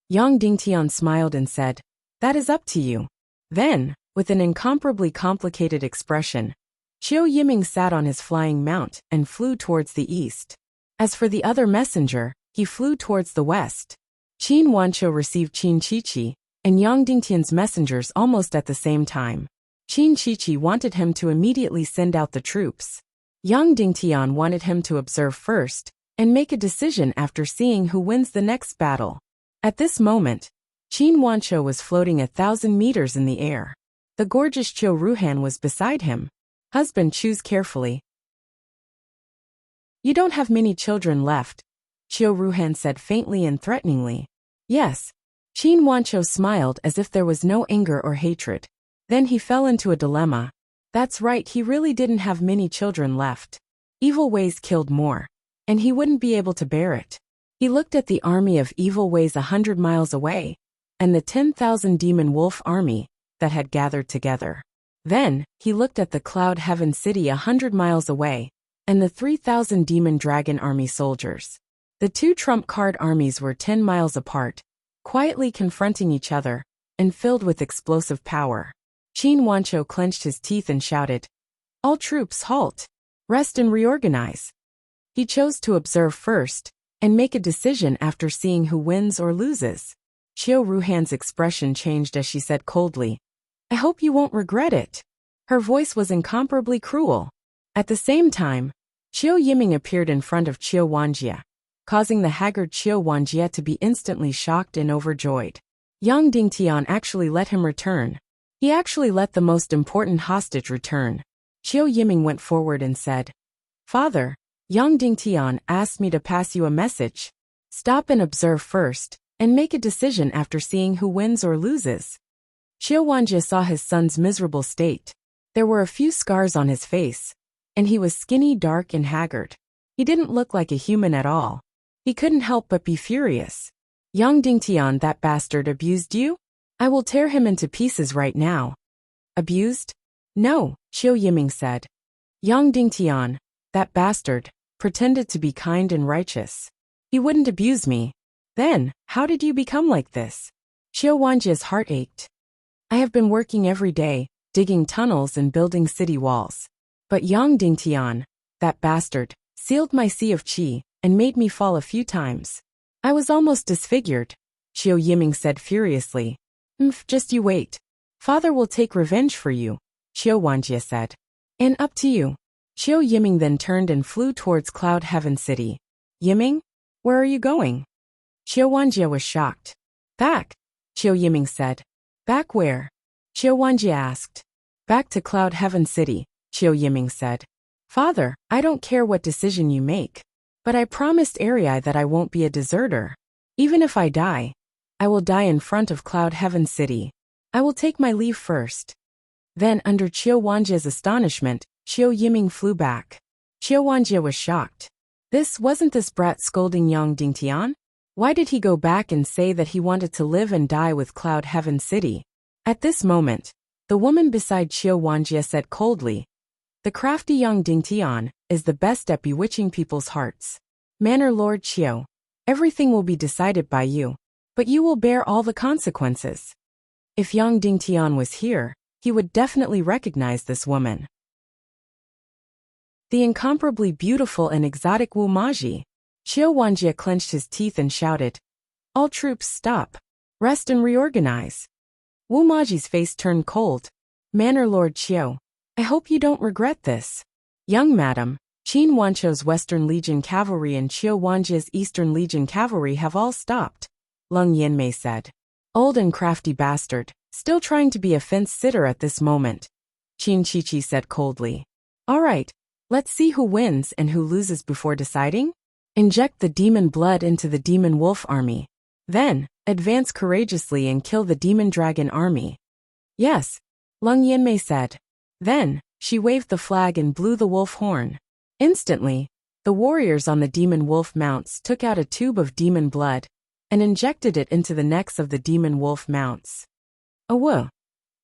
Speaker 1: Yang Dingtian smiled and said, That is up to you. Then, with an incomparably complicated expression, Qiu Yiming sat on his flying mount and flew towards the east. As for the other messenger, he flew towards the west. Qin Wancho received Qin Chichi and Yang Dingtian's messengers almost at the same time. Qin Chichi wanted him to immediately send out the troops. Yang Dingtian wanted him to observe first and make a decision after seeing who wins the next battle. At this moment, Qin Wancho was floating 1,000 meters in the air. The gorgeous Qiu Ruhan was beside him. Husband, choose carefully. You don't have many children left, Qiu Ruhan said faintly and threateningly. Yes. Qin Wancho smiled as if there was no anger or hatred. Then he fell into a dilemma. That's right, he really didn't have many children left. Evil ways killed more, and he wouldn't be able to bear it. He looked at the army of evil ways 100 miles away, and the 10,000 demon wolf army that had gathered together. Then, he looked at the Cloud Heaven City 100 miles away, and the 3,000 demon dragon army soldiers. The 2 trump card armies were 10 miles apart, quietly confronting each other, and filled with explosive power. Qin Wancho clenched his teeth and shouted, All troops halt! Rest and reorganize! He chose to observe first, and make a decision after seeing who wins or loses. Qiu Ruhan's expression changed as she said coldly, I hope you won't regret it. Her voice was incomparably cruel. At the same time, Qiu Yiming appeared in front of Qiu Wanjia, causing the haggard Qiu Wanjia to be instantly shocked and overjoyed. Yang Dingtian actually let him return. He actually let the most important hostage return. Qiu Yiming went forward and said, Father, Yang Dingtian asked me to pass you a message. Stop and observe first, and make a decision after seeing who wins or loses. Qiu Wanjia saw his son's miserable state. There were a few scars on his face, and he was skinny, dark, and haggard. He didn't look like a human at all. He couldn't help but be furious. Yang Dingtian, that bastard abused you? I will tear him into pieces right now. Abused? No, Qiu Yiming said. Yang Dingtian, that bastard, pretended to be kind and righteous. He wouldn't abuse me. Then, how did you become like this? Qiu Wanjia's heart ached. I have been working every day, digging tunnels and building city walls. But Yang Dingtian, that bastard, sealed my sea of qi and made me fall a few times. I was almost disfigured, Qiu Yiming said furiously. Just you wait. Father will take revenge for you, Qiu Wanjia said. And up to you. Qiu Yiming then turned and flew towards Cloud Heaven City. Yiming? Where are you going? Qiu Wanjia was shocked. Back, Qiu Yiming said. Back where? Qiu Wanjia asked. Back to Cloud Heaven City, Qiu Yiming said. Father, I don't care what decision you make. But I promised Arii that I won't be a deserter. Even if I die, I will die in front of Cloud Heaven City. I will take my leave first. Then, under Qiu Wanjia's astonishment, Qiu Yiming flew back. Qiu Wanjia was shocked. Wasn't this brat scolding Yang Dingtian? Why did he go back and say that he wanted to live and die with Cloud Heaven City? At this moment, the woman beside Qiu Wanjia said coldly, The crafty Yang Dingtian is the best at bewitching people's hearts. Manor Lord Qiu, everything will be decided by you, but you will bear all the consequences. If Yang Dingtian was here, he would definitely recognize this woman. The incomparably beautiful and exotic Wu Maji. Qiu Wanjie clenched his teeth and shouted, "All troops stop. Rest and reorganize." Wu Maji's face turned cold. "Manor Lord Qiu, I hope you don't regret this." "Young madam, Qin Wancho's Western Legion Cavalry and Qiu Wanjie's Eastern Legion Cavalry have all stopped," Leng Yanmei said. "Old and crafty bastard, still trying to be a fence-sitter at this moment," Qin Chichi said coldly. "All right, let's see who wins and who loses before deciding. Inject the demon blood into the demon wolf army. Then, advance courageously and kill the demon dragon army." "Yes," Leng Yanmei said. Then, she waved the flag and blew the wolf horn. Instantly, the warriors on the demon wolf mounts took out a tube of demon blood and injected it into the necks of the demon wolf mounts. Awoo!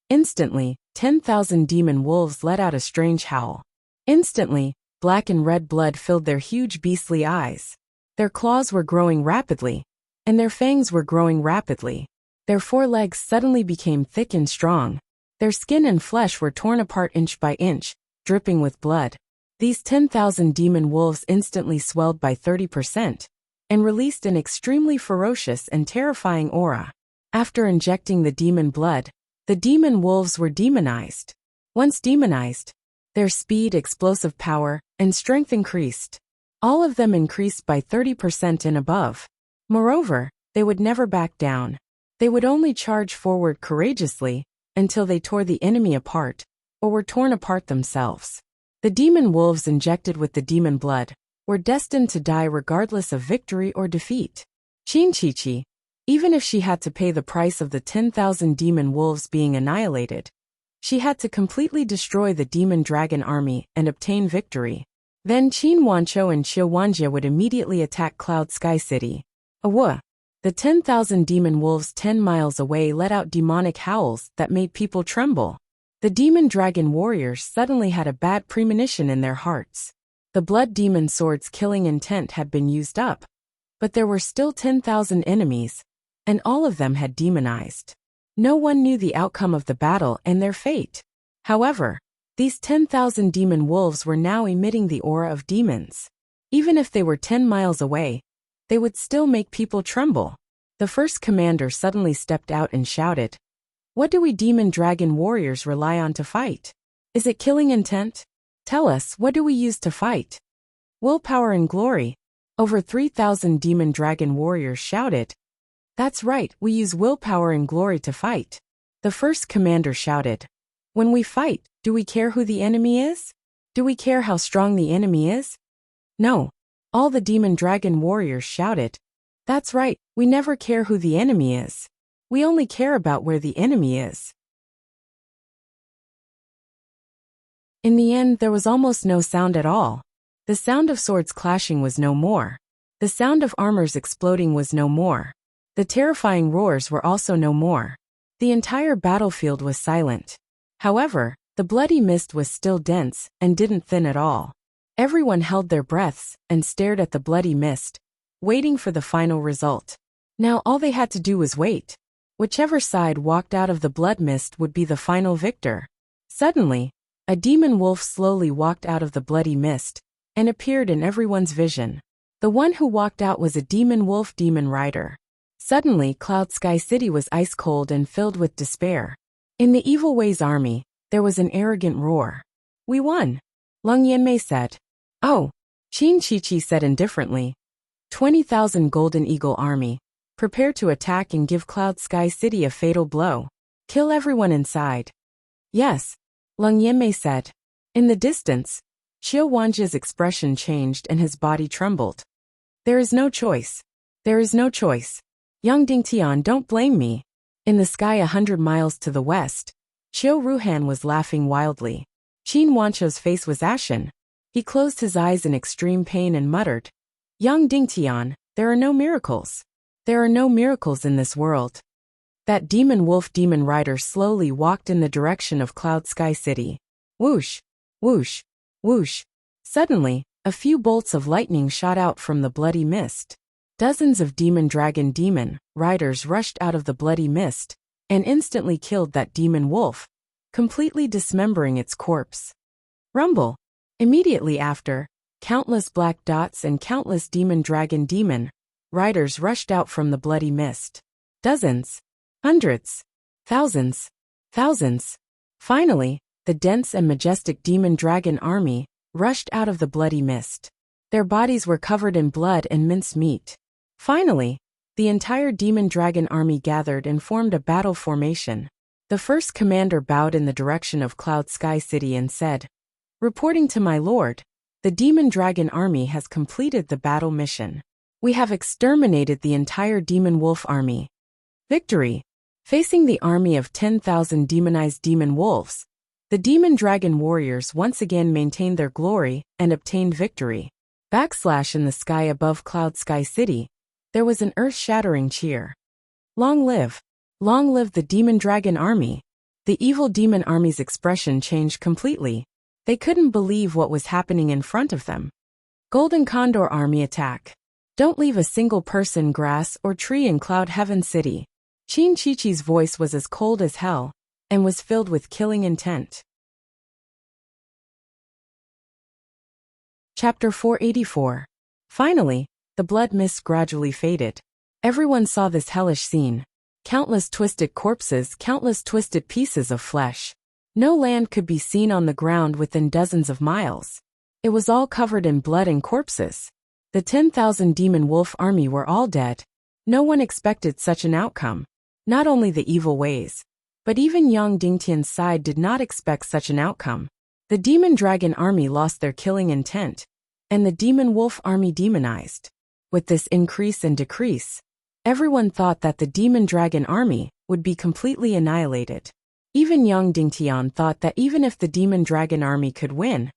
Speaker 1: Instantly, 10,000 demon wolves let out a strange howl. Instantly, black and red blood filled their huge beastly eyes. Their claws were growing rapidly, and their fangs were growing rapidly. Their forelegs suddenly became thick and strong. Their skin and flesh were torn apart inch by inch, dripping with blood. These 10,000 demon wolves instantly swelled by 30% and released an extremely ferocious and terrifying aura. After injecting the demon blood, the demon wolves were demonized. Once demonized, their speed, explosive power, and strength increased. All of them increased by 30% and above. Moreover, they would never back down. They would only charge forward courageously until they tore the enemy apart or were torn apart themselves. The demon wolves injected with the demon blood were destined to die regardless of victory or defeat. Qin Chichi, even if she had to pay the price of the 10,000 demon wolves being annihilated, she had to completely destroy the demon dragon army and obtain victory. Then Qin Wancho and Qiu Wanjie would immediately attack Cloud Sky City. Awoo! The 10,000 demon wolves 10 miles away let out demonic howls that made people tremble. The demon dragon warriors suddenly had a bad premonition in their hearts. The blood demon sword's killing intent had been used up, but there were still 10,000 enemies, and all of them had demonized. No one knew the outcome of the battle and their fate. However, these 10,000 demon wolves were now emitting the aura of demons. Even if they were 10 miles away, they would still make people tremble. The first commander suddenly stepped out and shouted, "What do we demon dragon warriors rely on to fight? Is it killing intent? Tell us, what do we use to fight?" "Willpower and glory," over 3,000 demon dragon warriors shouted. "That's right, we use willpower and glory to fight." The first commander shouted, "When we fight, do we care who the enemy is? Do we care how strong the enemy is?" "No." All the demon dragon warriors shouted, "That's right, we never care who the enemy is. We only care about where the enemy is." In the end, there was almost no sound at all. The sound of swords clashing was no more. The sound of armors exploding was no more. The terrifying roars were also no more. The entire battlefield was silent. However, the bloody mist was still dense and didn't thin at all. Everyone held their breaths and stared at the bloody mist, waiting for the final result. Now all they had to do was wait. Whichever side walked out of the blood mist would be the final victor. Suddenly, a demon wolf slowly walked out of the bloody mist and appeared in everyone's vision. The one who walked out was a demon wolf demon rider. Suddenly, Cloud Sky City was ice cold and filled with despair. In the Evil Ways army, there was an arrogant roar. "We won," Leng Yanmei said. "Oh," Qin Chichi said indifferently. 20,000 Golden Eagle army. Prepare to attack and give Cloud Sky City a fatal blow. Kill everyone inside." "Yes," Leng Yanmei said. In the distance, Qiu Wanjie's expression changed and his body trembled. "There is no choice. There is no choice. Young Dingtian, don't blame me." In the sky 100 miles to the west, Qiu Ruhan was laughing wildly. Qin Wancho's face was ashen. He closed his eyes in extreme pain and muttered, "Young Dingtian, there are no miracles. There are no miracles in this world." That demon wolf demon rider slowly walked in the direction of Cloud Sky City. Whoosh, whoosh, whoosh. Suddenly, a few bolts of lightning shot out from the bloody mist. Dozens of demon riders rushed out of the bloody mist and instantly killed that demon wolf, completely dismembering its corpse. Rumble. Immediately after, countless black dots and countless demon riders rushed out from the bloody mist. Dozens, hundreds, thousands. Finally, the dense and majestic demon dragon army rushed out of the bloody mist. Their bodies were covered in blood and minced meat. Finally, the entire demon dragon army gathered and formed a battle formation. The first commander bowed in the direction of Cloud Sky City and said, "Reporting to my lord, the demon dragon army has completed the battle mission. We have exterminated the entire demon wolf army. Victory!" Facing the army of 10,000 demonized demon wolves, the demon dragon warriors once again maintained their glory and obtained victory. In the sky above Cloud Sky City, there was an earth-shattering cheer. Long live the demon dragon army. The evil demon army's expression changed completely. They couldn't believe what was happening in front of them. Golden Condor army attack. Don't leave a single person, grass, or tree in Cloud Heaven City. Chin Chi-Chi's voice was as cold as hell and was filled with killing intent. Chapter 484. Finally, the blood mist gradually faded. Everyone saw this hellish scene. Countless twisted corpses, countless twisted pieces of flesh. No land could be seen on the ground within dozens of miles. It was all covered in blood and corpses. The 10,000 demon wolf army were all dead. No one expected such an outcome. Not only the evil ways, but even Yang Dingtian's side did not expect such an outcome. The demon dragon army lost their killing intent, and the demon wolf army demonized. With this increase and decrease, everyone thought that the demon dragon army would be completely annihilated. Even Yang Dingtian thought that even if the demon dragon army could win,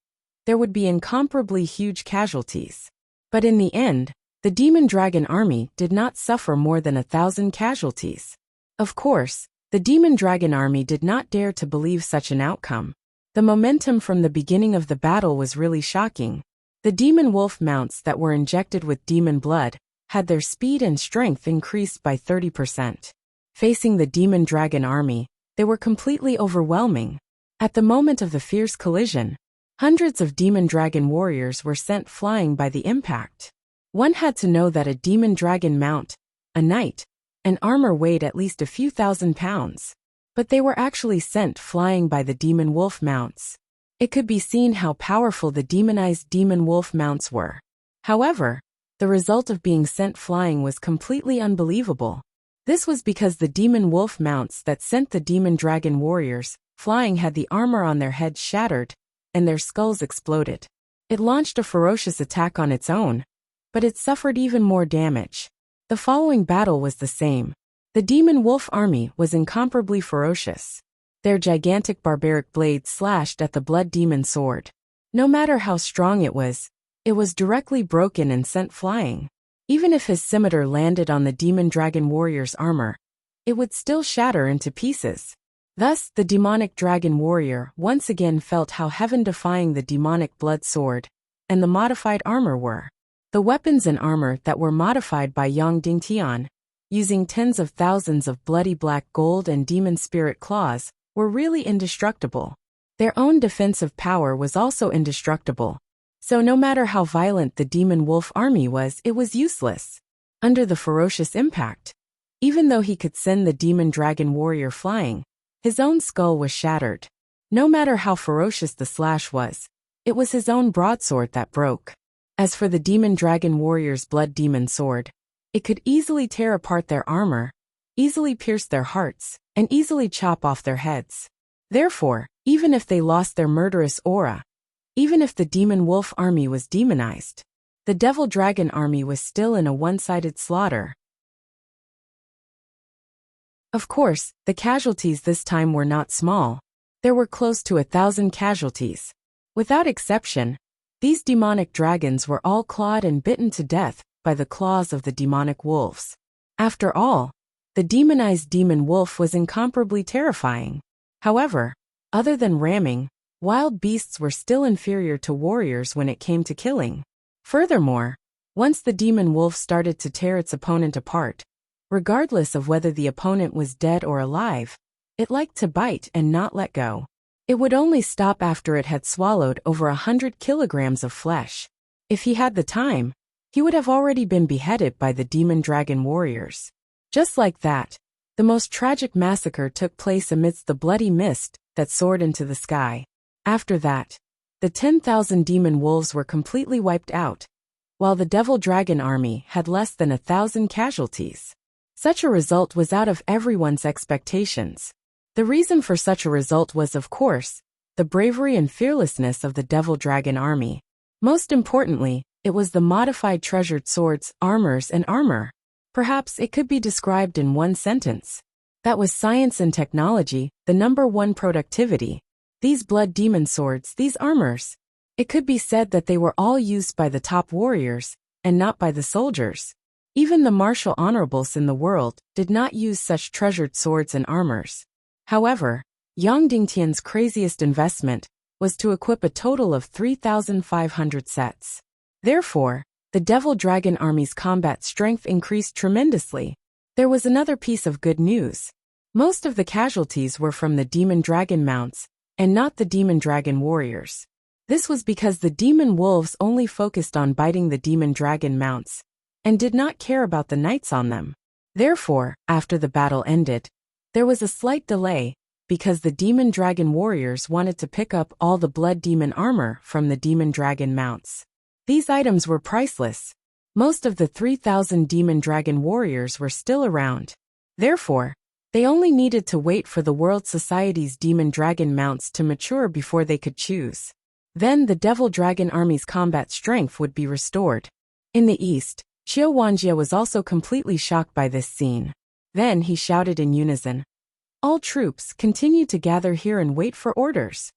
Speaker 1: there would be incomparably huge casualties. But in the end, the demon dragon army did not suffer more than 1,000 casualties. Of course, the demon dragon army did not dare to believe such an outcome. The momentum from the beginning of the battle was really shocking. The demon wolf mounts that were injected with demon blood had their speed and strength increased by 30%. Facing the demon dragon army, they were completely overwhelming. At the moment of the fierce collision, hundreds of demon dragon warriors were sent flying by the impact. One had to know that a demon dragon mount, a knight, and armor weighed at least a few thousand pounds. But they were actually sent flying by the demon wolf mounts. It could be seen how powerful the demonized demon wolf mounts were. However, the result of being sent flying was completely unbelievable. This was because the demon wolf mounts that sent the demon dragon warriors flying had the armor on their heads shattered, and their skulls exploded. It launched a ferocious attack on its own, but it suffered even more damage. The following battle was the same. The demon wolf army was incomparably ferocious. Their gigantic barbaric blades slashed at the blood demon sword. No matter how strong it was directly broken and sent flying. Even if his scimitar landed on the demon dragon warrior's armor, it would still shatter into pieces. Thus, the demonic dragon warrior once again felt how heaven-defying the demonic blood sword and the modified armor were. The weapons and armor that were modified by Yang Dingtian, using tens of thousands of bloody black gold and demon spirit claws, were really indestructible. Their own defensive power was also indestructible. So no matter how violent the demon wolf army was, it was useless. Under the ferocious impact, even though he could send the demon dragon warrior flying, his own skull was shattered. No matter how ferocious the slash was, it was his own broadsword that broke. As for the demon dragon warrior's blood demon sword, it could easily tear apart their armor, easily pierce their hearts, and easily chop off their heads. Therefore, even if they lost their murderous aura, even if the demon wolf army was demonized, the devil dragon army was still in a one-sided slaughter. Of course, the casualties this time were not small. There were close to 1,000 casualties. Without exception, these demonic dragons were all clawed and bitten to death by the claws of the demonic wolves. After all, the demonized demon wolf was incomparably terrifying. However, other than ramming, wild beasts were still inferior to warriors when it came to killing. Furthermore, once the demon wolf started to tear its opponent apart, regardless of whether the opponent was dead or alive, It liked to bite and not let go. It would only stop after it had swallowed over 100 kilograms of flesh. If he had the time, he would have already been beheaded by the demon dragon warriors. Just like that, the most tragic massacre took place amidst the bloody mist that soared into the sky. After that, the 10,000 demon wolves were completely wiped out, while the devil dragon army had less than 1,000 casualties. Such a result was out of everyone's expectations. The reason for such a result was, of course, the bravery and fearlessness of the devil dragon army. Most importantly, it was the modified treasured swords, armors, and armor. Perhaps it could be described in one sentence. That was science and technology, the number one productivity. These blood demon swords, these armors. It could be said that they were all used by the top warriors, and not by the soldiers. Even the martial honorables in the world did not use such treasured swords and armors. However, Yang Dingtian's craziest investment was to equip a total of 3,500 sets. Therefore, the Devil Dragon Army's combat strength increased tremendously. There was another piece of good news. Most of the casualties were from the Demon Dragon mounts, and not the Demon Dragon warriors. This was because the Demon Wolves only focused on biting the Demon Dragon mounts, and did not care about the knights on them. Therefore, after the battle ended, there was a slight delay, because the Demon Dragon warriors wanted to pick up all the Blood Demon armor from the Demon Dragon mounts. These items were priceless. Most of the 3,000 Demon Dragon warriors were still around. Therefore, they only needed to wait for the World Society's Demon Dragon mounts to mature before they could choose. Then the Devil Dragon Army's combat strength would be restored. In the east, Xiao Wanjie was also completely shocked by this scene. Then he shouted in unison, "All troops, continue to gather here and wait for orders."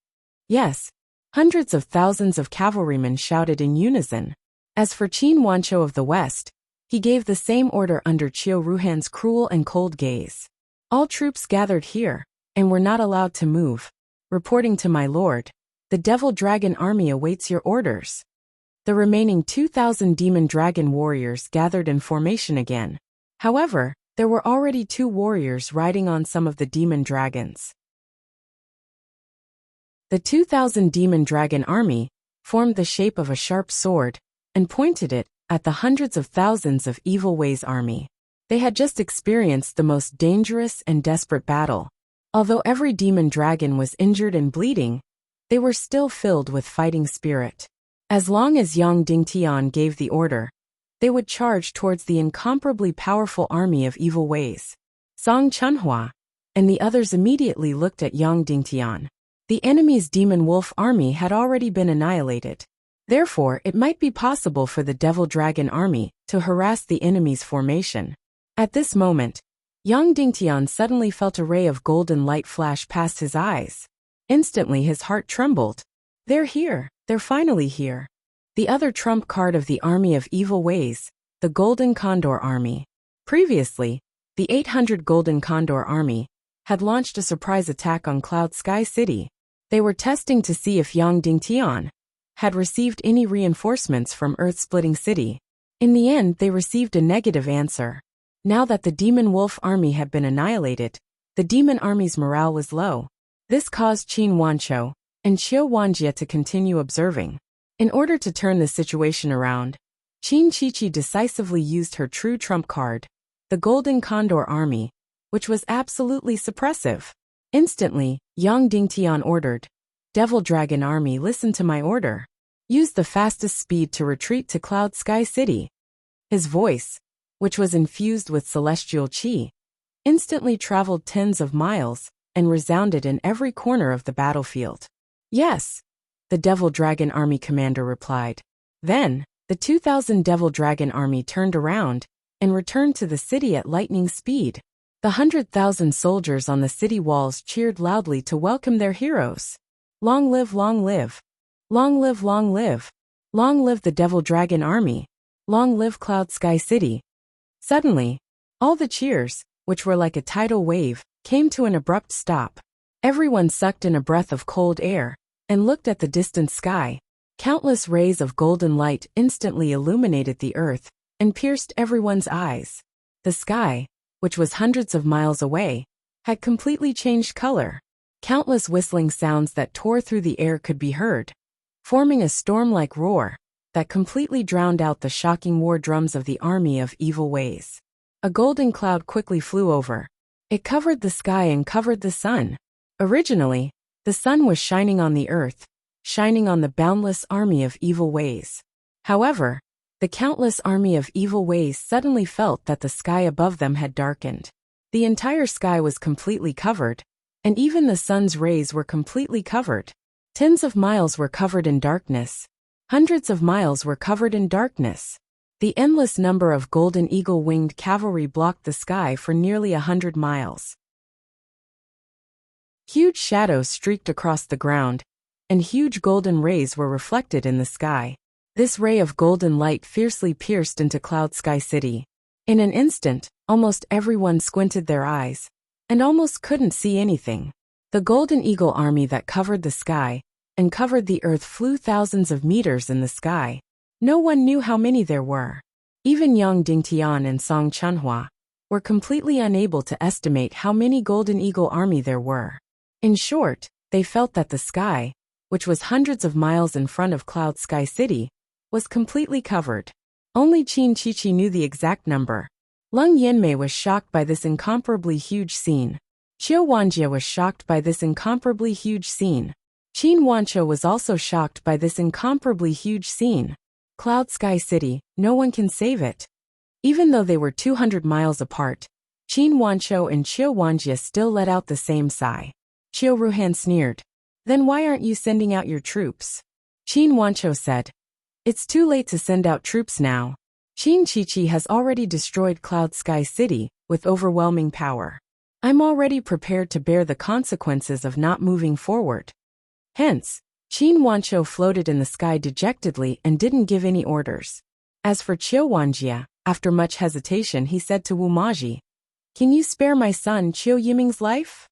Speaker 1: Yes, hundreds of thousands of cavalrymen shouted in unison. As for Qin Wanchou of the west, he gave the same order under Qiu Ruhan's cruel and cold gaze. All troops gathered here, and were not allowed to move. Reporting to my lord, the Devil Dragon Army awaits your orders. The remaining 2,000 Demon Dragon warriors gathered in formation again. However, there were already 2 warriors riding on some of the Demon Dragons. The 2,000 Demon Dragon Army formed the shape of a sharp sword, and pointed it at the hundreds of thousands of Evil Way's army. They had just experienced the most dangerous and desperate battle. Although every demon dragon was injured and bleeding, they were still filled with fighting spirit. As long as Yang Dingtian gave the order, they would charge towards the incomparably powerful army of Evil Ways. Song Chunhua and the others immediately looked at Yang Dingtian. The enemy's demon wolf army had already been annihilated. Therefore, it might be possible for the Devil Dragon Army to harass the enemy's formation. At this moment, Yang Dingtian suddenly felt a ray of golden light flash past his eyes. Instantly his heart trembled. They're here, they're finally here. The other trump card of the army of Evil Ways, the Golden Condor Army. Previously, the 800 Golden Condor Army had launched a surprise attack on Cloud Sky City. They were testing to see if Yang Dingtian had received any reinforcements from Earth-Splitting City. In the end, they received a negative answer. Now that the Demon Wolf Army had been annihilated, the Demon Army's morale was low. This caused Qin Wanchou and Xiao Wanjie to continue observing. In order to turn the situation around, Qin Qiqi decisively used her true trump card, the Golden Condor Army, which was absolutely suppressive. Instantly, Yang Dingtian ordered, "Devil Dragon Army, listen to my order. Use the fastest speed to retreat to Cloud Sky City." His voice, which was infused with celestial qi, instantly traveled tens of miles and resounded in every corner of the battlefield. "Yes," the Devil Dragon Army commander replied. Then, the 2,000 Devil Dragon Army turned around and returned to the city at lightning speed. The 100,000 soldiers on the city walls cheered loudly to welcome their heroes. "Long live, long live! Long live, long live! Long live the Devil Dragon Army! Long live Cloud Sky City!" Suddenly, all the cheers, which were like a tidal wave, came to an abrupt stop. Everyone sucked in a breath of cold air and looked at the distant sky. Countless rays of golden light instantly illuminated the earth and pierced everyone's eyes. The sky, which was hundreds of miles away, had completely changed color. Countless whistling sounds that tore through the air could be heard, forming a storm-like roar that completely drowned out the shocking war drums of the army of evil ways. A golden cloud quickly flew over. It covered the sky and covered the sun. Originally, the sun was shining on the earth, shining on the boundless army of evil ways. However, the countless army of evil ways suddenly felt that the sky above them had darkened. The entire sky was completely covered, and even the sun's rays were completely covered. Tens of miles were covered in darkness. Hundreds of miles were covered in darkness. The endless number of golden eagle-winged cavalry blocked the sky for nearly 100 miles. Huge shadows streaked across the ground, and huge golden rays were reflected in the sky. This ray of golden light fiercely pierced into Cloud Sky City. In an instant, almost everyone squinted their eyes, and almost couldn't see anything. The Golden Eagle army that covered the sky and covered the earth flew thousands of meters in the sky. No one knew how many there were. Even Yang Dingtian and Song Chunhua were completely unable to estimate how many Golden Eagle army there were. In short, they felt that the sky, which was hundreds of miles in front of Cloud Sky City, was completely covered. Only Qin Chichi knew the exact number. Leng Yanmei was shocked by this incomparably huge scene. Qiu Wanjie was shocked by this incomparably huge scene. Qin Wancho was also shocked by this incomparably huge scene. Cloud Sky City, no one can save it. Even though they were 200 miles apart, Qin Wancho and Qiu Wanjie still let out the same sigh. Qiu Ruhan sneered. Then why aren't you sending out your troops? Qin Wancho said. It's too late to send out troops now. Qin Chichi has already destroyed Cloud Sky City with overwhelming power. I'm already prepared to bear the consequences of not moving forward. Hence, Qin Wancho floated in the sky dejectedly and didn't give any orders. As for Qiu Wanjie, after much hesitation he said to Wu Maji, "Can you spare my son Qiu Yiming's life?"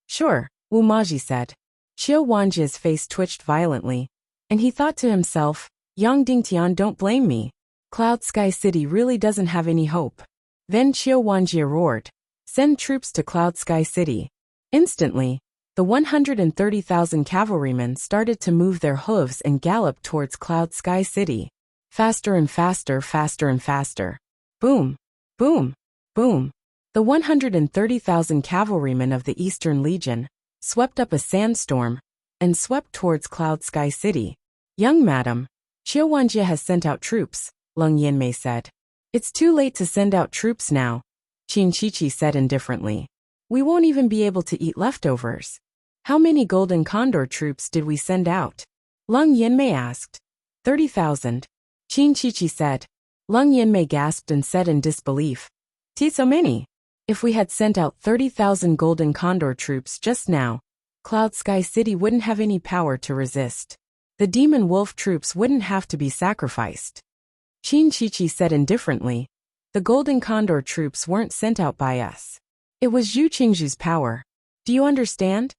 Speaker 1: "Sure," Wu Maji said. Qiu Wanjie's face twitched violently, and he thought to himself, Yang Dingtian, don't blame me. Cloud Sky City really doesn't have any hope. Then Qiu Wanjie roared, "Send troops to Cloud Sky City." Instantly, the 130,000 cavalrymen started to move their hooves and gallop towards Cloud Sky City. Faster and faster, faster and faster. Boom, boom, boom. The 130,000 cavalrymen of the Eastern Legion swept up a sandstorm and swept towards Cloud Sky City. "Young madam, Qiu Wanjie has sent out troops," Leng Yanmei said. "It's too late to send out troops now," Qin Chichi said indifferently. "We won't even be able to eat leftovers." "How many Golden Condor troops did we send out?" Leng Yanmei asked. 30,000. Qin Chichi said. Leng Yanmei gasped and said in disbelief, So many? If we had sent out 30,000 Golden Condor troops just now, Cloud Sky City wouldn't have any power to resist. The Demon Wolf troops wouldn't have to be sacrificed. Qin Chichi said indifferently, "The Golden Condor troops weren't sent out by us. It was Zhu Qingzhu's power. Do you understand?"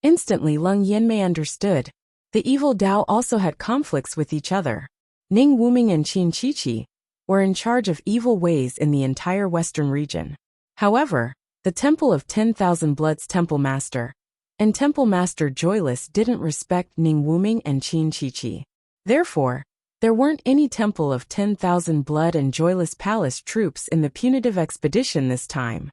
Speaker 1: Instantly Leng Yanmei understood. The evil Dao also had conflicts with each other. Ning Wuming and Qin Chichi were in charge of evil ways in the entire western region. However, the Temple of 10,000 Bloods Temple Master and Temple Master Joyless didn't respect Ning Wuming and Qin Chichi. Therefore, there weren't any Temple of 10,000 Blood and Joyless Palace troops in the punitive expedition this time.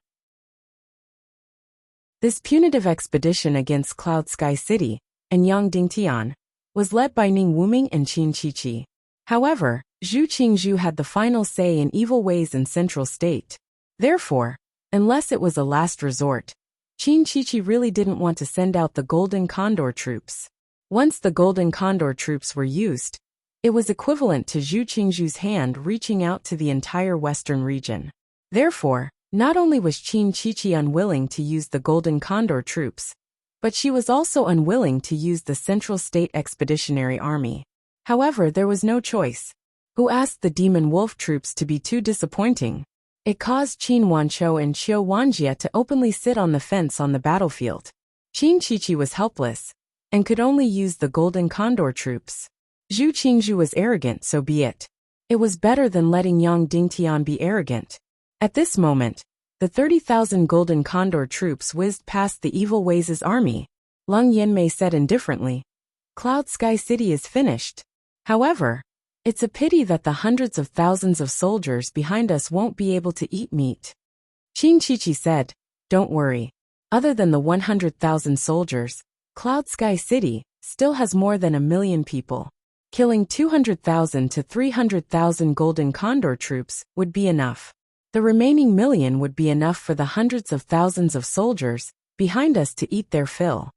Speaker 1: This punitive expedition against Cloud Sky City and Yang Dingtian was led by Ning Wuming and Qin Chichi. However, Zhu Qingzhu had the final say in evil ways in Central State. Therefore, unless it was a last resort, Qin Chichi really didn't want to send out the Golden Condor troops. Once the Golden Condor troops were used, it was equivalent to Zhu Qingzhu's hand reaching out to the entire western region. Therefore, not only was Qin Chichi unwilling to use the Golden Condor troops, but she was also unwilling to use the Central State Expeditionary Army. However, there was no choice. Who asked the Demon Wolf troops to be too disappointing? It caused Qin Wancho and Qiu Wanjie to openly sit on the fence on the battlefield. Qin Chichi was helpless and could only use the Golden Condor troops. Zhu Qingzhu was arrogant, so be it. It was better than letting Yang Dingtian be arrogant. At this moment, The 30,000 golden condor troops whizzed past the evil Wei's army. Leng Yanmei said indifferently, "Cloud Sky City is finished. However, it's a pity that the hundreds of thousands of soldiers behind us won't be able to eat meat." Qin Chichi said, "Don't worry. Other than the 100,000 soldiers, Cloud Sky City still has more than 1 million people. Killing 200,000 to 300,000 golden condor troops would be enough. The remaining million would be enough for the hundreds of thousands of soldiers behind us to eat their fill."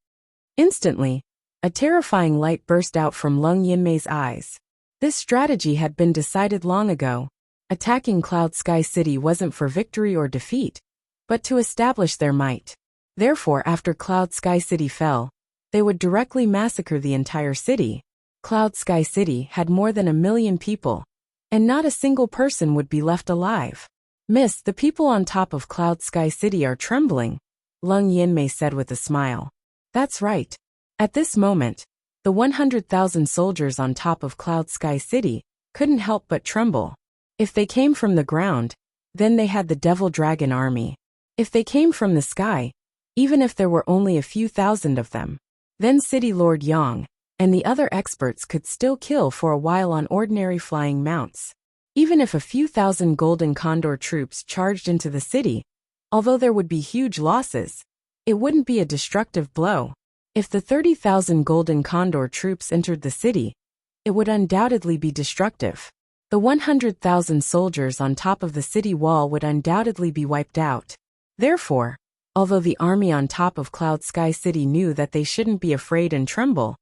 Speaker 1: Instantly, a terrifying light burst out from Leng Yanmei's eyes. This strategy had been decided long ago. Attacking Cloud Sky City wasn't for victory or defeat, but to establish their might. Therefore, after Cloud Sky City fell, they would directly massacre the entire city. Cloud Sky City had more than 1 million people, and not a single person would be left alive. "Miss, the people on top of Cloud Sky City are trembling," Leng Yanmei said with a smile. "That's right. At this moment, the 100,000 soldiers on top of Cloud Sky City couldn't help but tremble. If they came from the ground, then they had the Devil Dragon army. If they came from the sky, even if there were only a few thousand of them, then City Lord Yang and the other experts could still kill for a while on ordinary flying mounts. Even if a few thousand golden condor troops charged into the city, although there would be huge losses, it wouldn't be a destructive blow. If the 30,000 golden condor troops entered the city, it would undoubtedly be destructive. The 100,000 soldiers on top of the city wall would undoubtedly be wiped out. Therefore, although the army on top of Cloud Sky City knew that they shouldn't be afraid and tremble,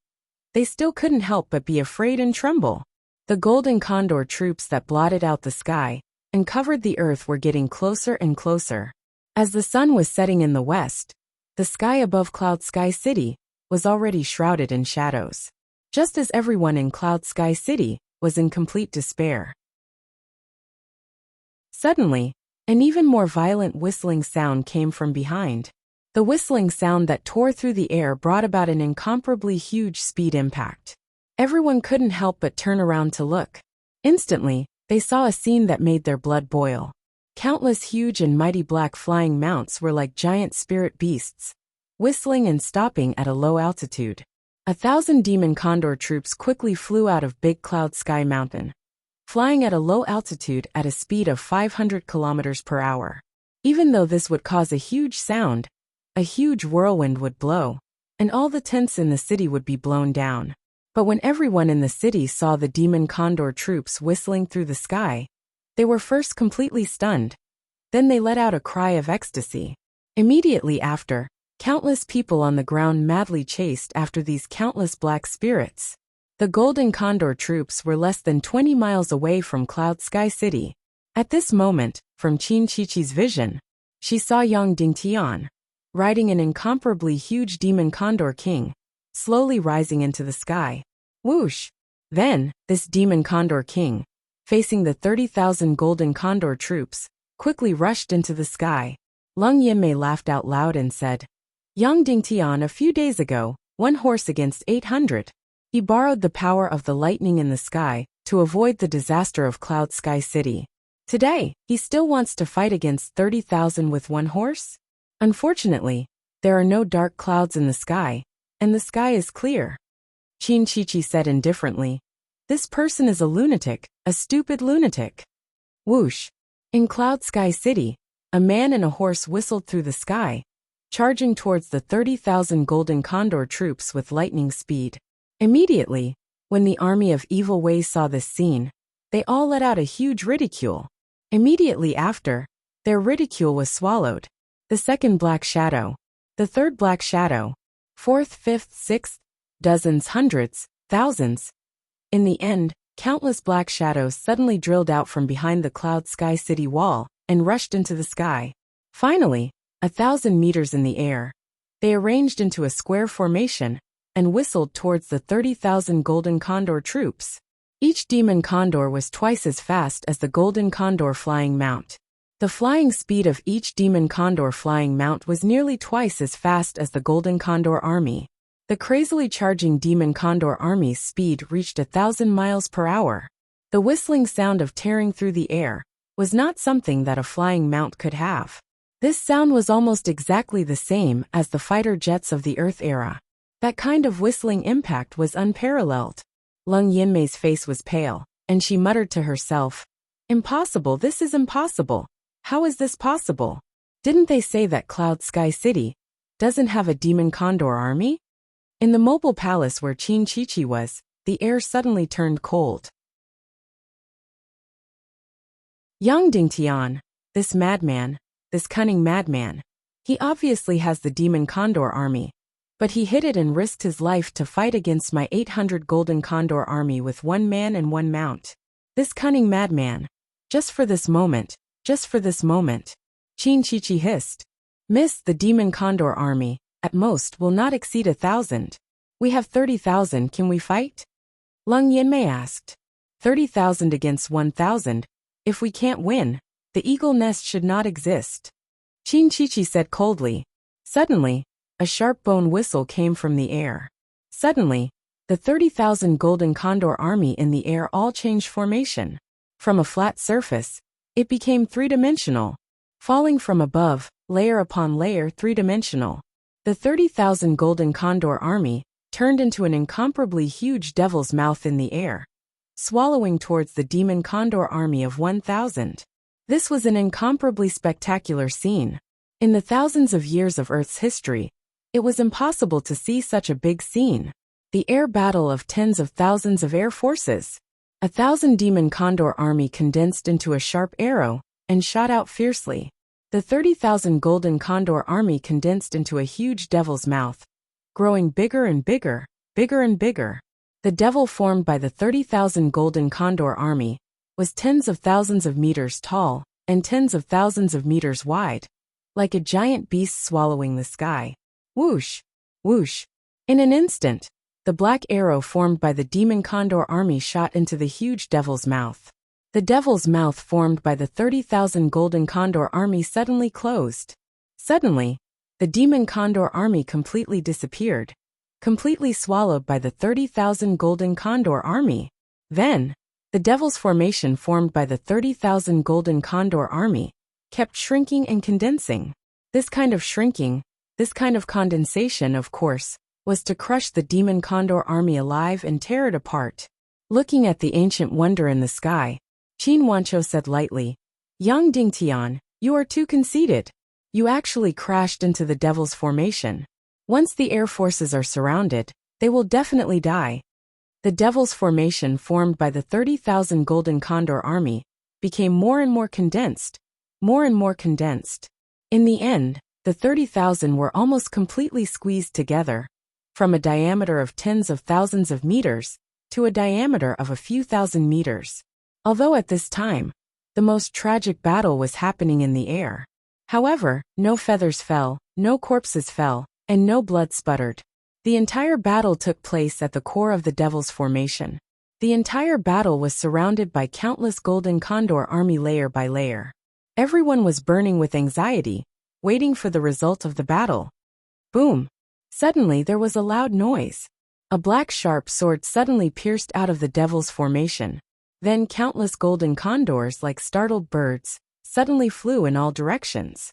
Speaker 1: they still couldn't help but be afraid and tremble. The golden condor troops that blotted out the sky and covered the earth were getting closer and closer. As the sun was setting in the west, the sky above Cloud Sky City was already shrouded in shadows. Just as everyone in Cloud Sky City was in complete despair. Suddenly, an even more violent whistling sound came from behind. The whistling sound that tore through the air brought about an incomparably huge speed impact. Everyone couldn't help but turn around to look. Instantly, they saw a scene that made their blood boil. Countless huge and mighty black flying mounts were like giant spirit beasts, whistling and stopping at a low altitude. 1,000 demon condor troops quickly flew out of Big Cloud Sky Mountain, flying at a low altitude at a speed of 500 kilometers per hour. Even though this would cause a huge sound, a huge whirlwind would blow, and all the tents in the city would be blown down. But when everyone in the city saw the demon condor troops whistling through the sky, they were first completely stunned. Then they let out a cry of ecstasy. Immediately after, countless people on the ground madly chased after these countless black spirits. The golden condor troops were less than 20 miles away from Cloud Sky City. At this moment, from Qin Chichi's vision, she saw Yang Dingtian, riding an incomparably huge demon condor king, slowly rising into the sky. Whoosh! Then, this demon condor king, facing the 30,000 golden condor troops, quickly rushed into the sky. Leng Yanmei laughed out loud and said, "Yang Dingtian a few days ago, 1 horse against 800. He borrowed the power of the lightning in the sky to avoid the disaster of Cloud Sky City. Today, he still wants to fight against 30,000 with 1 horse? Unfortunately, there are no dark clouds in the sky, and the sky is clear." Qin Chichi said indifferently, "This person is a lunatic, a stupid lunatic." Whoosh! In Cloud Sky City, a man and a horse whistled through the sky, charging towards the 30,000 golden condor troops with lightning speed. Immediately, when the army of evil Ways saw this scene, they all let out a huge ridicule. Immediately after, their ridicule was swallowed. The second black shadow, the third black shadow, fourth, fifth, sixth, dozens, hundreds, thousands. In the end, countless black shadows suddenly drilled out from behind the Cloud Sky City wall and rushed into the sky. Finally, 1,000 meters in the air, they arranged into a square formation and whistled towards the 30,000 golden condor troops. Each demon condor was twice as fast as the golden condor flying mount. The flying speed of each demon condor flying mount was nearly twice as fast as the golden condor army. The crazily charging demon condor army's speed reached 1,000 miles per hour. The whistling sound of tearing through the air was not something that a flying mount could have. This sound was almost exactly the same as the fighter jets of the Earth era. That kind of whistling impact was unparalleled. Lung Yinmei's face was pale, and she muttered to herself, "Impossible, this is impossible. How is this possible? Didn't they say that Cloud Sky City doesn't have a demon condor army?" In the mobile palace where Qin Chichi was, the air suddenly turned cold. Yang Dingtian, this madman, this cunning madman. He obviously has the demon condor army. But he hid it and risked his life to fight against my 800 golden condor army with one man and one mount. This cunning madman. Just for this moment, just for this moment. Qin Chichi hissed. "Miss, the demon condor army, at most, will not exceed 1,000. We have 30,000, can we fight?" Lung Yinmei asked. 30,000 against 1,000? If we can't win, the eagle nest should not exist. Qin Chichi said coldly. Suddenly, a sharp bone whistle came from the air. Suddenly, the 30,000 golden condor army in the air all changed formation. From a flat surface, it became three-dimensional. Falling from above, layer upon layer, three-dimensional. The 30,000 golden condor army turned into an incomparably huge devil's mouth in the air, swallowing towards the demon condor army of 1,000. This was an incomparably spectacular scene. In the thousands of years of Earth's history, it was impossible to see such a big scene. The air battle of tens of thousands of air forces. 1,000 demon condor army condensed into a sharp arrow and shot out fiercely. The 30,000 golden condor army condensed into a huge devil's mouth, growing bigger and bigger, bigger and bigger. The devil formed by the 30,000 golden condor army was tens of thousands of meters tall and tens of thousands of meters wide, like a giant beast swallowing the sky. Whoosh! Whoosh! In an instant, the black arrow formed by the demon condor army shot into the huge devil's mouth. The devil's mouth formed by the 30,000 golden condor army suddenly closed. Suddenly, the demon condor army completely disappeared, completely swallowed by the 30,000 golden condor army. Then, the devil's formation formed by the 30,000 golden condor army kept shrinking and condensing. This kind of shrinking, this kind of condensation, of course, was to crush the demon condor army alive and tear it apart. Looking at the ancient wonder in the sky, Qin Wancho said lightly, "Yang Dingtian, you are too conceited. You actually crashed into the devil's formation. Once the air forces are surrounded, they will definitely die." The devil's formation formed by the 30,000 golden condor army became more and more condensed, more and more condensed. In the end, the 30,000 were almost completely squeezed together, from a diameter of tens of thousands of meters to a diameter of a few thousand meters. Although at this time, the most tragic battle was happening in the air. However, no feathers fell, no corpses fell, and no blood sputtered. The entire battle took place at the core of the devil's formation. The entire battle was surrounded by countless golden condor army layer by layer. Everyone was burning with anxiety, waiting for the result of the battle. Boom! Suddenly there was a loud noise. A black sharp sword suddenly pierced out of the devil's formation. Then countless golden condors, like startled birds, suddenly flew in all directions.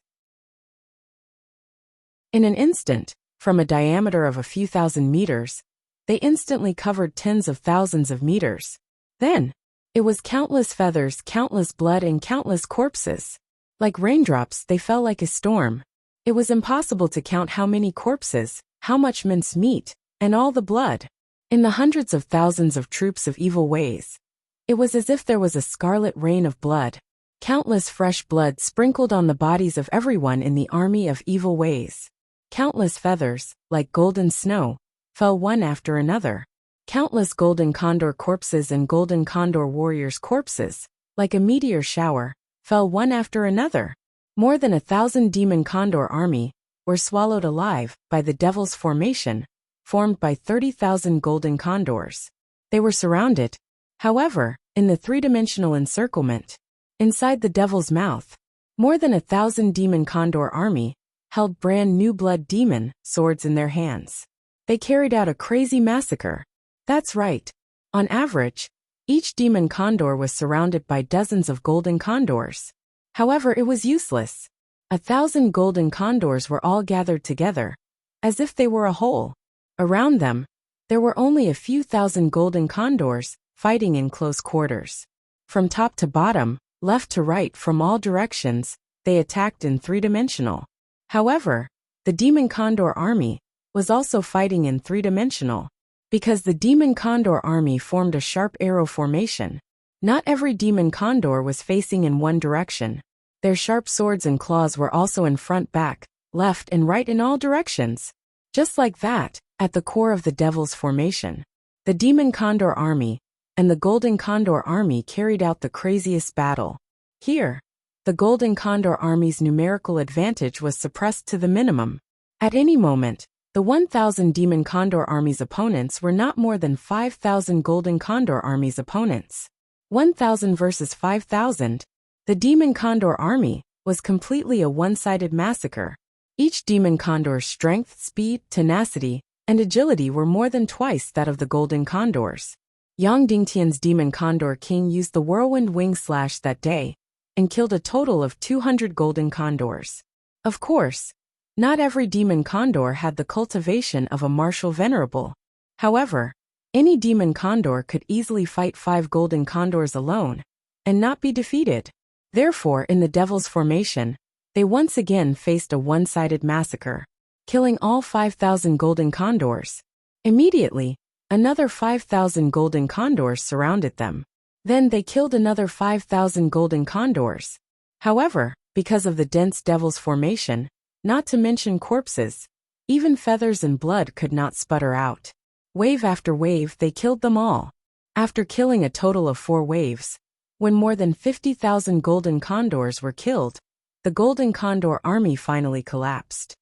Speaker 1: In an instant, from a diameter of a few thousand meters, they instantly covered tens of thousands of meters. Then, it was countless feathers, countless blood, and countless corpses. Like raindrops, they fell like a storm. It was impossible to count how many corpses, how much minced meat, and all the blood. In the hundreds of thousands of troops of evil ways, it was as if there was a scarlet rain of blood. Countless fresh blood sprinkled on the bodies of everyone in the army of evil ways. Countless feathers, like golden snow, fell one after another. Countless golden condor corpses and golden condor warriors' corpses, like a meteor shower, fell one after another. More than 1,000 demon condor army were swallowed alive by the devil's formation, formed by 30,000 golden condors. They were surrounded, however, in the three-dimensional encirclement. Inside the devil's mouth, more than 1,000 demon condor army held brand new blood demon swords in their hands. They carried out a crazy massacre. That's right. On average, each demon condor was surrounded by dozens of golden condors. However, it was useless. 1,000 golden condors were all gathered together, as if they were a whole. Around them, there were only a few thousand golden condors, fighting in close quarters. From top to bottom, left to right, from all directions, they attacked in three-dimensional. However, the demon condor army was also fighting in three-dimensional. Because the demon condor army formed a sharp arrow formation, not every demon condor was facing in one direction. Their sharp swords and claws were also in front, back, left and right in all directions. Just like that, at the core of the devil's formation, the demon condor army and the golden condor army carried out the craziest battle. Here, the golden condor army's numerical advantage was suppressed to the minimum. At any moment, the 1,000 demon condor army's opponents were not more than 5,000 golden condor army's opponents. 1,000 versus 5,000. The demon condor army was completely a one-sided massacre. Each demon condor's strength, speed, tenacity, and agility were more than twice that of the golden condors. Yang Dingtian's demon condor king used the whirlwind wing slash that day and killed a total of 200 golden condors. Of course, not every demon condor had the cultivation of a martial venerable. However, any demon condor could easily fight 5 golden condors alone and not be defeated. Therefore, in the devil's formation, they once again faced a one-sided massacre, killing all 5,000 golden condors. Immediately, another 5,000 golden condors surrounded them. Then they killed another 5,000 golden condors. However, because of the dense devil's formation, not to mention corpses, even feathers and blood could not sputter out. Wave after wave, they killed them all. After killing a total of 4 waves, when more than 50,000 golden condors were killed, the golden condor army finally collapsed.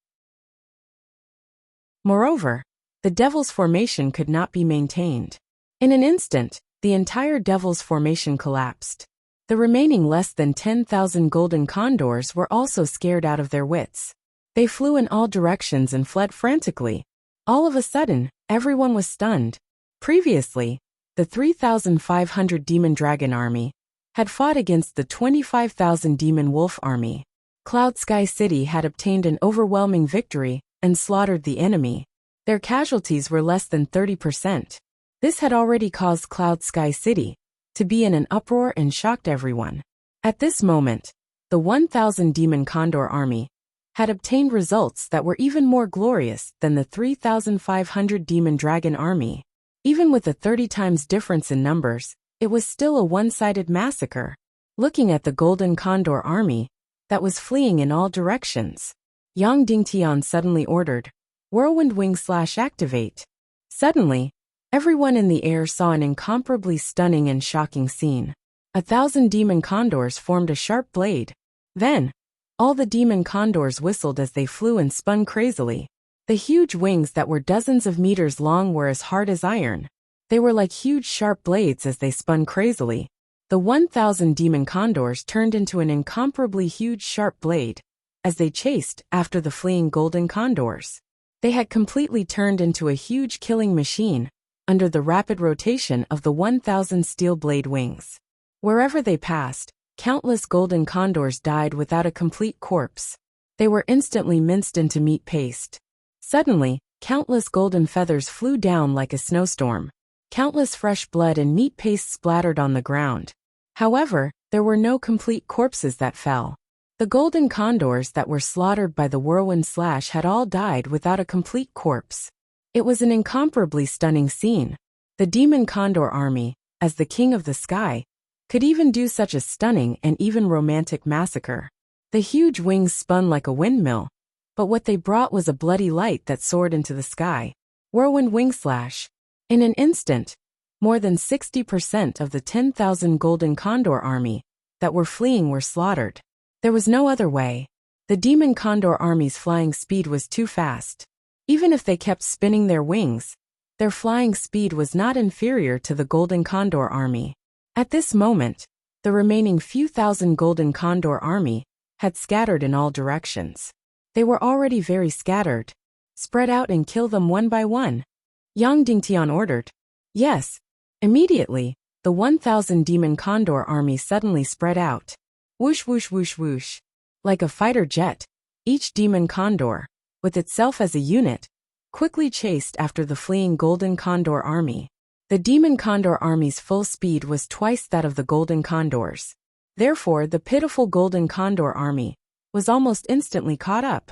Speaker 1: Moreover, the devil's formation could not be maintained. In an instant, the entire devil's formation collapsed. The remaining less than 10,000 golden condors were also scared out of their wits. They flew in all directions and fled frantically. All of a sudden, everyone was stunned. Previously, the 3,500 demon dragon army had fought against the 25,000 demon wolf army. Cloud Sky City had obtained an overwhelming victory and slaughtered the enemy. Their casualties were less than 30%. This had already caused Cloud Sky City to be in an uproar and shocked everyone. At this moment, the 1,000 demon condor army had obtained results that were even more glorious than the 3,500 demon dragon army. Even with a 30 times difference in numbers, it was still a one-sided massacre. Looking at the golden condor army that was fleeing in all directions, Yang Dingtian suddenly ordered, "Whirlwind wing slash activate." Suddenly, everyone in the air saw an incomparably stunning and shocking scene. 1,000 demon condors formed a sharp blade. Then, all the demon condors whistled as they flew and spun crazily. The huge wings that were dozens of meters long were as hard as iron. They were like huge sharp blades as they spun crazily. The 1,000 demon condors turned into an incomparably huge sharp blade as they chased after the fleeing golden condors. They had completely turned into a huge killing machine under the rapid rotation of the 1,000 steel blade wings. Wherever they passed, countless golden condors died without a complete corpse. They were instantly minced into meat paste. Suddenly, countless golden feathers flew down like a snowstorm. Countless fresh blood and meat paste splattered on the ground. However, there were no complete corpses that fell. The golden condors that were slaughtered by the whirlwind slash had all died without a complete corpse. It was an incomparably stunning scene. The demon condor army, as the king of the sky, could even do such a stunning and even romantic massacre. The huge wings spun like a windmill, but what they brought was a bloody light that soared into the sky. Whirlwind wing slash. In an instant, more than 60% of the 10,000 golden condor army that were fleeing were slaughtered. There was no other way. The demon condor army's flying speed was too fast. Even if they kept spinning their wings, their flying speed was not inferior to the golden condor army. At this moment, the remaining few thousand golden condor army had scattered in all directions. They were already very scattered. Spread out and kill them one by one. Yang Dingtian ordered. Yes. Immediately, the 1,000 demon condor army suddenly spread out. Whoosh whoosh whoosh whoosh. Like a fighter jet, each demon condor, with itself as a unit, quickly chased after the fleeing Golden Condor army. The Demon Condor army's full speed was twice that of the Golden Condors. Therefore, the pitiful Golden Condor army was almost instantly caught up.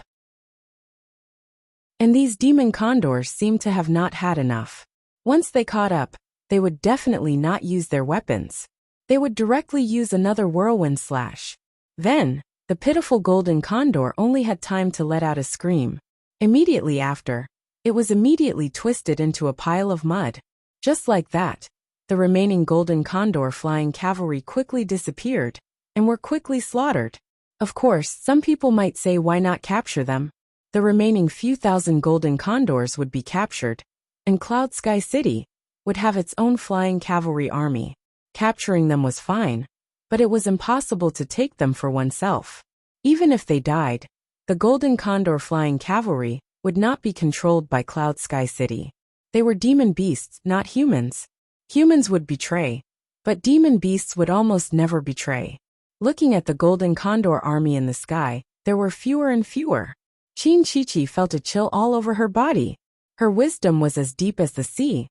Speaker 1: And these Demon Condors seemed to have not had enough. Once they caught up, they would definitely not use their weapons. They would directly use another whirlwind slash. Then, the pitiful Golden Condor only had time to let out a scream. Immediately after, it was immediately twisted into a pile of mud. Just like that, the remaining Golden Condor flying cavalry quickly disappeared and were quickly slaughtered. Of course, some people might say, why not capture them? The remaining few thousand Golden Condors would be captured, and Cloud Sky City would have its own flying cavalry army. Capturing them was fine, but it was impossible to take them for oneself. Even if they died, the Golden Condor flying cavalry would not be controlled by Cloud Sky City. They were demon beasts, not humans. Humans would betray, but demon beasts would almost never betray. Looking at the Golden Condor army in the sky, there were fewer and fewer. Chin-Chi-Chi felt a chill all over her body. Her wisdom was as deep as the sea,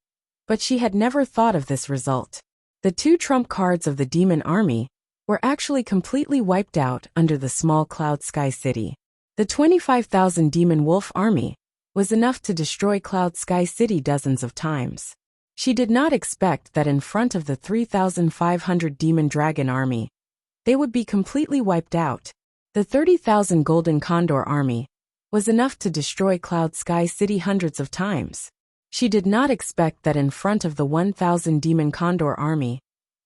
Speaker 1: but she had never thought of this result. The two trump cards of the demon army were actually completely wiped out under the small Cloud Sky City. The 25,000 demon wolf army was enough to destroy Cloud Sky City dozens of times. She did not expect that in front of the 3,500 demon dragon army, they would be completely wiped out. The 30,000 Golden Condor army was enough to destroy Cloud Sky City hundreds of times. She did not expect that in front of the 1,000 Demon Condor army,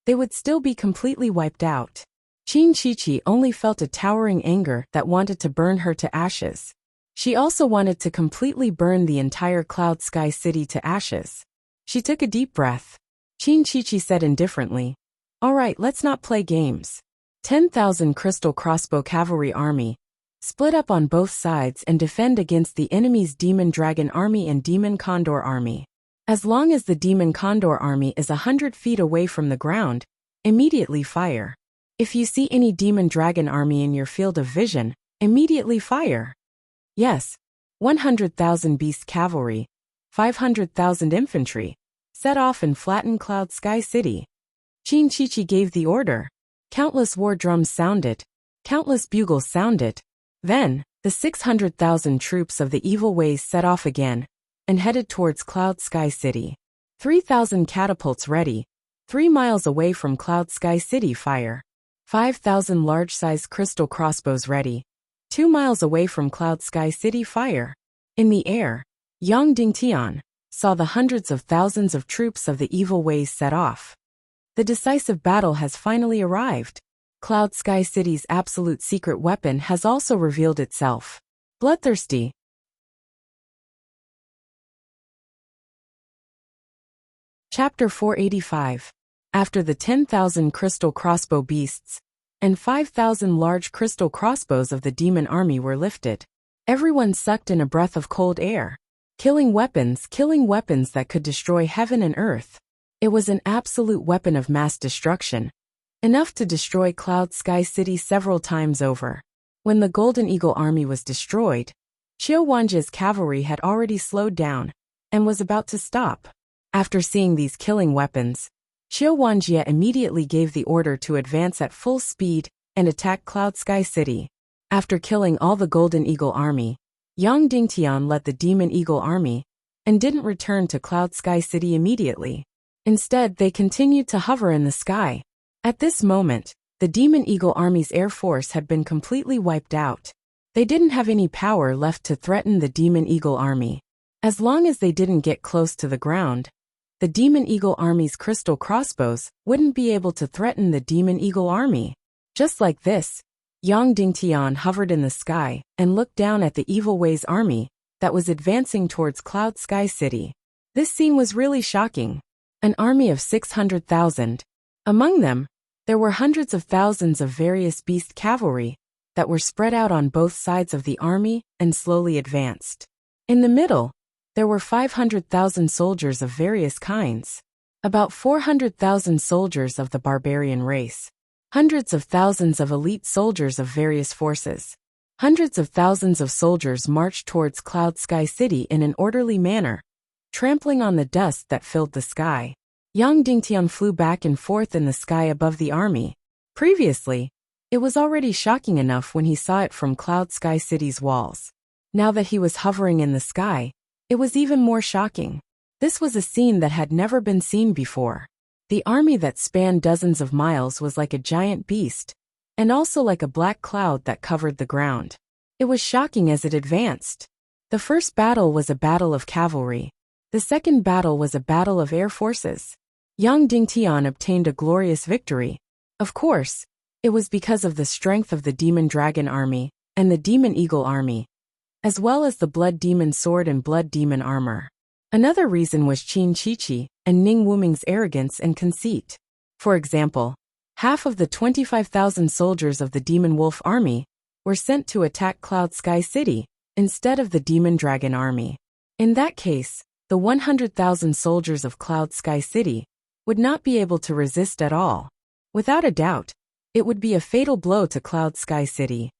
Speaker 1: they would still be completely wiped out. Chin-Chi-Chi only felt a towering anger that wanted to burn her to ashes. She also wanted to completely burn the entire Cloud Sky City to ashes. She took a deep breath. Chin-Chi-Chi said indifferently, "All right, let's not play games." 10,000 Crystal Crossbow Cavalry Army split up on both sides and defend against the enemy's Demon Dragon Army and Demon Condor Army. As long as the Demon Condor Army is 100 feet away from the ground, immediately fire. If you see any Demon Dragon Army in your field of vision, immediately fire. Yes, 100,000 Beast Cavalry, 500,000 Infantry, set off and flatten Cloud Sky City. Chin-Chi-Chi gave the order. Countless war drums sounded. Countless bugles sounded. Then, the 600,000 troops of the Evil Ways set off again and headed towards Cloud Sky City. 3,000 catapults ready. 3 miles away from Cloud Sky City fire. 5,000 large-sized crystal crossbows ready. 2 miles away from Cloud Sky City fire. In the air, Yang Dingtian saw the hundreds of thousands of troops of the Evil Ways set off. The decisive battle has finally arrived. Cloud Sky City's absolute secret weapon has also revealed itself. Bloodthirsty. Chapter 485. After the 10,000 crystal crossbow beasts and 5,000 large crystal crossbows of the demon army were lifted, everyone sucked in a breath of cold air. Killing weapons that could destroy heaven and earth. It was an absolute weapon of mass destruction, enough to destroy Cloud Sky City several times over. When the Golden Eagle army was destroyed, Qiu Wanjie's cavalry had already slowed down and was about to stop. After seeing these killing weapons, Qiu Wanjie immediately gave the order to advance at full speed and attack Cloud Sky City. After killing all the Golden Eagle army, Yang Dingtian led the Demon Eagle army and didn't return to Cloud Sky City immediately. Instead, they continued to hover in the sky. At this moment, the Demon Eagle army's air force had been completely wiped out. They didn't have any power left to threaten the Demon Eagle army. As long as they didn't get close to the ground, the Demon Eagle army's crystal crossbows wouldn't be able to threaten the Demon Eagle army. Just like this, Yang Dingtian hovered in the sky and looked down at the Evil Ways army that was advancing towards Cloud Sky City. This scene was really shocking. An army of 600,000. Among them, there were hundreds of thousands of various beast cavalry that were spread out on both sides of the army and slowly advanced. In the middle, there were 500,000 soldiers of various kinds. About 400,000 soldiers of the barbarian race. Hundreds of thousands of elite soldiers of various forces. Hundreds of thousands of soldiers marched towards Cloud Sky City in an orderly manner, trampling on the dust that filled the sky. Yang Dingtian flew back and forth in the sky above the army. Previously, it was already shocking enough when he saw it from Cloud Sky City's walls. Now that he was hovering in the sky, it was even more shocking. This was a scene that had never been seen before. The army that spanned dozens of miles was like a giant beast, and also like a black cloud that covered the ground. It was shocking as it advanced. The first battle was a battle of cavalry. The second battle was a battle of air forces. Yang Dingtian obtained a glorious victory. Of course, it was because of the strength of the Demon Dragon Army and the Demon Eagle Army, as well as the Blood Demon Sword and Blood Demon Armor. Another reason was Qin Chichi and Ning Wuming's arrogance and conceit. For example, half of the 25,000 soldiers of the Demon Wolf Army were sent to attack Cloud Sky City instead of the Demon Dragon Army. In that case, the 100,000 soldiers of Cloud Sky City would not be able to resist at all. Without a doubt, it would be a fatal blow to Cloud Sky City.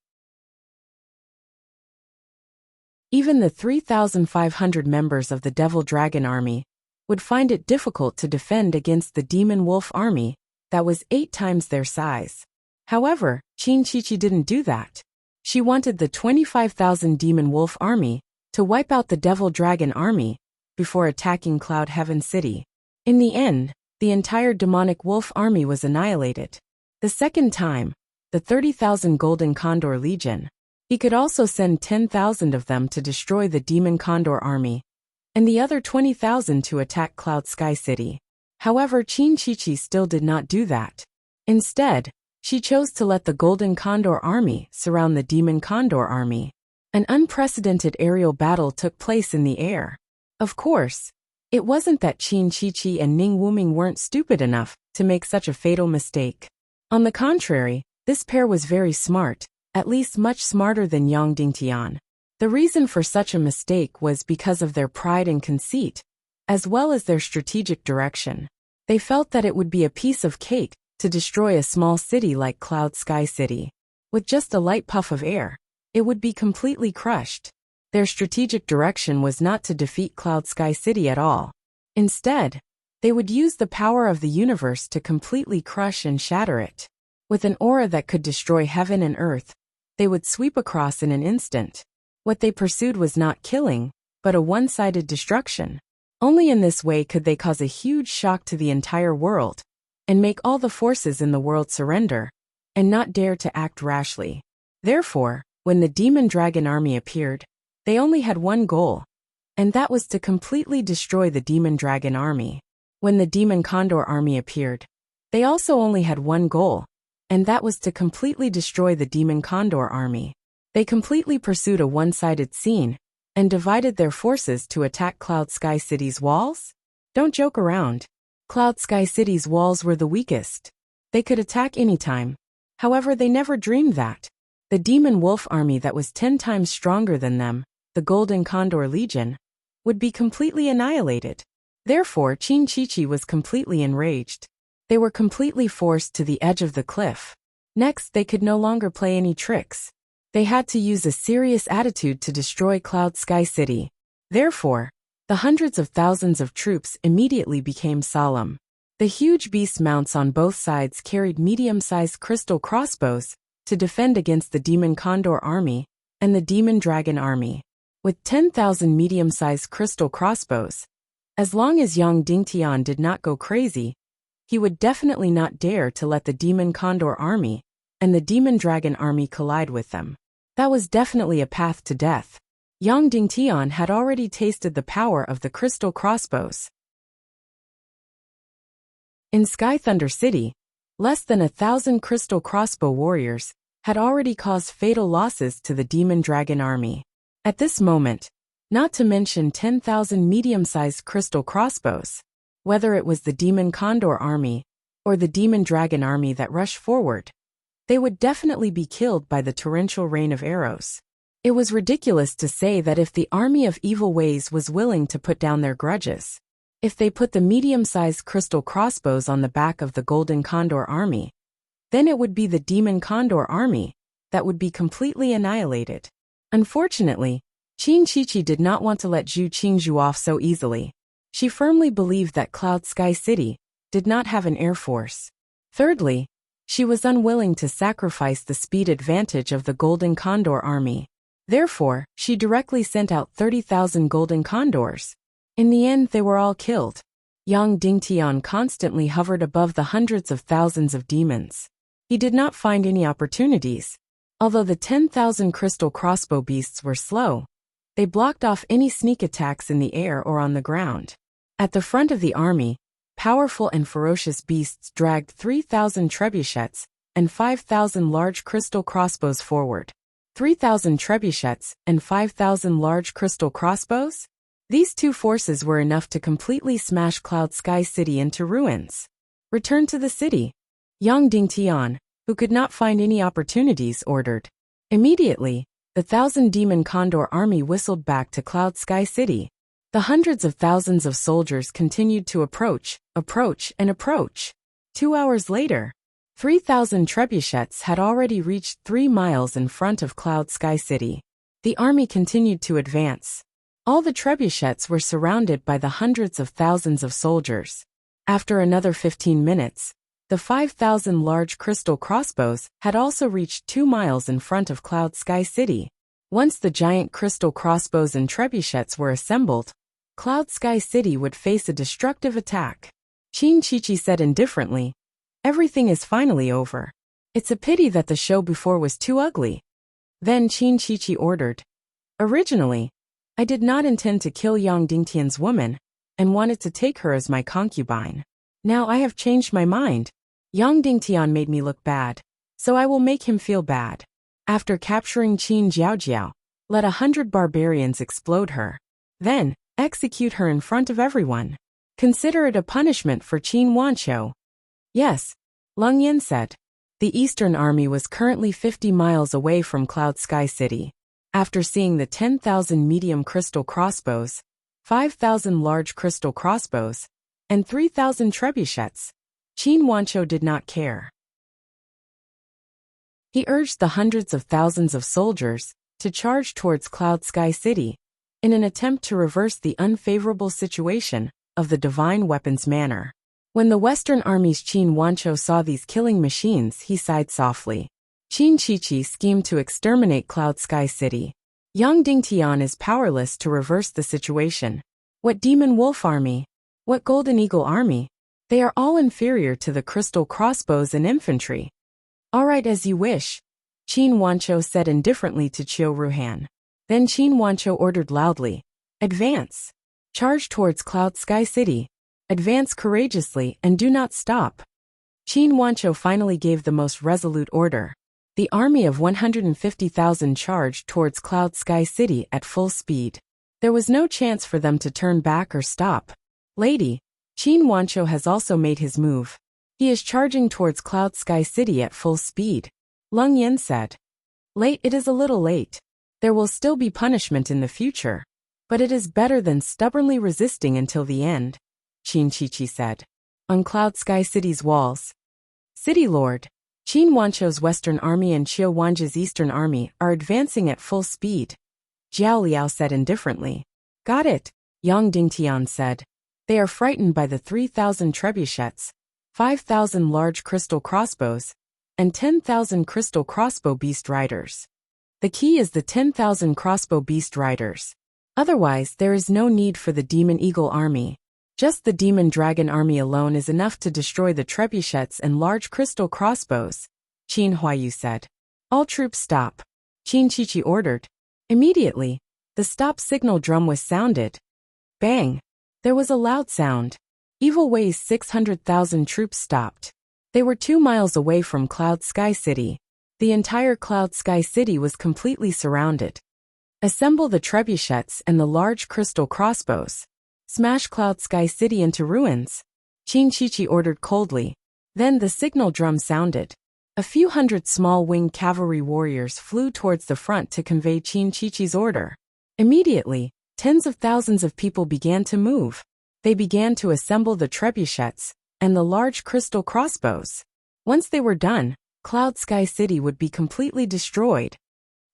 Speaker 1: Even the 3,500 members of the Devil Dragon Army would find it difficult to defend against the Demon Wolf Army that was 8 times their size. However, Qin Chichi didn't do that. She wanted the 25,000 Demon Wolf Army to wipe out the Devil Dragon Army before attacking Cloud Heaven City. In the end, the entire Demonic Wolf Army was annihilated. The second time, the 30,000 Golden Condor Legion. He could also send 10,000 of them to destroy the Demon Condor Army, and the other 20,000 to attack Cloud Sky City. However, Qin Chichi still did not do that. Instead, she chose to let the Golden Condor Army surround the Demon Condor Army. An unprecedented aerial battle took place in the air. Of course, it wasn't that Qin Chichi and Ning Wuming weren't stupid enough to make such a fatal mistake. On the contrary, this pair was very smart, at least much smarter than Yang Dingtian. The reason for such a mistake was because of their pride and conceit, as well as their strategic direction. They felt that it would be a piece of cake to destroy a small city like Cloud Sky City. With just a light puff of air, it would be completely crushed. Their strategic direction was not to defeat Cloud Sky City at all. Instead, they would use the power of the universe to completely crush and shatter it. With an aura that could destroy heaven and earth, they would sweep across in an instant. What they pursued was not killing, but a one-sided destruction. Only in this way could they cause a huge shock to the entire world, and make all the forces in the world surrender, and not dare to act rashly. Therefore, when the Demon Dragon Army appeared, they only had one goal, and that was to completely destroy the Demon Dragon Army. When the Demon Condor Army appeared, they also only had one goal, and that was to completely destroy the Demon Condor Army. They completely pursued a one-sided scene, and divided their forces to attack Cloud Sky City's walls? Don't joke around. Cloud Sky City's walls were the weakest. They could attack anytime. However, they never dreamed that the Demon Wolf Army that was 10 times stronger than them, the Golden Condor Legion, would be completely annihilated. Therefore, Qin Chichi was completely enraged. They were completely forced to the edge of the cliff. Next, they could no longer play any tricks. They had to use a serious attitude to destroy Cloud Sky City. Therefore, the hundreds of thousands of troops immediately became solemn. The huge beast mounts on both sides carried medium-sized crystal crossbows to defend against the Demon Condor Army and the Demon Dragon Army. With 10,000 medium-sized crystal crossbows, as long as Yang Dingtian did not go crazy, he would definitely not dare to let the Demon Condor Army and the Demon Dragon Army collide with them. That was definitely a path to death. Yang Dingtian had already tasted the power of the crystal crossbows. In Sky Thunder City, less than 1,000 crystal crossbow warriors had already caused fatal losses to the Demon Dragon Army. At this moment, not to mention 10,000 medium-sized crystal crossbows, whether it was the Demon Condor Army or the Demon Dragon Army that rushed forward, they would definitely be killed by the torrential rain of arrows. It was ridiculous to say that if the army of evil ways was willing to put down their grudges, if they put the medium-sized crystal crossbows on the back of the Golden Condor Army, Then it would be the Demon Condor army that would be completely annihilated. Unfortunately, Qin Shiqi did not want to let Zhu Qingzhu off so easily. She firmly believed that Cloud Sky City did not have an air force. Thirdly, she was unwilling to sacrifice the speed advantage of the Golden Condor army. Therefore, she directly sent out 30,000 Golden Condors. In the end, they were all killed. Yang Dingtian constantly hovered above the hundreds of thousands of demons. He did not find any opportunities. Although the 10,000 crystal crossbow beasts were slow, they blocked off any sneak attacks in the air or on the ground. At the front of the army, powerful and ferocious beasts dragged 3,000 trebuchets and 5,000 large crystal crossbows forward. 3,000 trebuchets and 5,000 large crystal crossbows? These two forces were enough to completely smash Cloud Sky City into ruins. Return to the city, Yang Dingtian, who could not find any opportunities, ordered. Immediately, the 1,000 Demon Condor army whistled back to Cloud Sky City. The hundreds of thousands of soldiers continued to approach, and approach. 2 hours later, 3,000 trebuchets had already reached 3 miles in front of Cloud Sky City. The army continued to advance. All the trebuchets were surrounded by the hundreds of thousands of soldiers. After another 15 minutes, the 5,000 large crystal crossbows had also reached 2 miles in front of Cloud Sky City. Once the giant crystal crossbows and trebuchets were assembled, Cloud Sky City would face a destructive attack. Qin Shiqi said indifferently, "Everything is finally over. It's a pity that the show before was too ugly." Then Qin Shiqi ordered, "Originally, I did not intend to kill Yang Dingtian's woman, and wanted to take her as my concubine. Now I have changed my mind. Yang Dingtian made me look bad, so I will make him feel bad. After capturing Qin Jiaojiao, let 100 barbarians explode her. Then, execute her in front of everyone. Consider it a punishment for Qin Wanqiu." "Yes," Leng Yin said. The Eastern Army was currently 50 miles away from Cloud Sky City. After seeing the 10,000 medium crystal crossbows, 5,000 large crystal crossbows, and 3,000 trebuchets, Qin Wanqiu did not care. He urged the hundreds of thousands of soldiers to charge towards Cloud Sky City in an attempt to reverse the unfavorable situation of the divine weapons manner. When the Western Army's Qin Wanqiu saw these killing machines, he sighed softly. Qin Shiqi schemed to exterminate Cloud Sky City. Yang Dingtian is powerless to reverse the situation. What Demon Wolf Army? What Golden Eagle Army? They are all inferior to the crystal crossbows and infantry. "All right, as you wish," Qin Wanqiu said indifferently to Qiu Ruhan. Then Qin Wanqiu ordered loudly, "Advance! Charge towards Cloud Sky City. Advance courageously and do not stop." Qin Wanqiu finally gave the most resolute order. The army of 150,000 charged towards Cloud Sky City at full speed. There was no chance for them to turn back or stop. "Lady, Qin Wanqiu has also made his move. He is charging towards Cloud Sky City at full speed," Leng Yin said. "Late, it is a little late. There will still be punishment in the future, but it is better than stubbornly resisting until the end," Qin Shiqi said. On Cloud Sky City's walls, "City Lord, Qin Wanqiu's Western Army and Qiu Wanji's Eastern Army are advancing at full speed," Jiao Liao said indifferently. "Got it," Yang Dingtian said. "They are frightened by the 3,000 trebuchets, 5,000 large crystal crossbows, and 10,000 crystal crossbow beast riders. The key is the 10,000 crossbow beast riders. Otherwise, there is no need for the Demon Eagle Army. Just the Demon Dragon Army alone is enough to destroy the trebuchets and large crystal crossbows," Qin Huayu said. "All troops stop," Qin Shiqi ordered. Immediately, the stop signal drum was sounded. Bang! There was a loud sound. Evil Wei's 600,000 troops stopped. They were 2 miles away from Cloud Sky City. The entire Cloud Sky City was completely surrounded. "Assemble the trebuchets and the large crystal crossbows. Smash Cloud Sky City into ruins," Qin Shiqi ordered coldly. Then the signal drum sounded. A few hundred small winged cavalry warriors flew towards the front to convey Qin Shiqi's order. Immediately, tens of thousands of people began to move. They began to assemble the trebuchets and the large crystal crossbows. Once they were done, Cloud Sky City would be completely destroyed.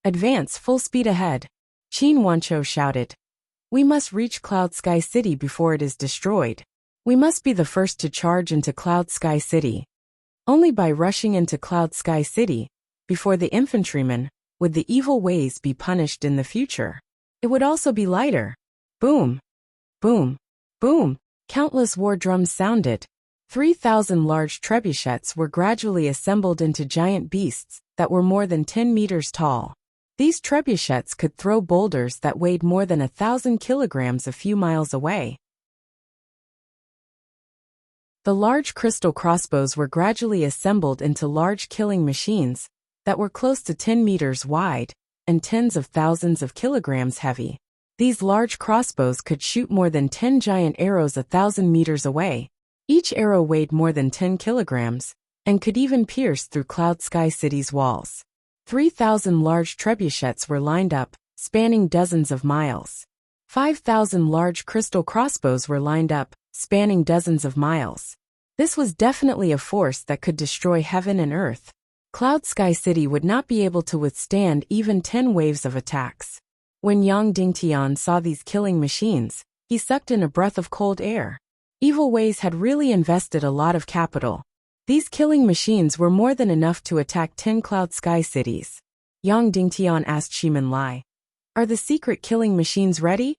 Speaker 1: Advance full speed ahead. Qin Wancho shouted. We must reach Cloud Sky City before it is destroyed. We must be the first to charge into Cloud Sky City. Only by rushing into Cloud Sky City, before the infantrymen, would the evil ways be punished in the future. It would also be lighter. Boom! Boom! Boom! Countless war drums sounded. 3,000 large trebuchets were gradually assembled into giant beasts that were more than 10 meters tall. These trebuchets could throw boulders that weighed more than 1,000 kilograms a few miles away. The large crystal crossbows were gradually assembled into large killing machines that were close to 10 meters wide and tens of thousands of kilograms heavy. These large crossbows could shoot more than 10 giant arrows 1,000 meters away. Each arrow weighed more than 10 kilograms and could even pierce through Cloud Sky City's walls. 3,000 large trebuchets were lined up, spanning dozens of miles. 5,000 large crystal crossbows were lined up, spanning dozens of miles. This was definitely a force that could destroy heaven and earth. Cloud Sky City would not be able to withstand even 10 waves of attacks. When Yang Dingtian saw these killing machines, he sucked in a breath of cold air. Evil Ways had really invested a lot of capital. These killing machines were more than enough to attack 10 Cloud Sky Cities. Yang Dingtian asked Shimin Lai, "Are the secret killing machines ready?"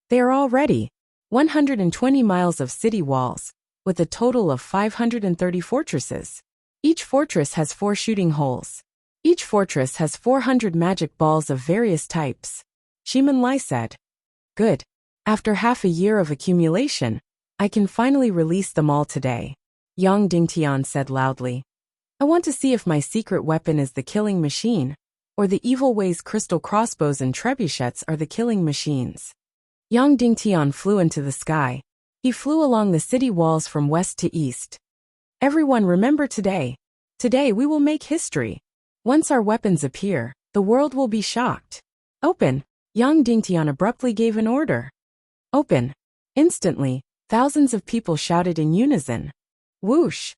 Speaker 1: "They are all ready. 120 miles of city walls, with a total of 530 fortresses. Each fortress has 4 shooting holes. Each fortress has 400 magic balls of various types." Shimin Lai said. "Good. After half a year of accumulation, I can finally release them all today." Yang Dingtian said loudly. "I want to see if my secret weapon is the killing machine, or the Evil Ways crystal crossbows and trebuchets are the killing machines." Yang Dingtian flew into the sky. He flew along the city walls from west to east. "Everyone remember today. Today we will make history. Once our weapons appear, the world will be shocked. Open!" Yang Dingtian abruptly gave an order. "Open!" Instantly, thousands of people shouted in unison. Whoosh!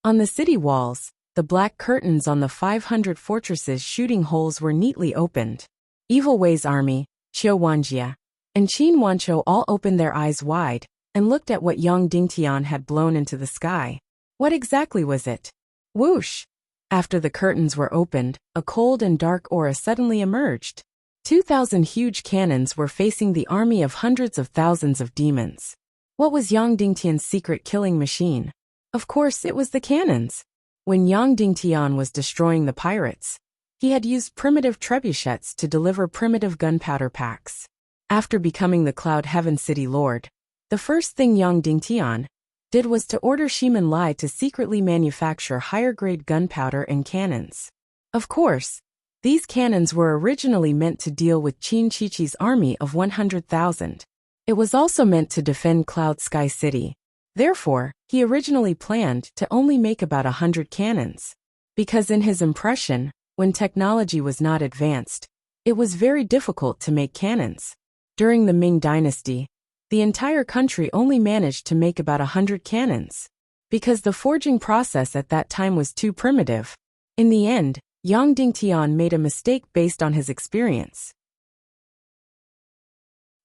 Speaker 1: On the city walls, the black curtains on the 500 fortresses' shooting holes were neatly opened. Evil Ways Army, Xiao Wanjia, and Qin Wancho all opened their eyes wide and looked at what Yang Dingtian had blown into the sky. What exactly was it? Whoosh! After the curtains were opened, a cold and dark aura suddenly emerged. 2,000 huge cannons were facing the army of hundreds of thousands of demons. What was Yang Dingtian's secret killing machine? Of course, it was the cannons. When Yang Dingtian was destroying the pirates, he had used primitive trebuchets to deliver primitive gunpowder packs. After becoming the Cloud Heaven City Lord, the first thing Yang Dingtian did was to order Shimin Lai to secretly manufacture higher-grade gunpowder and cannons. Of course, these cannons were originally meant to deal with Qin Chichi's army of 100,000. It was also meant to defend Cloud Sky City. Therefore, he originally planned to only make about 100 cannons. Because in his impression, when technology was not advanced, it was very difficult to make cannons. During the Ming Dynasty, the entire country only managed to make about 100 cannons. Because the forging process at that time was too primitive. In the end, Yang Dingtian made a mistake based on his experience.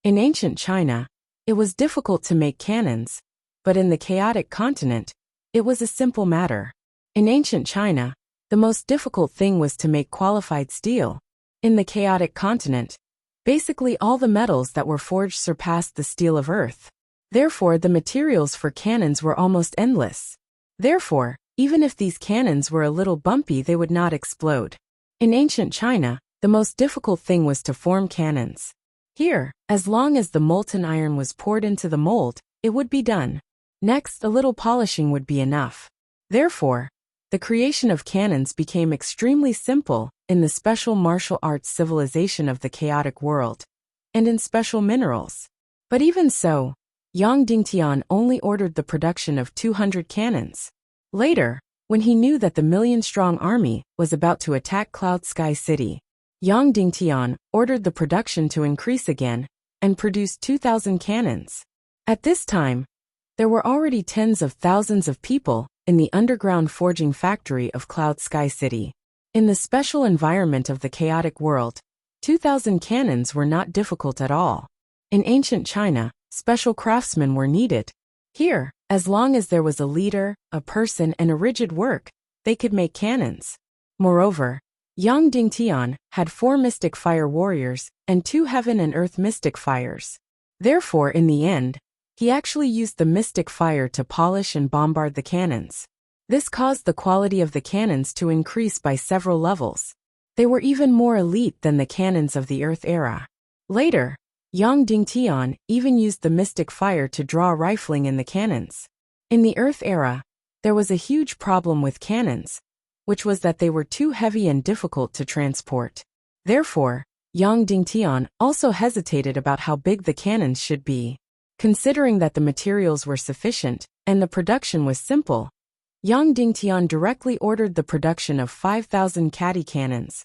Speaker 1: In ancient China, it was difficult to make cannons, but in the chaotic continent, it was a simple matter. In ancient China, the most difficult thing was to make qualified steel. In the chaotic continent, basically all the metals that were forged surpassed the steel of earth. Therefore, the materials for cannons were almost endless. Therefore, even if these cannons were a little bumpy, they would not explode. In ancient China, the most difficult thing was to form cannons. Here, as long as the molten iron was poured into the mold, it would be done. Next, a little polishing would be enough. Therefore, the creation of cannons became extremely simple in the special martial arts civilization of the chaotic world, and in special minerals. But even so, Yang Dingtian only ordered the production of 200 cannons. Later, when he knew that the million-strong army was about to attack Cloud Sky City, Yang Dingtian ordered the production to increase again and produced 2,000 cannons. At this time, there were already tens of thousands of people in the underground forging factory of Cloud Sky City. In the special environment of the chaotic world, 2,000 cannons were not difficult at all. In ancient China, special craftsmen were needed. Here, as long as there was a leader, a person, and a rigid work, they could make cannons. Moreover, Yang Dingtian had 4 mystic fire warriors and 2 heaven and earth mystic fires. Therefore, in the end, he actually used the mystic fire to polish and bombard the cannons. This caused the quality of the cannons to increase by several levels. They were even more elite than the cannons of the Earth era. Later, Yang Dingtian even used the mystic fire to draw rifling in the cannons. In the Earth era, there was a huge problem with cannons, which was that they were too heavy and difficult to transport. Therefore, Yang Dingtian also hesitated about how big the cannons should be. Considering that the materials were sufficient and the production was simple, Yang Dingtian directly ordered the production of 5,000 catty cannons,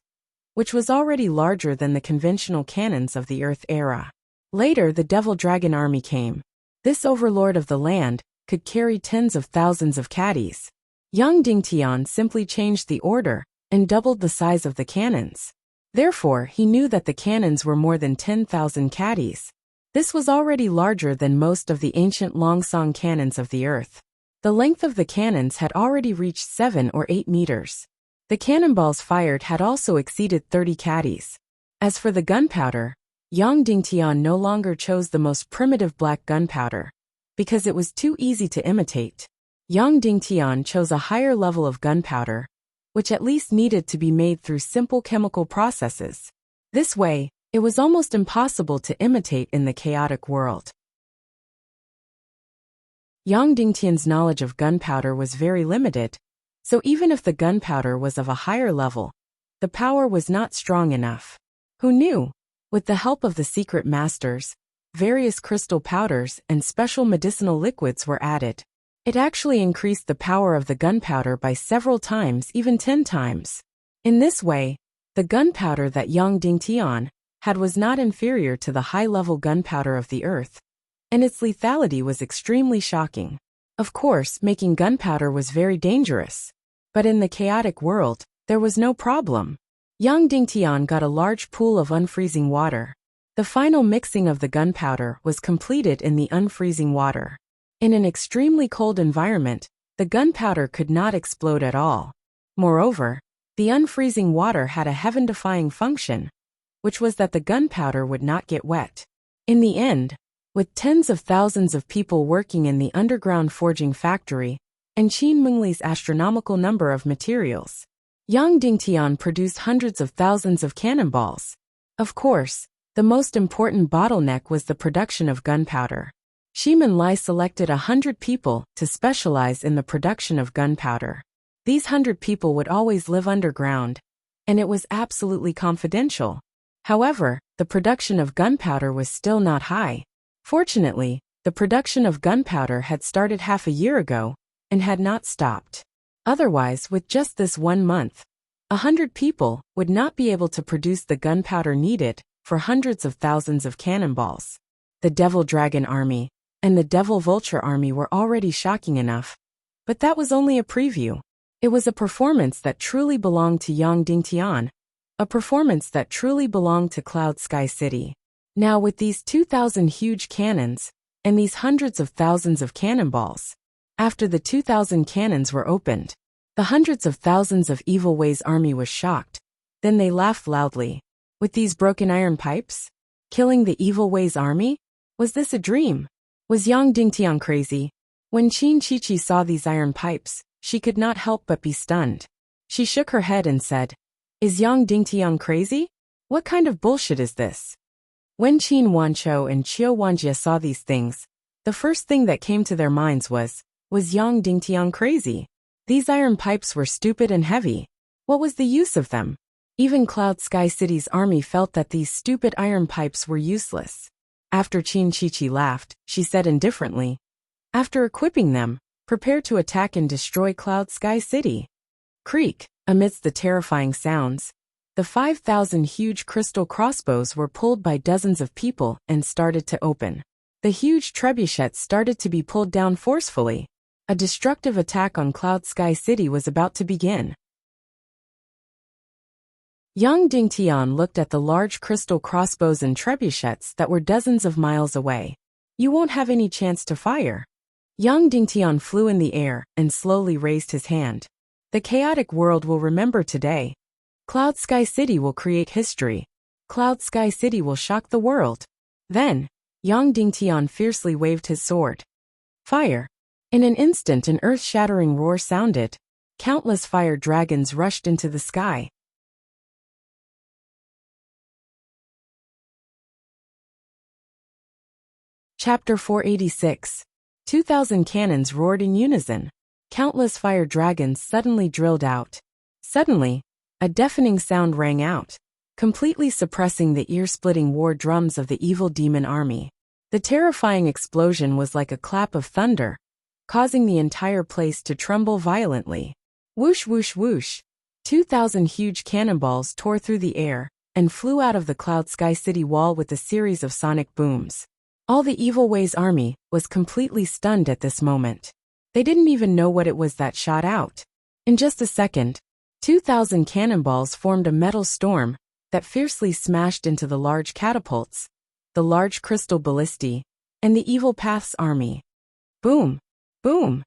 Speaker 1: which was already larger than the conventional cannons of the Earth era. Later, the Devil Dragon army came. This overlord of the land could carry tens of thousands of catties. Yang Dingtian simply changed the order and doubled the size of the cannons. Therefore, he knew that the cannons were more than 10,000 catties. This was already larger than most of the ancient Longsong cannons of the earth. The length of the cannons had already reached 7 or 8 meters. The cannonballs fired had also exceeded 30 catties. As for the gunpowder, Yang Dingtian no longer chose the most primitive black gunpowder, because it was too easy to imitate. Yang Dingtian chose a higher level of gunpowder, which at least needed to be made through simple chemical processes. This way, it was almost impossible to imitate in the chaotic world. Yang Dingtian's knowledge of gunpowder was very limited, so even if the gunpowder was of a higher level, the power was not strong enough. Who knew? With the help of the secret masters, various crystal powders and special medicinal liquids were added. It actually increased the power of the gunpowder by several times, even 10 times. In this way, the gunpowder that Yang Dingtian had was not inferior to the high-level gunpowder of the earth, and its lethality was extremely shocking. Of course, making gunpowder was very dangerous. But in the chaotic world, there was no problem. Yang Dingtian got a large pool of unfreezing water. The final mixing of the gunpowder was completed in the unfreezing water. In an extremely cold environment, the gunpowder could not explode at all. Moreover, the unfreezing water had a heaven-defying function, which was that the gunpowder would not get wet. In the end, with tens of thousands of people working in the underground forging factory, and Qin Mengli's astronomical number of materials, Yang Dingtian produced hundreds of thousands of cannonballs. Of course, the most important bottleneck was the production of gunpowder. Qin Menli selected 100 people to specialize in the production of gunpowder. These 100 people would always live underground, and it was absolutely confidential. However, the production of gunpowder was still not high. Fortunately, the production of gunpowder had started half a year ago and had not stopped. Otherwise, with just this 1 month, 100 people would not be able to produce the gunpowder needed for hundreds of thousands of cannonballs. The Devil Dragon army and the Devil Vulture army were already shocking enough, but that was only a preview. It was a performance that truly belonged to Yang Dingtian, a performance that truly belonged to Cloud Sky City. Now with these 2,000 huge cannons, and these hundreds of thousands of cannonballs, after the 2,000 cannons were opened, the hundreds of thousands of Evil Way's army was shocked. Then they laughed loudly. With these broken iron pipes? Killing the Evil Way's army? Was this a dream? Was Yang Dingtian crazy? When Qin Chichi saw these iron pipes, she could not help but be stunned. She shook her head and said, "Is Yang Dingtian crazy? What kind of bullshit is this?" When Qin Wanchou and Qiu Wanjie saw these things, the first thing that came to their minds was Yang Dingtian crazy? These iron pipes were stupid and heavy. What was the use of them? Even Cloud Sky City's army felt that these stupid iron pipes were useless. After Qin Chichi laughed, she said indifferently, "After equipping them, prepare to attack and destroy Cloud Sky City." Creak! Amidst the terrifying sounds, the 5,000 huge crystal crossbows were pulled by dozens of people and started to open. The huge trebuchets started to be pulled down forcefully. A destructive attack on Cloud Sky City was about to begin. Young Dingtian looked at the large crystal crossbows and trebuchets that were dozens of miles away. You won't have any chance to fire. Young Dingtian flew in the air and slowly raised his hand. The chaotic world will remember today. Cloud Sky City will create history. Cloud Sky City will shock the world. Then, Yang Dingtian fiercely waved his sword. Fire! In an instant an earth-shattering roar sounded. Countless fire dragons rushed into the sky. Chapter 486. 2,000 cannons roared in unison. Countless fire dragons suddenly drilled out. Suddenly, a deafening sound rang out, completely suppressing the ear-splitting war drums of the evil demon army. The terrifying explosion was like a clap of thunder, causing the entire place to tremble violently. Whoosh whoosh whoosh! 2,000 huge cannonballs tore through the air and flew out of the Cloud Sky City wall with a series of sonic booms. All the Evil Way's army was completely stunned at this moment. They didn't even know what it was that shot out. In just a second, 2,000 cannonballs formed a metal storm that fiercely smashed into the large catapults, the large crystal ballistae, and the Evil Path's army. Boom! Boom!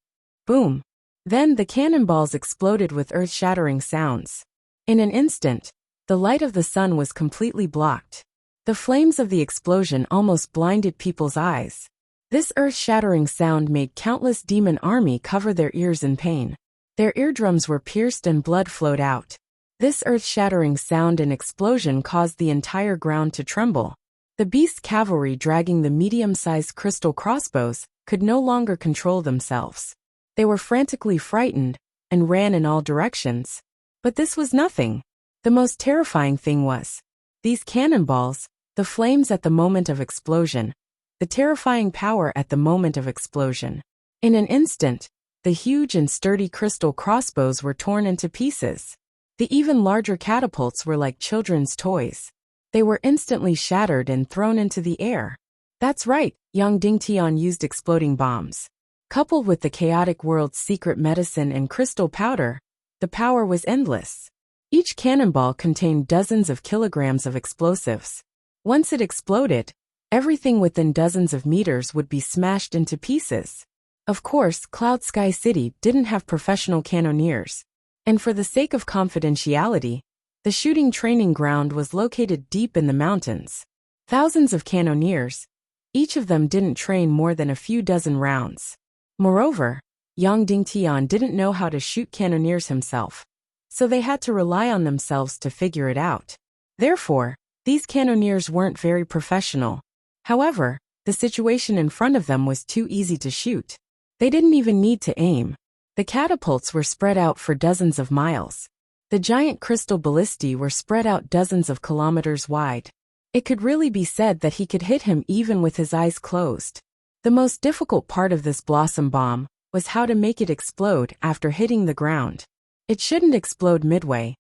Speaker 1: Boom! Then the cannonballs exploded with earth-shattering sounds. In an instant, the light of the sun was completely blocked. The flames of the explosion almost blinded people's eyes. This earth-shattering sound made countless demon army cover their ears in pain. Their eardrums were pierced and blood flowed out. This earth-shattering sound and explosion caused the entire ground to tremble. The beast cavalry dragging the medium-sized crystal crossbows could no longer control themselves. They were frantically frightened and ran in all directions. But this was nothing. The most terrifying thing was these cannonballs, the flames at the moment of explosion, the terrifying power at the moment of explosion. In an instant, the huge and sturdy crystal crossbows were torn into pieces. The even larger catapults were like children's toys. They were instantly shattered and thrown into the air. That's right, Yang Dingtian used exploding bombs. Coupled with the chaotic world's secret medicine and crystal powder, the power was endless. Each cannonball contained dozens of kilograms of explosives. Once it exploded, everything within dozens of meters would be smashed into pieces. Of course, Cloud Sky City didn't have professional cannoneers, and for the sake of confidentiality, the shooting training ground was located deep in the mountains. Thousands of cannoneers, each of them didn't train more than a few dozen rounds. Moreover, Yang Dingtian didn't know how to shoot cannoneers himself, so they had to rely on themselves to figure it out. Therefore, these cannoneers weren't very professional. However, the situation in front of them was too easy to shoot. They didn't even need to aim. The catapults were spread out for dozens of miles. The giant crystal ballistae were spread out dozens of kilometers wide. It could really be said that he could hit him even with his eyes closed. The most difficult part of this blossom bomb was how to make it explode after hitting the ground. It shouldn't explode midway,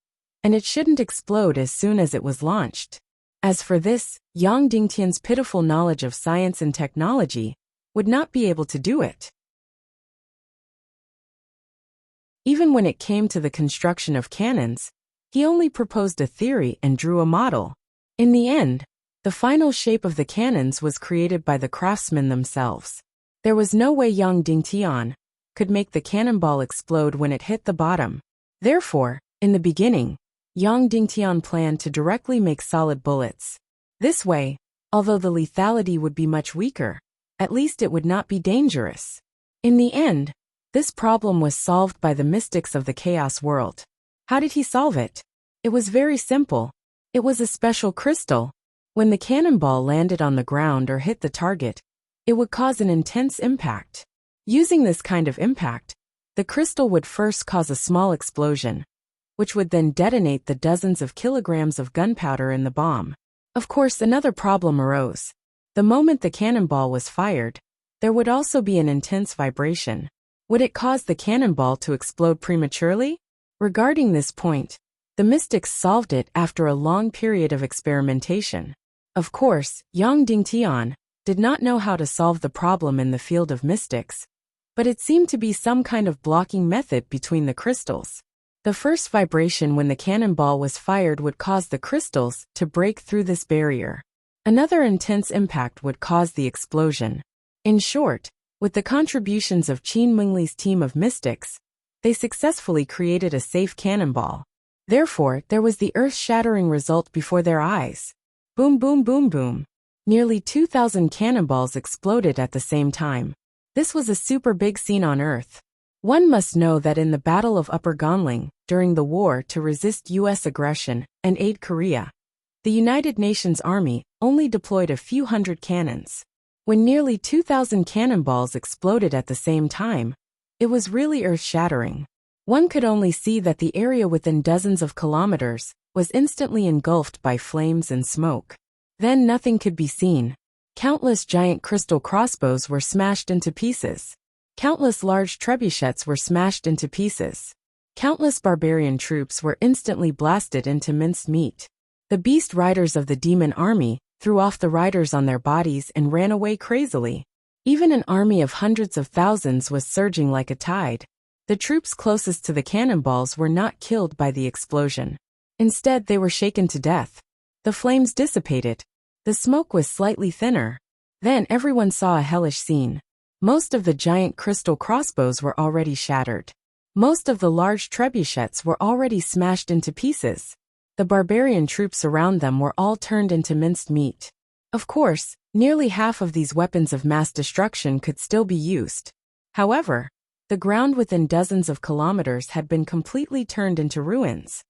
Speaker 1: and it shouldn't explode as soon as it was launched. As for this, Yang Dingtian's pitiful knowledge of science and technology would not be able to do it. Even when it came to the construction of cannons, he only proposed a theory and drew a model. In the end, the final shape of the cannons was created by the craftsmen themselves. There was no way Yang Dingtian could make the cannonball explode when it hit the bottom. Therefore, in the beginning, Yang Dingtian planned to directly make solid bullets. This way, although the lethality would be much weaker, at least it would not be dangerous. In the end, this problem was solved by the mystics of the chaos world. How did he solve it? It was very simple. It was a special crystal. When the cannonball landed on the ground or hit the target, it would cause an intense impact. Using this kind of impact, the crystal would first cause a small explosion, which would then detonate the dozens of kilograms of gunpowder in the bomb. Of course, another problem arose. The moment the cannonball was fired, there would also be an intense vibration. Would it cause the cannonball to explode prematurely? Regarding this point, the mystics solved it after a long period of experimentation. Of course, Yang Dingtian did not know how to solve the problem in the field of mystics, but it seemed to be some kind of blocking method between the crystals. The first vibration when the cannonball was fired would cause the crystals to break through this barrier. Another intense impact would cause the explosion. In short, with the contributions of Qin Mingli's team of mystics, they successfully created a safe cannonball. Therefore, there was the earth-shattering result before their eyes. Boom, boom, boom, boom. Nearly 2,000 cannonballs exploded at the same time. This was a super big scene on Earth. One must know that in the Battle of Upper Ganling, during the war to resist U.S. aggression and aid Korea, the United Nations Army only deployed a few hundred cannons. When nearly 2,000 cannonballs exploded at the same time, it was really earth-shattering. One could only see that the area within dozens of kilometers was instantly engulfed by flames and smoke. Then nothing could be seen. Countless giant crystal crossbows were smashed into pieces. Countless large trebuchets were smashed into pieces. Countless barbarian troops were instantly blasted into minced meat. The beast riders of the demon army threw off the riders on their bodies and ran away crazily. Even an army of hundreds of thousands was surging like a tide. The troops closest to the cannonballs were not killed by the explosion. Instead, they were shaken to death. The flames dissipated. The smoke was slightly thinner. Then everyone saw a hellish scene. Most of the giant crystal crossbows were already shattered. Most of the large trebuchets were already smashed into pieces. The barbarian troops around them were all turned into minced meat. Of course, nearly half of these weapons of mass destruction could still be used. However, the ground within dozens of kilometers had been completely turned into ruins.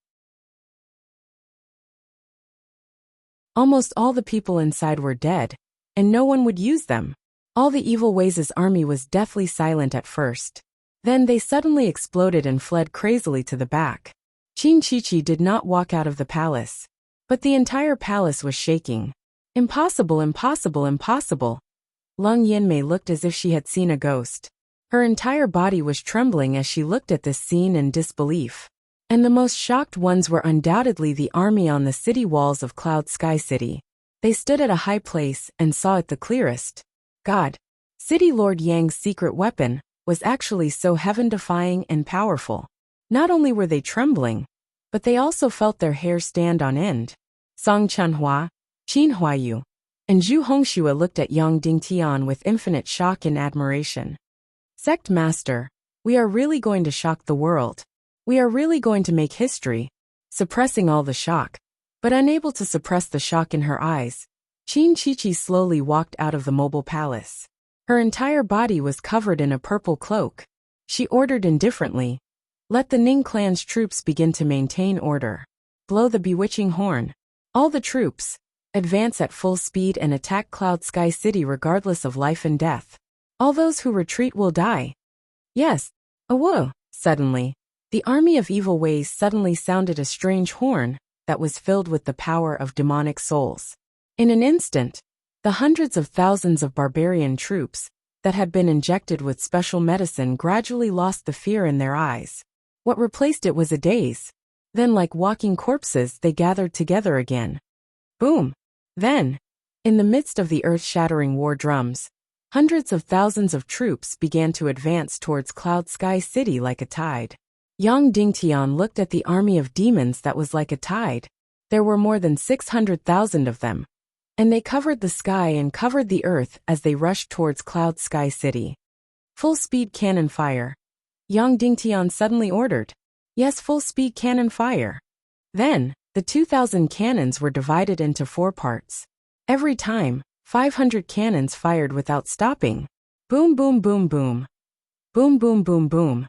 Speaker 1: Almost all the people inside were dead, and no one would use them. All the evil Wei's army was deathly silent at first. Then they suddenly exploded and fled crazily to the back. Qin Chichi did not walk out of the palace. But the entire palace was shaking. Impossible, impossible, impossible. Lung Yinmei looked as if she had seen a ghost. Her entire body was trembling as she looked at this scene in disbelief. And the most shocked ones were undoubtedly the army on the city walls of Cloud Sky City. They stood at a high place and saw it the clearest. God, City Lord Yang's secret weapon was actually so heaven-defying and powerful. Not only were they trembling, but they also felt their hair stand on end. Song Chunhua, Qin Huayu, and Zhu Hongxue looked at Yang Dingtian with infinite shock and admiration. Sect Master, we are really going to shock the world. We are really going to make history. Suppressing all the shock, but unable to suppress the shock in her eyes, Qin Chichi slowly walked out of the mobile palace. Her entire body was covered in a purple cloak. She ordered indifferently, "Let the Ning clan's troops begin to maintain order. Blow the bewitching horn. All the troops, advance at full speed and attack Cloud Sky City regardless of life and death. All those who retreat will die." Yes, whoa! Suddenly, the army of evil Wei's suddenly sounded a strange horn that was filled with the power of demonic souls. In an instant, the hundreds of thousands of barbarian troops that had been injected with special medicine gradually lost the fear in their eyes. What replaced it was a daze. Then, like walking corpses, they gathered together again. Boom! Then, in the midst of the earth-shattering war drums, hundreds of thousands of troops began to advance towards Cloud Sky City like a tide. Yang Dingtian looked at the army of demons that was like a tide. There were more than 600,000 of them. And they covered the sky and covered the earth as they rushed towards Cloud Sky City. Full-speed cannon fire. Yang Dingtian suddenly ordered. Yes, full-speed cannon fire. Then, the 2,000 cannons were divided into 4 parts. Every time, 500 cannons fired without stopping. Boom, boom, boom, boom. Boom, boom, boom, boom.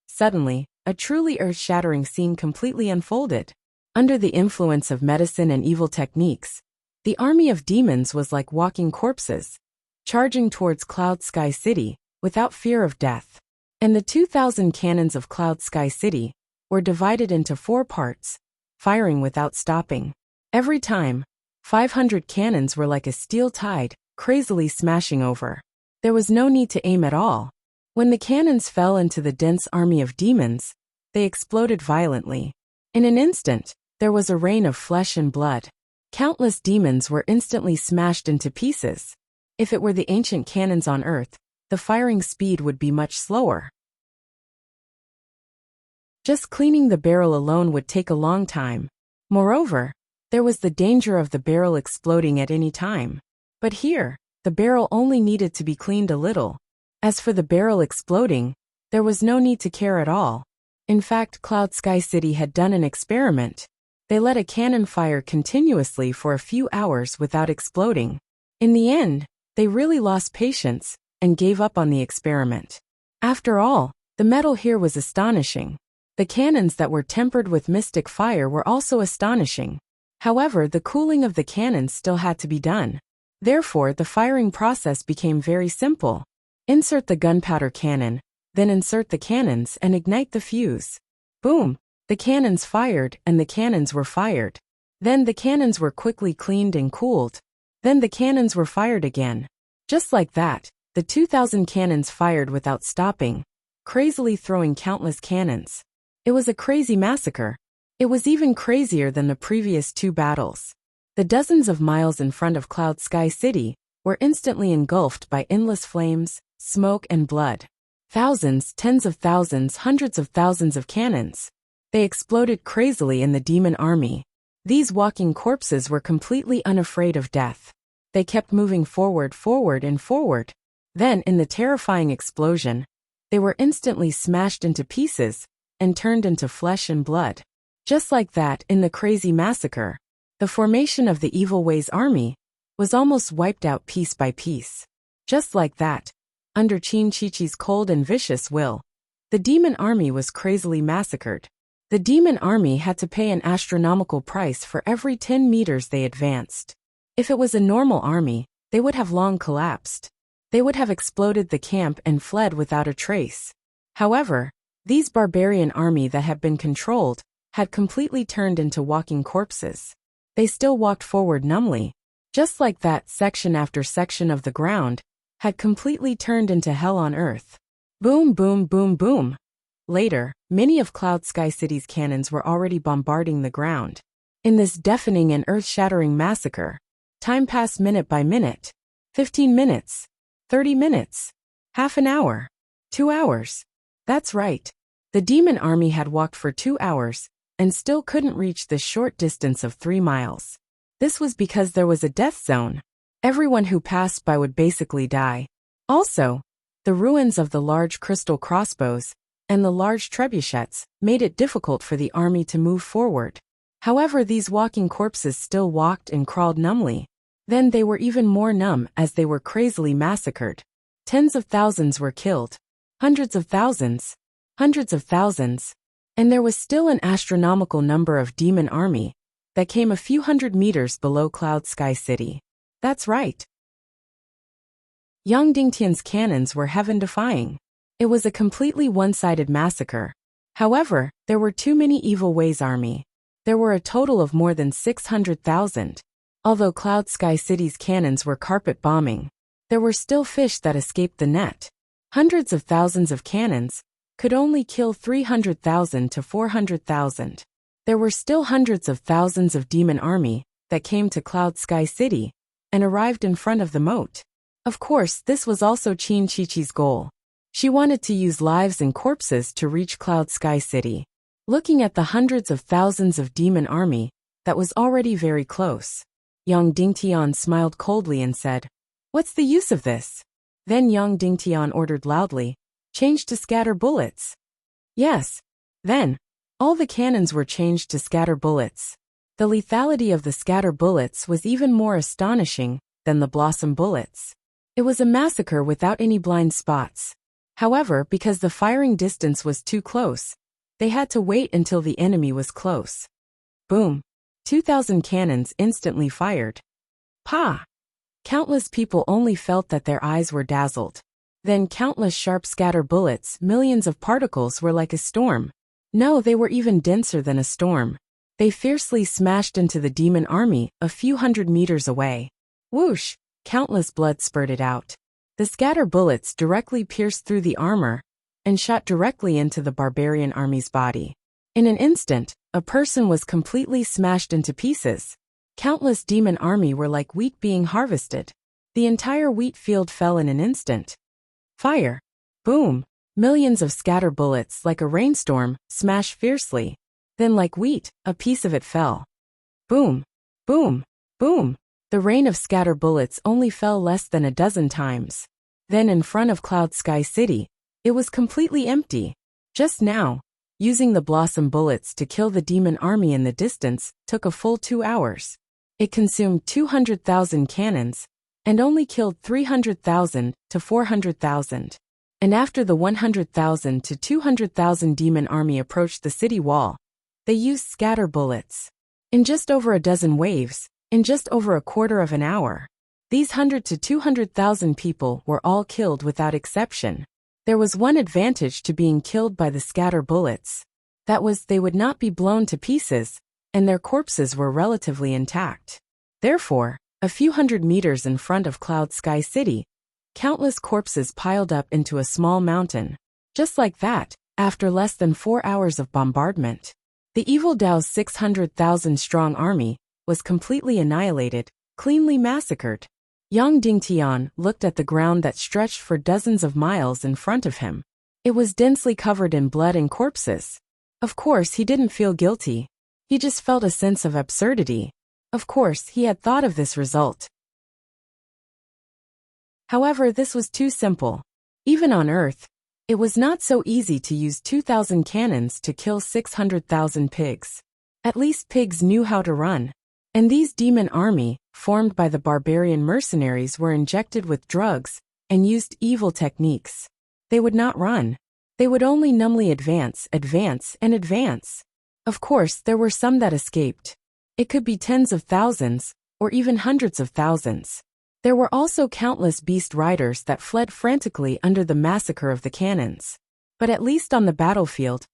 Speaker 1: Suddenly, a truly earth-shattering scene completely unfolded. Under the influence of medicine and evil techniques, the army of demons was like walking corpses, charging towards Cloud Sky City without fear of death. And the 2,000 cannons of Cloud Sky City were divided into 4 parts, firing without stopping. Every time, 500 cannons were like a steel tide, crazily smashing over. There was no need to aim at all. When the cannons fell into the dense army of demons, they exploded violently. In an instant, there was a rain of flesh and blood. Countless demons were instantly smashed into pieces. If it were the ancient cannons on Earth, the firing speed would be much slower. Just cleaning the barrel alone would take a long time. Moreover, there was the danger of the barrel exploding at any time. But here, the barrel only needed to be cleaned a little. As for the barrel exploding, there was no need to care at all. In fact, Cloud Sky City had done an experiment. They let a cannon fire continuously for a few hours without exploding. In the end, they really lost patience and gave up on the experiment. After all, the metal here was astonishing. The cannons that were tempered with mystic fire were also astonishing. However, the cooling of the cannons still had to be done. Therefore, the firing process became very simple. Insert the gunpowder cannon, then insert the cannons and ignite the fuse. Boom! The cannons fired and the cannons were fired. Then the cannons were quickly cleaned and cooled. Then the cannons were fired again. Just like that, the 2,000 cannons fired without stopping, crazily throwing countless cannons. It was a crazy massacre. It was even crazier than the previous two battles. The dozens of miles in front of Cloud Sky City were instantly engulfed by endless flames, smoke and blood. Thousands, tens of thousands, hundreds of thousands of cannons. They exploded crazily in the demon army. These walking corpses were completely unafraid of death. They kept moving forward, forward and forward. Then, in the terrifying explosion, they were instantly smashed into pieces and turned into flesh and blood. Just like that, in the crazy massacre, the formation of the Evil Ways army was almost wiped out piece by piece. Just like that, under Qin Chi-Chi's cold and vicious will, the demon army was crazily massacred. The demon army had to pay an astronomical price for every 10 meters they advanced. If it was a normal army, they would have long collapsed. They would have exploded the camp and fled without a trace. However, these barbarian army that had been controlled had completely turned into walking corpses. They still walked forward numbly. Just like that, section after section of the ground had completely turned into hell on earth. Boom, boom, boom, boom. Later, many of Cloud Sky City's cannons were already bombarding the ground. In this deafening and earth-shattering massacre, time passed minute by minute. 15 minutes. 30 minutes. Half an hour. 2 hours. That's right. The demon army had walked for 2 hours and still couldn't reach the short distance of 3 miles. This was because there was a death zone. Everyone who passed by would basically die. Also, the ruins of the large crystal crossbows and the large trebuchets made it difficult for the army to move forward. However, these walking corpses still walked and crawled numbly. Then they were even more numb as they were crazily massacred. Tens of thousands were killed. Hundreds of thousands. Hundreds of thousands. And there was still an astronomical number of demon army that came a few hundred meters below Cloud Sky City. That's right. Yang Dingtian's cannons were heaven-defying. It was a completely one-sided massacre. However, there were too many Evil Ways army. There were a total of more than 600,000. Although Cloud Sky City's cannons were carpet bombing, there were still fish that escaped the net. Hundreds of thousands of cannons could only kill 300,000 to 400,000. There were still hundreds of thousands of demon army that came to Cloud Sky City and arrived in front of the moat. Of course, this was also Qin Chi-Chi's goal. She wanted to use lives and corpses to reach Cloud Sky City. Looking at the hundreds of thousands of demon army that was already very close, Yang Dingtian smiled coldly and said, "What's the use of this?" Then Yang Dingtian ordered loudly, "Change to scatter bullets." Yes. Then, all the cannons were changed to scatter bullets. The lethality of the scatter bullets was even more astonishing than the blossom bullets. It was a massacre without any blind spots. However, because the firing distance was too close, they had to wait until the enemy was close. Boom. 2,000 cannons instantly fired. Pa! Countless people only felt that their eyes were dazzled. Then countless sharp scatter bullets, millions of particles were like a storm. No, they were even denser than a storm. They fiercely smashed into the demon army a few hundred meters away. Whoosh! Countless blood spurted out. The scatter bullets directly pierced through the armor and shot directly into the barbarian army's body. In an instant, a person was completely smashed into pieces. Countless demon army were like wheat being harvested. The entire wheat field fell in an instant. Fire. Boom. Millions of scatter bullets like a rainstorm smashed fiercely. Then like wheat, a piece of it fell. Boom. Boom. Boom. The rain of scatter bullets only fell less than a dozen times. Then in front of Cloud Sky City, it was completely empty. Just now, using the blossom bullets to kill the demon army in the distance took a full 2 hours. It consumed 200,000 cannons and only killed 300,000 to 400,000. And after the 100,000 to 200,000 demon army approached the city wall, they used scatter bullets. In just over a dozen waves, in just over a quarter of an hour, these 100 to 200,000 people were all killed without exception. There was one advantage to being killed by the scatter bullets. That was, they would not be blown to pieces, and their corpses were relatively intact. Therefore, a few hundred meters in front of Cloud Sky City, countless corpses piled up into a small mountain. Just like that, after less than 4 hours of bombardment, the evil Dao's 600,000-strong army was completely annihilated, cleanly massacred. Yang Dingtian looked at the ground that stretched for dozens of miles in front of him. It was densely covered in blood and corpses. Of course, he didn't feel guilty. He just felt a sense of absurdity. Of course, he had thought of this result. However, this was too simple. Even on Earth, it was not so easy to use 2,000 cannons to kill 600,000 pigs. At least pigs knew how to run. And these demon army, formed by the barbarian mercenaries, were injected with drugs and used evil techniques. They would not run. They would only numbly advance, advance, and advance. Of course, there were some that escaped. It could be tens of thousands, or even hundreds of thousands. There were also countless beast riders that fled frantically under the massacre of the cannons. But at least on the battlefield,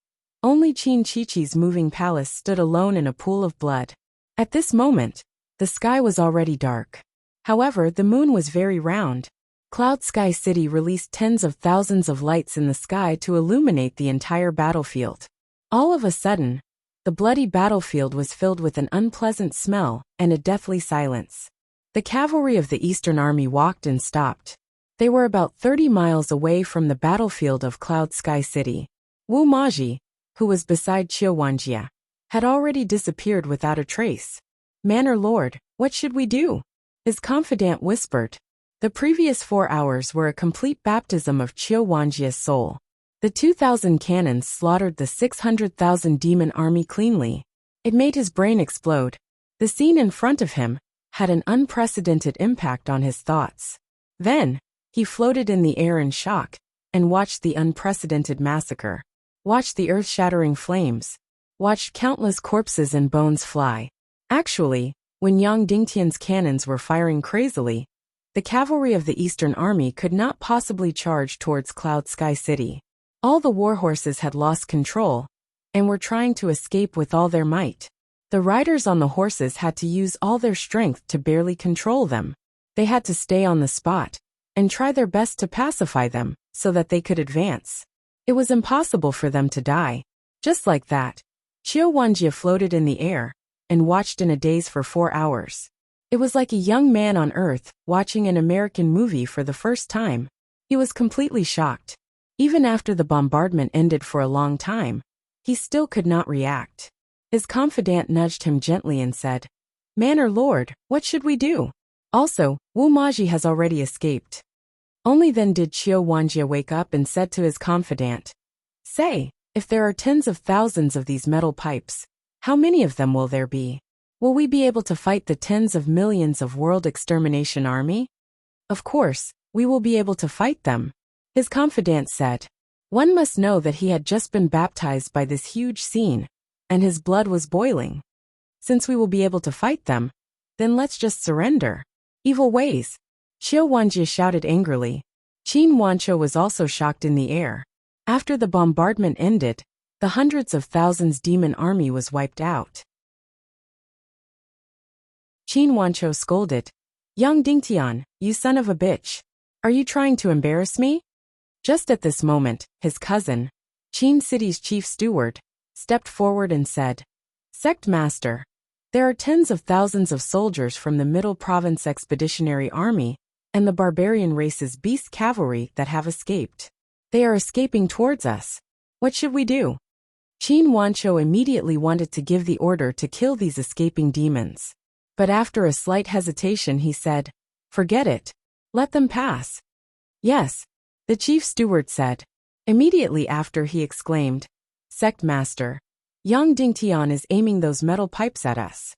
Speaker 1: only Qin Chi-Chi's moving palace stood alone in a pool of blood. At this moment, the sky was already dark. However, the moon was very round. Cloud Sky City released tens of thousands of lights in the sky to illuminate the entire battlefield. All of a sudden, the bloody battlefield was filled with an unpleasant smell and a deathly silence. The cavalry of the Eastern Army walked and stopped. They were about 30 miles away from the battlefield of Cloud Sky City. Wu Maji, who was beside Qiuwanjia, had already disappeared without a trace. "Manor Lord, what should we do?" his confidant whispered. The previous 4 hours were a complete baptism of Qiuwanjia's soul. The 2,000 cannons slaughtered the 600,000 demon army cleanly. It made his brain explode. The scene in front of him had an unprecedented impact on his thoughts. Then, he floated in the air in shock and watched the unprecedented massacre. Watched the earth-shattering flames. Watched countless corpses and bones fly. Actually, when Yang Dingtian's cannons were firing crazily, the cavalry of the Eastern Army could not possibly charge towards Cloud Sky City. All the war horses had lost control and were trying to escape with all their might. The riders on the horses had to use all their strength to barely control them. They had to stay on the spot and try their best to pacify them so that they could advance. It was impossible for them to die. Just like that, Qiuwanjia floated in the air and watched in a daze for 4 hours. It was like a young man on Earth watching an American movie for the first time. He was completely shocked. Even after the bombardment ended for a long time, he still could not react. His confidant nudged him gently and said, "Manor Lord, what should we do?" Also, Wu Maji has already escaped. Only then did Qiuwanjia wake up and said to his confidant, "Say, if there are tens of thousands of these metal pipes, how many of them will there be? Will we be able to fight the tens of millions of world extermination army?" "Of course, we will be able to fight them," his confidant said. One must know that he had just been baptized by this huge scene, and his blood was boiling. Since we will be able to fight them, then let's just surrender. Evil ways. Qiuwanjia shouted angrily. Qin Wancho was also shocked in the air. After the bombardment ended, the hundreds of thousands demon army was wiped out. Qin Wancho scolded, "Yang Dingtian, you son of a bitch. Are you trying to embarrass me?" Just at this moment, his cousin, Qin City's chief steward, stepped forward and said, "Sect Master, there are tens of thousands of soldiers from the Middle Province Expeditionary Army and the barbarian race's beast cavalry that have escaped. They are escaping towards us. What should we do? Qin Wanqiu immediately wanted to give the order to kill these escaping demons. But after a slight hesitation he said, "Forget it. Let them pass." "Yes," the chief steward said. Immediately after he exclaimed, "Sect Master, Yang Dingtian is aiming those metal pipes at us."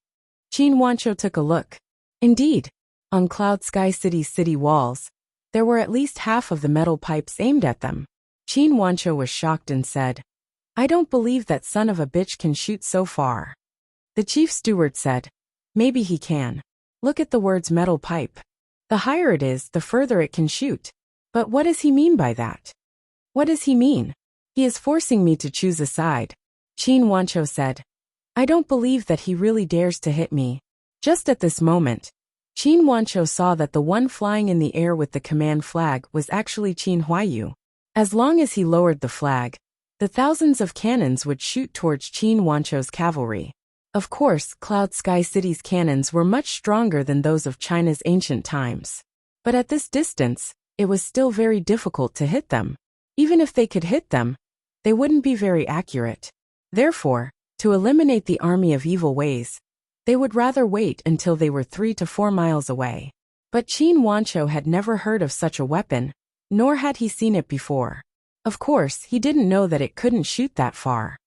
Speaker 1: Qin Wanqiu took a look. Indeed, on Cloud Sky City's city walls, there were at least half of the metal pipes aimed at them. Qin Wanqiu was shocked and said, "I don't believe that son of a bitch can shoot so far." The chief steward said, "Maybe he can. Look at the words metal pipe. The higher it is, the further it can shoot. But what does he mean by that?" "What does he mean? He is forcing me to choose a side," Qin Wanqiu said. "I don't believe that he really dares to hit me." Just at this moment, Qin Wanqiu saw that the one flying in the air with the command flag was actually Qin Huaiyu. As long as he lowered the flag, the thousands of cannons would shoot towards Qin Wanqiu's cavalry. Of course, Cloud Sky City's cannons were much stronger than those of China's ancient times. But at this distance, it was still very difficult to hit them. Even if they could hit them, they wouldn't be very accurate. Therefore, to eliminate the army of evil ways, they would rather wait until they were 3 to 4 miles away. But Qin Wanqiu had never heard of such a weapon, nor had he seen it before. Of course, he didn't know that it couldn't shoot that far.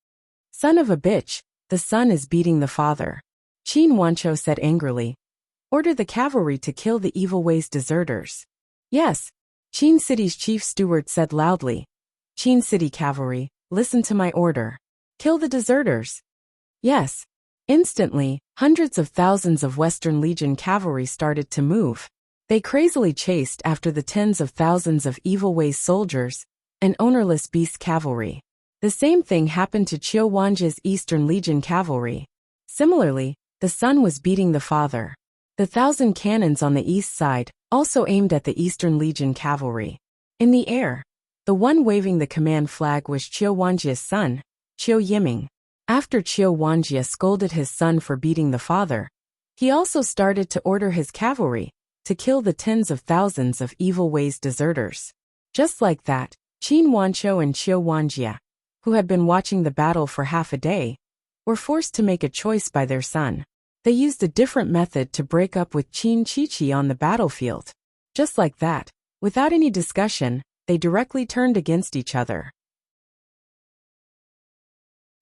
Speaker 1: "Son of a bitch, the son is beating the father," Qin Wanqiu said angrily. "Order the cavalry to kill the evil ways deserters." "Yes," Qin City's chief steward said loudly. "Qin City cavalry, listen to my order. Kill the deserters." "Yes." Instantly, hundreds of thousands of Western Legion cavalry started to move. They crazily chased after the tens of thousands of evil ways soldiers and ownerless beast cavalry. The same thing happened to Qiu Wanji's Eastern Legion cavalry. Similarly, the son was beating the father. The 1,000 cannons on the east side also aimed at the Eastern Legion cavalry. In the air, the one waving the command flag was Qiu Wanji's son, Qiu Yiming. After Qiu Wanjia scolded his son for beating the father, he also started to order his cavalry to kill the tens of thousands of evil ways deserters. Just like that, Qin Wanqiu and Qiu Wanjia, who had been watching the battle for half a day, were forced to make a choice by their son. They used a different method to break up with Qin Qiqi on the battlefield. Just like that, without any discussion, they directly turned against each other.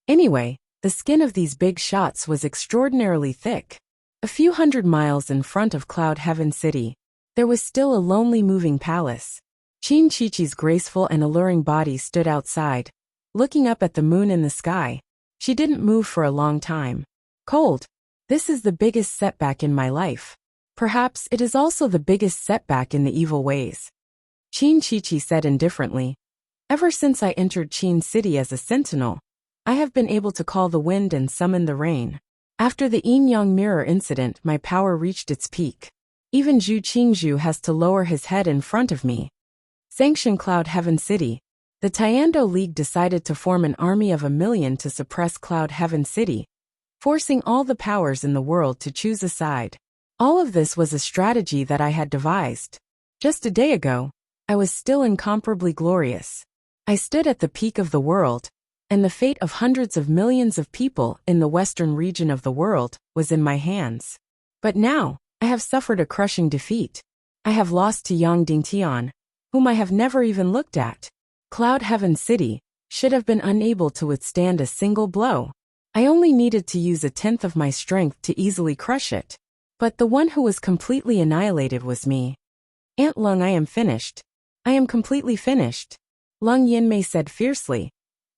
Speaker 1: Anyway, the skin of these big shots was extraordinarily thick. A few hundred miles in front of Cloud Heaven City, there was still a lonely moving palace. Qin Qiqi's graceful and alluring body stood outside, looking up at the moon in the sky. She didn't move for a long time. "Cold. This is the biggest setback in my life. Perhaps it is also the biggest setback in the evil ways," Qin Qiqi said indifferently. "Ever since I entered Qin City as a sentinel, I have been able to call the wind and summon the rain. After the yin-yang mirror incident, my power reached its peak. Even Zhu Qingzhu has to lower his head in front of me." Sanction Cloud Heaven City. The Tiando League decided to form an army of 1,000,000 to suppress Cloud Heaven City, forcing all the powers in the world to choose a side. All of this was a strategy that I had devised. Just a day ago, I was still incomparably glorious. I stood at the peak of the world, and the fate of hundreds of millions of people in the western region of the world was in my hands. But now, I have suffered a crushing defeat. I have lost to Yang Dingtian, whom I have never even looked at. Cloud Heaven City should have been unable to withstand a single blow. I only needed to use 1/10 of my strength to easily crush it. But the one who was completely annihilated was me. "Aunt Lung, I am finished. I am completely finished," Lung Yinmei said fiercely.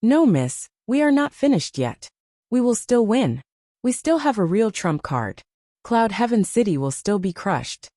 Speaker 1: "No, miss, we are not finished yet. We will still win. We still have a real trump card. Cloud Heaven City will still be crushed."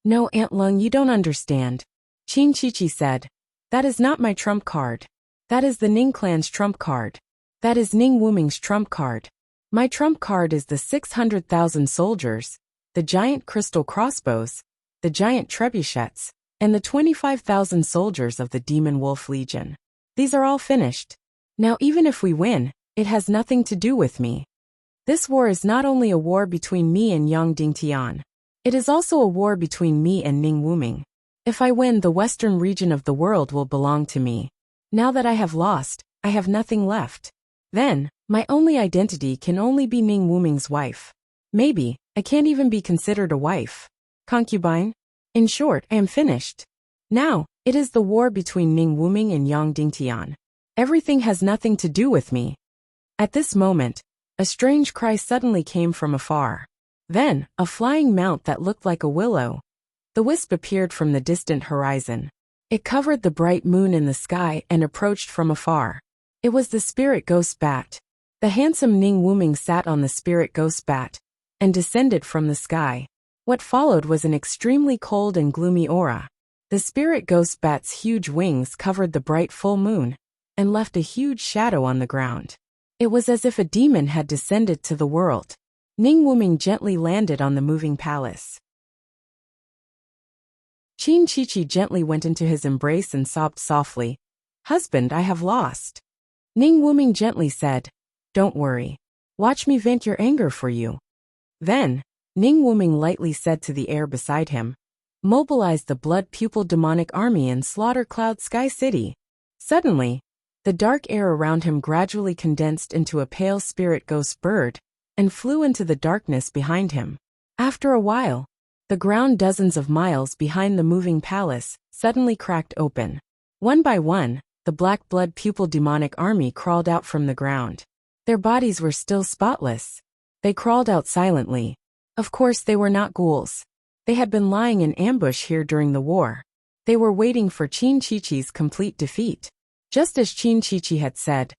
Speaker 1: "No, Aunt Lung, you don't understand," Qin Qiqi said. "That is not my trump card. That is the Ning clan's trump card. That is Ning Wuming's trump card. My trump card is the 600,000 soldiers, the giant crystal crossbows, the giant trebuchets, and the 25,000 soldiers of the Demon Wolf Legion. These are all finished. Now even if we win, it has nothing to do with me. This war is not only a war between me and Yang Dingtian. It is also a war between me and Ning Wuming. If I win, the western region of the world will belong to me. Now that I have lost, I have nothing left. Then, my only identity can only be Ning Wuming's wife. Maybe, I can't even be considered a wife. Concubine? In short, I am finished. Now, it is the war between Ning Wuming and Yang Dingtian. Everything has nothing to do with me. At this moment, a strange cry suddenly came from afar. Then, a flying mount that looked like a willow. The wisp appeared from the distant horizon. It covered the bright moon in the sky and approached from afar. It was the spirit ghost bat. The handsome Ning Wuming sat on the spirit ghost bat and descended from the sky. What followed was an extremely cold and gloomy aura. The spirit ghost bat's huge wings covered the bright full moon and left a huge shadow on the ground. It was as if a demon had descended to the world. Ning Wuming gently landed on the moving palace. Qin Chichi gently went into his embrace and sobbed softly. "Husband, I have lost." Ning Wuming gently said, "Don't worry. Watch me vent your anger for you." Then, Ning Wuming lightly said to the air beside him, "Mobilize the blood pupil demonic army and slaughter Cloud Sky City." Suddenly, the dark air around him gradually condensed into a pale spirit ghost bird and flew into the darkness behind him. After a while, the ground dozens of miles behind the moving palace suddenly cracked open. One by one, the black blood pupil demonic army crawled out from the ground. Their bodies were still spotless. They crawled out silently. Of course, they were not ghouls. They had been lying in ambush here during the war. They were waiting for Qin Chichi's complete defeat. Just as Qin Chichi had said,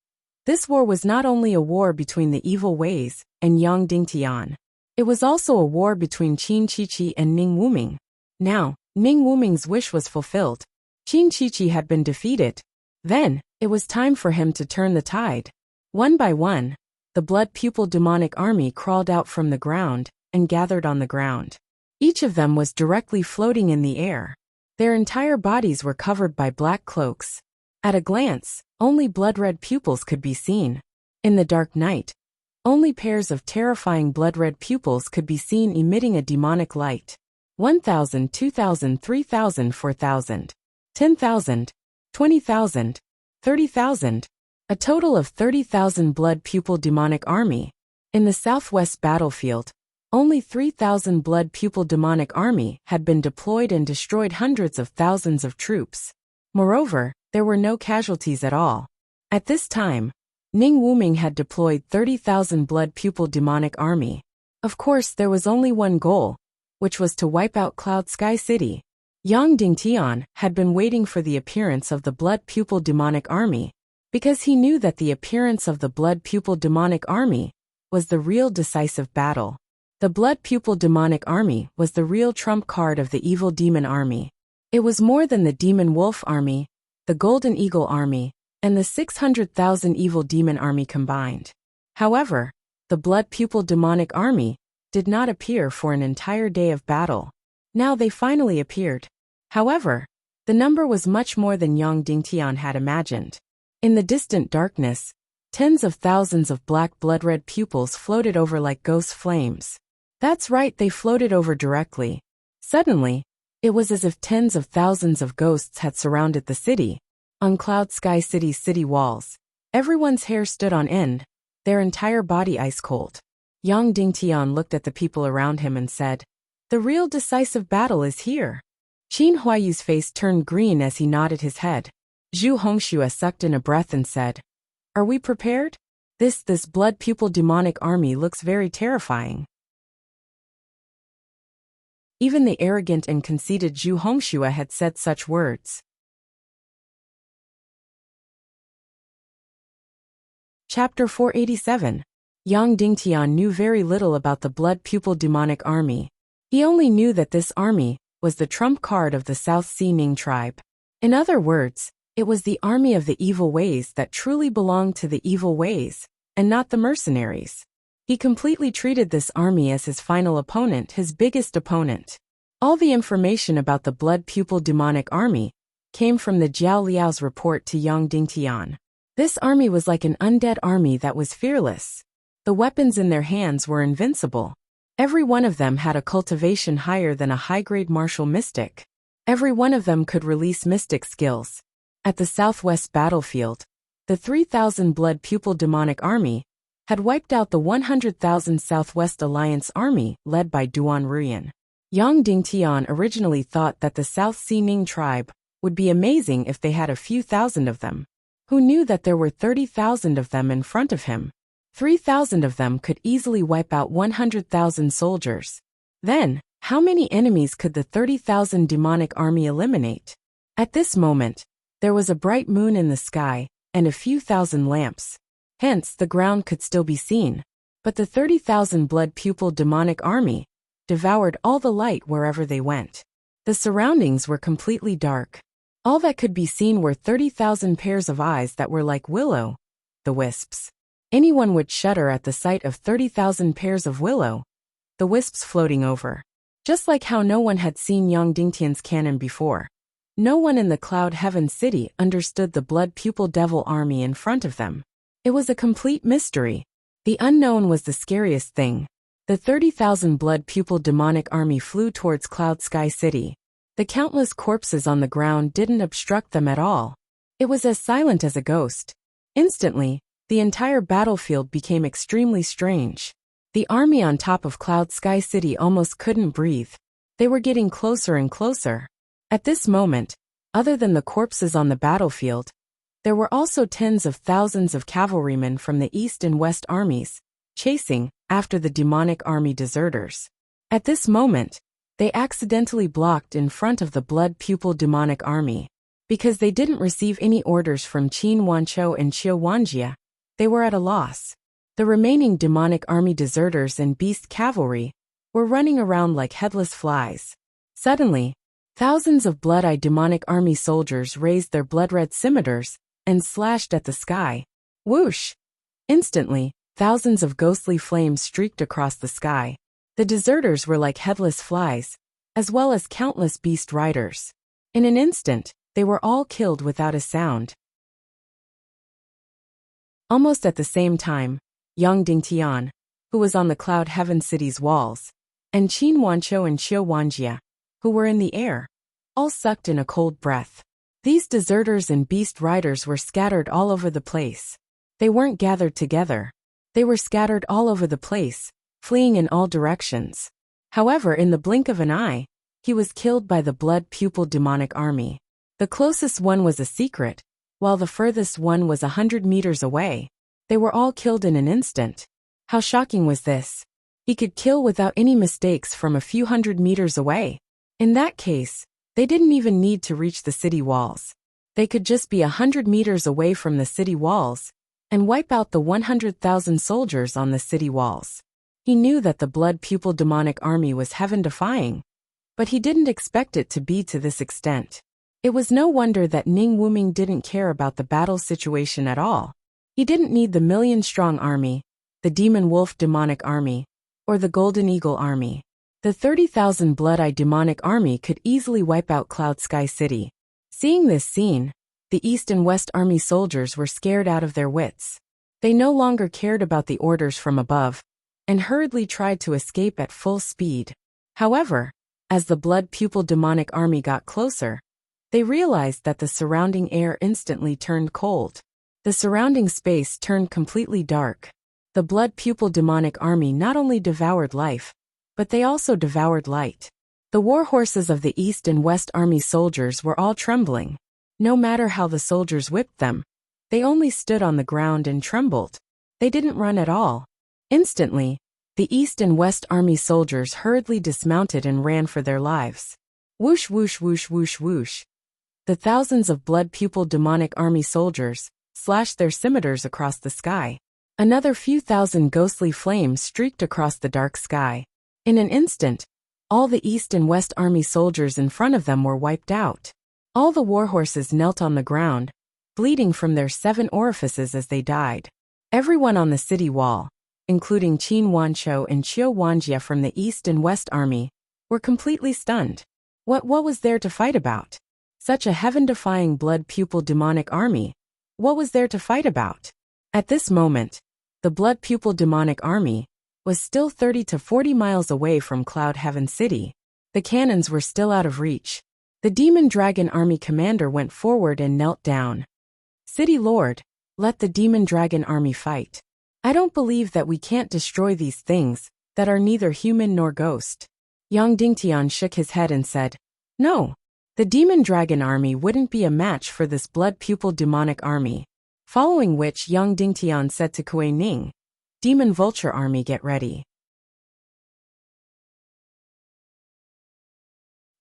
Speaker 1: this war was not only a war between the evil ways and Yang Dingtian. It was also a war between Qin Chichi and Ning Wuming. Now, Ning Wuming's wish was fulfilled. Qin Chichi had been defeated. Then, it was time for him to turn the tide. One by one, the blood pupil demonic army crawled out from the ground and gathered on the ground. Each of them was directly floating in the air. Their entire bodies were covered by black cloaks. At a glance, only blood-red pupils could be seen. In the dark night, only pairs of terrifying blood-red pupils could be seen emitting a demonic light. 1,000, 2,000, 3,000, 4,000, 10,000, 20,000, 30,000. A total of 30,000 blood pupil demonic army. In the southwest battlefield, only 3,000 blood pupil demonic army had been deployed and destroyed hundreds of thousands of troops. Moreover, there were no casualties at all. At this time, Ning Wuming had deployed 30,000 blood pupil demonic army. Of course, there was only one goal, which was to wipe out Cloud Sky City. Yang Dingtian had been waiting for the appearance of the blood pupil demonic army, because he knew that the appearance of the blood pupil demonic army was the real decisive battle. The blood pupil demonic army was the real trump card of the evil demon army. It was more than the demon wolf army, the golden eagle army, and the 600,000 evil demon army combined. However, the blood pupil demonic army did not appear for an entire day of battle. Now they finally appeared. However, the number was much more than Yang Dingtian had imagined. In the distant darkness, tens of thousands of black blood-red pupils floated over like ghost flames. That's right, they floated over directly. Suddenly, it was as if tens of thousands of ghosts had surrounded the city. On Cloud Sky City's city walls, everyone's hair stood on end, their entire body ice cold. Yang Dingtian looked at the people around him and said, "The real decisive battle is here." Qin Huayu's face turned green as he nodded his head. Zhu Hongxue sucked in a breath and said, "Are we prepared? This blood pupil demonic army looks very terrifying." Even the arrogant and conceited Zhu Hongxue had said such words. Chapter 487. Yang Dingtian knew very little about the blood pupil demonic army. He only knew that this army was the trump card of the South Sea Ning tribe. In other words, it was the army of the evil ways that truly belonged to the evil ways, and not the mercenaries. He completely treated this army as his final opponent, his biggest opponent. All the information about the blood pupil demonic army came from the Jiao Liao's report to Yang Dingtian. This army was like an undead army that was fearless. The weapons in their hands were invincible. Every one of them had a cultivation higher than a high-grade martial mystic. Every one of them could release mystic skills. At the southwest battlefield, the 3,000 blood pupil demonic army had wiped out the 100,000 Southwest Alliance army led by Duan Ruyan. Yang Dingtian originally thought that the South Sea Ning tribe would be amazing if they had a few thousand of them. Who knew that there were 30,000 of them in front of him? 3,000 of them could easily wipe out 100,000 soldiers. Then, how many enemies could the 30,000 demonic army eliminate? At this moment, there was a bright moon in the sky and a few thousand lamps. Hence, the ground could still be seen. But the 30,000 blood pupil demonic army devoured all the light wherever they went. The surroundings were completely dark. All that could be seen were 30,000 pairs of eyes that were like willow, the wisps. Anyone would shudder at the sight of 30,000 pairs of willow, the wisps floating over. Just like how no one had seen Yang Dingtian's cannon before. No one in the Cloud Heaven City understood the blood pupil devil army in front of them. It was a complete mystery. The unknown was the scariest thing. The 30,000 blood pupil demonic army flew towards Cloud Sky City. The countless corpses on the ground didn't obstruct them at all. It was as silent as a ghost. Instantly, the entire battlefield became extremely strange. The army on top of Cloud Sky City almost couldn't breathe. They were getting closer and closer. At this moment, other than the corpses on the battlefield, there were also tens of thousands of cavalrymen from the East and West armies, chasing after the demonic army deserters. At this moment, they accidentally blocked in front of the blood pupil demonic army. Because they didn't receive any orders from Qin Wanchou and Xiao Wanjia, they were at a loss. The remaining demonic army deserters and beast cavalry were running around like headless flies. Suddenly, thousands of blood-eyed demonic army soldiers raised their blood-red scimitars and slashed at the sky. Whoosh! Instantly, thousands of ghostly flames streaked across the sky. The deserters were like headless flies, as well as countless beast riders. In an instant, they were all killed without a sound. Almost at the same time, Yang Dingtian, who was on the Cloud Heaven City's walls, and Qin Wanchou and Xiao Wanjia, who were in the air, all sucked in a cold breath. These deserters and beast riders were scattered all over the place. They weren't gathered together. They were scattered all over the place, fleeing in all directions. However, in the blink of an eye, he was killed by the blood pupil demonic army. The closest one was a secret, while the furthest one was 100 meters away. They were all killed in an instant. How shocking was this? He could kill without any mistakes from a few hundred meters away. In that case, they didn't even need to reach the city walls. They could just be 100 meters away from the city walls and wipe out the 100,000 soldiers on the city walls. He knew that the blood pupil demonic army was heaven-defying, but he didn't expect it to be to this extent. It was no wonder that Ning Wuming didn't care about the battle situation at all. He didn't need the million-strong army, the Demon Wolf demonic army, or the Golden Eagle army. The 30,000 blood-eyed demonic army could easily wipe out Cloud Sky City. Seeing this scene, the East and West army soldiers were scared out of their wits. They no longer cared about the orders from above, and hurriedly tried to escape at full speed. However, as the blood pupil demonic army got closer, they realized that the surrounding air instantly turned cold. The surrounding space turned completely dark. The blood pupil demonic army not only devoured life, but they also devoured light. The war horses of the East and West army soldiers were all trembling. No matter how the soldiers whipped them, they only stood on the ground and trembled. They didn't run at all. Instantly, the East and West army soldiers hurriedly dismounted and ran for their lives. Whoosh whoosh whoosh whoosh whoosh. The thousands of blood pupil demonic army soldiers slashed their scimitars across the sky. Another few thousand ghostly flames streaked across the dark sky. In an instant, all the East and West army soldiers in front of them were wiped out. All the warhorses knelt on the ground, bleeding from their 7 orifices as they died. Everyone on the city wall, including Qin Wanchou and Xiao Wanjia from the East and West army, were completely stunned. What was there to fight about? Such a heaven-defying blood pupil demonic army. What was there to fight about? At this moment, the blood pupil demonic army was still 30 to 40 miles away from Cloud Heaven City. The cannons were still out of reach. The Demon Dragon Army commander went forward and knelt down. City Lord, let the Demon Dragon Army fight. I don't believe that we can't destroy these things that are neither human nor ghost. Yang Dingtian shook his head and said, No. The Demon Dragon Army wouldn't be a match for this Blood Pupil Demonic Army. Following which Yang Dingtian said to Kuei Ning, Demon Vulture Army, get ready.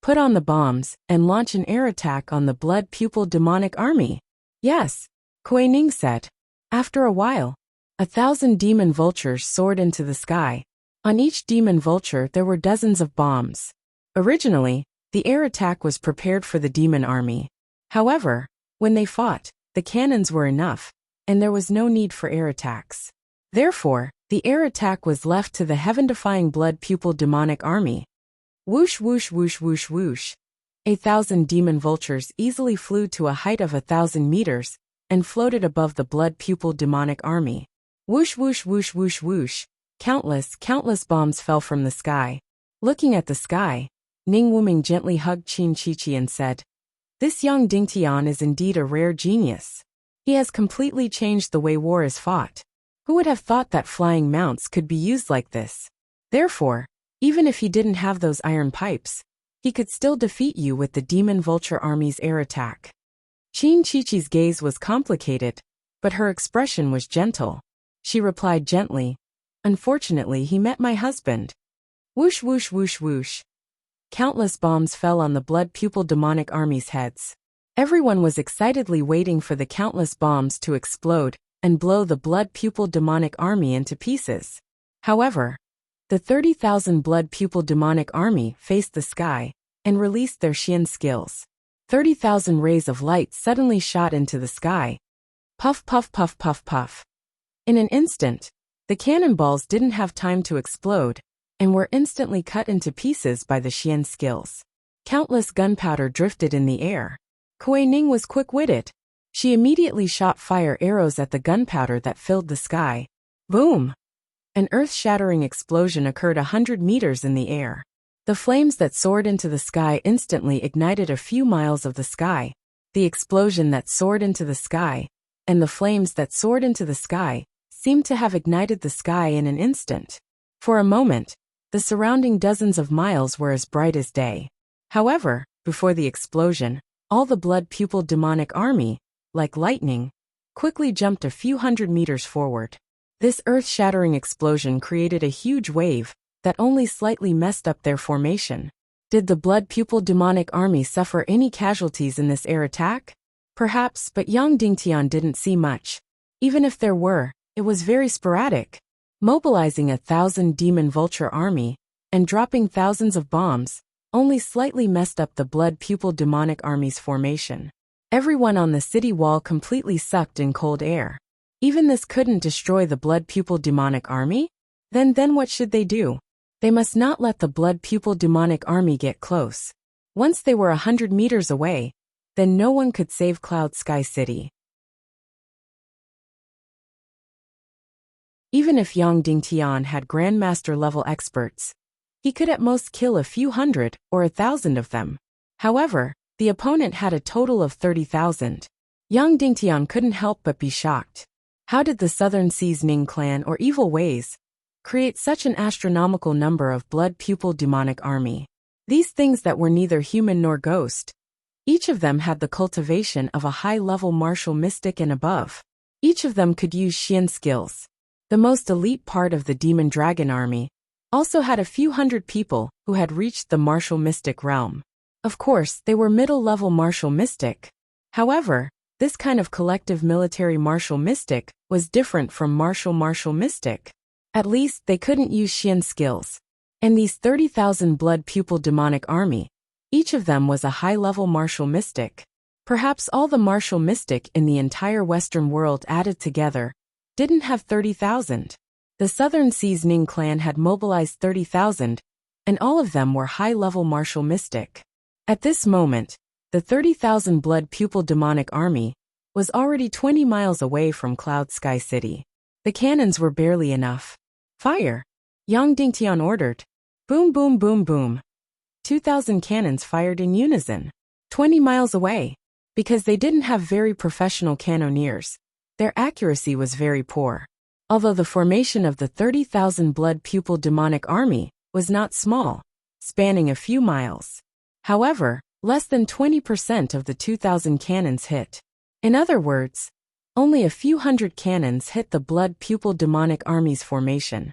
Speaker 1: Put on the bombs and launch an air attack on the Blood Pupil Demonic Army. Yes, Kuei Ning said. After a while, 1,000 demon vultures soared into the sky. On each demon vulture there were dozens of bombs. Originally, the air attack was prepared for the demon army. However, when they fought, the cannons were enough, and there was no need for air attacks. Therefore, the air attack was left to the heaven-defying Blood Pupil Demonic Army. Whoosh whoosh whoosh whoosh whoosh. 1,000 demon vultures easily flew to a height of 1,000 meters and floated above the Blood Pupil Demonic Army. Whoosh whoosh whoosh whoosh whoosh. Countless bombs fell from the sky. Looking at the sky, Ning Wuming gently hugged Qin Chichi and said, This young Dingtian is indeed a rare genius. He has completely changed the way war is fought. Who would have thought that flying mounts could be used like this? Therefore, even if he didn't have those iron pipes, he could still defeat you with the Demon Vulture Army's air attack. Qin Chichi's gaze was complicated, but her expression was gentle. She replied gently, Unfortunately, he met my husband. Whoosh whoosh whoosh whoosh. Countless bombs fell on the Blood Pupil Demonic Army's heads. Everyone was excitedly waiting for the countless bombs to explode and blow the Blood Pupil Demonic Army into pieces. However, the 30,000 Blood Pupil Demonic Army faced the sky and released their Xian skills. 30,000 rays of light suddenly shot into the sky. Puff puff puff puff puff. In an instant, the cannonballs didn't have time to explode and were instantly cut into pieces by the Xian skills. Countless gunpowder drifted in the air. Kuei Ning was quick-witted. She immediately shot fire arrows at the gunpowder that filled the sky. Boom! An earth-shattering explosion occurred 100 meters in the air. The flames that soared into the sky instantly ignited a few miles of the sky. The explosion that soared into the sky, and the flames that soared into the sky, seemed to have ignited the sky in an instant. For a moment, the surrounding dozens of miles were as bright as day. However, before the explosion, all the Blood Pupil Demonic Army, like lightning, quickly jumped a few hundred meters forward. This earth-shattering explosion created a huge wave that only slightly messed up their formation. Did the Blood Pupil Demonic Army suffer any casualties in this air attack? Perhaps, but Yang Dingtian didn't see much. Even if there were, it was very sporadic. Mobilizing 1,000 Demon Vulture Army and dropping thousands of bombs only slightly messed up the Blood Pupil Demonic Army's formation. Everyone on the city wall completely sucked in cold air. Even this couldn't destroy the Blood Pupil Demonic Army? Then what should they do? They must not let the Blood Pupil Demonic Army get close. Once they were 100 meters away, then no one could save Cloud Sky City. Even if Yang Dingtian had Grandmaster-level experts, he could at most kill a few hundred or 1,000 of them. However, the opponent had a total of 30,000. Yang Dingtian couldn't help but be shocked. How did the Southern Seas Ning clan or Evil Ways create such an astronomical number of Blood Pupil Demonic Army? These things that were neither human nor ghost. Each of them had the cultivation of a high-level martial mystic and above. Each of them could use Xian skills. The most elite part of the Demon Dragon Army also had a few hundred people who had reached the martial mystic realm. Of course, they were middle-level martial mystic. However, this kind of collective military martial mystic was different from martial mystic. At least, they couldn't use Xian skills. And these 30,000 Blood Pupil Demonic Army, each of them was a high-level martial mystic. Perhaps all the martial mystic in the entire Western world added together didn't have 30,000. The Southern Seas Ning clan had mobilized 30,000, and all of them were high-level martial mystic. At this moment, the 30,000 Blood Pupil Demonic Army was already 20 miles away from Cloud Sky City. The cannons were barely enough. Fire! Yang Dingtian ordered. Boom, boom, boom, boom. 2,000 cannons fired in unison. 20 miles away. Because they didn't have very professional cannoneers, their accuracy was very poor. Although the formation of the 30,000 blood pupil demonic army was not small, spanning a few miles. However, less than 20% of the 2,000 cannons hit. In other words, only a few hundred cannons hit the blood pupil demonic army's formation.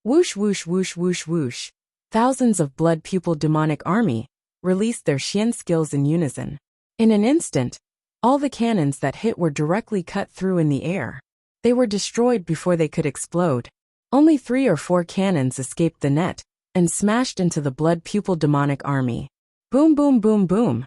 Speaker 1: Whoosh, whoosh, whoosh, whoosh, whoosh. Thousands of blood pupil demonic army released their Xian skills in unison. In an instant, all the cannons that hit were directly cut through in the air. They were destroyed before they could explode. Only 3 or 4 cannons escaped the net and smashed into the blood pupil demonic army. Boom, boom, boom, boom.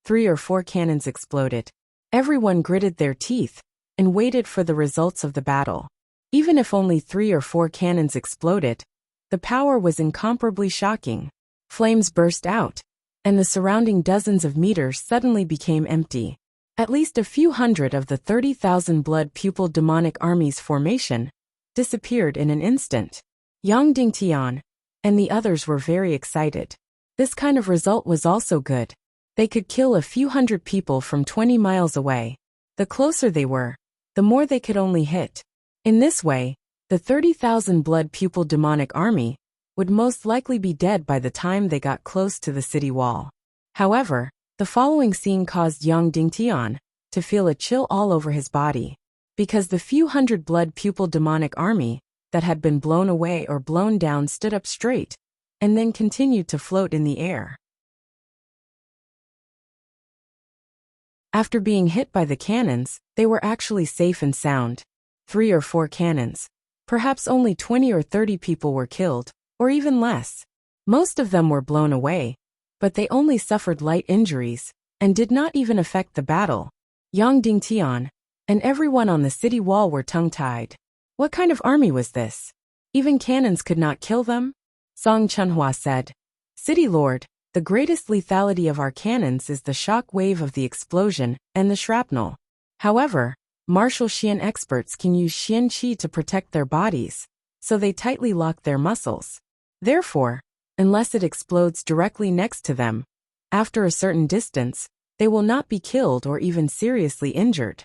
Speaker 1: 3 or 4 cannons exploded. Everyone gritted their teeth and waited for the results of the battle. Even if only 3 or 4 cannons exploded, the power was incomparably shocking. Flames burst out, and the surrounding dozens of meters suddenly became empty. At least a few hundred of the 30,000 blood pupil demonic army's formation disappeared in an instant. Yang Dingtian and the others were very excited. This kind of result was also good. They could kill a few hundred people from 20 miles away. The closer they were, the more they could only hit. In this way, the 30,000 blood pupil demonic army would most likely be dead by the time they got close to the city wall. However, the following scene caused Yang Dingtian to feel a chill all over his body, because the few hundred blood pupil demonic army that had been blown away or blown down stood up straight, and then continued to float in the air. After being hit by the cannons, they were actually safe and sound. 3 or 4 cannons. Perhaps only 20 or 30 people were killed, or even less. Most of them were blown away, but they only suffered light injuries, and did not even affect the battle. Yang Dingtian and everyone on the city wall were tongue-tied. What kind of army was this? Even cannons could not kill them? Song Chunhua said. City Lord, the greatest lethality of our cannons is the shock wave of the explosion and the shrapnel. However, martial Xian experts can use Xian Qi to protect their bodies, so they tightly lock their muscles. Therefore, unless it explodes directly next to them, after a certain distance, they will not be killed or even seriously injured.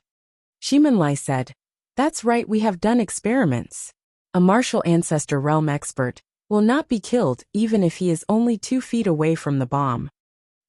Speaker 1: Shimanlai said, That's right, we have done experiments. A martial ancestor realm expert will not be killed even if he is only 2 feet away from the bomb.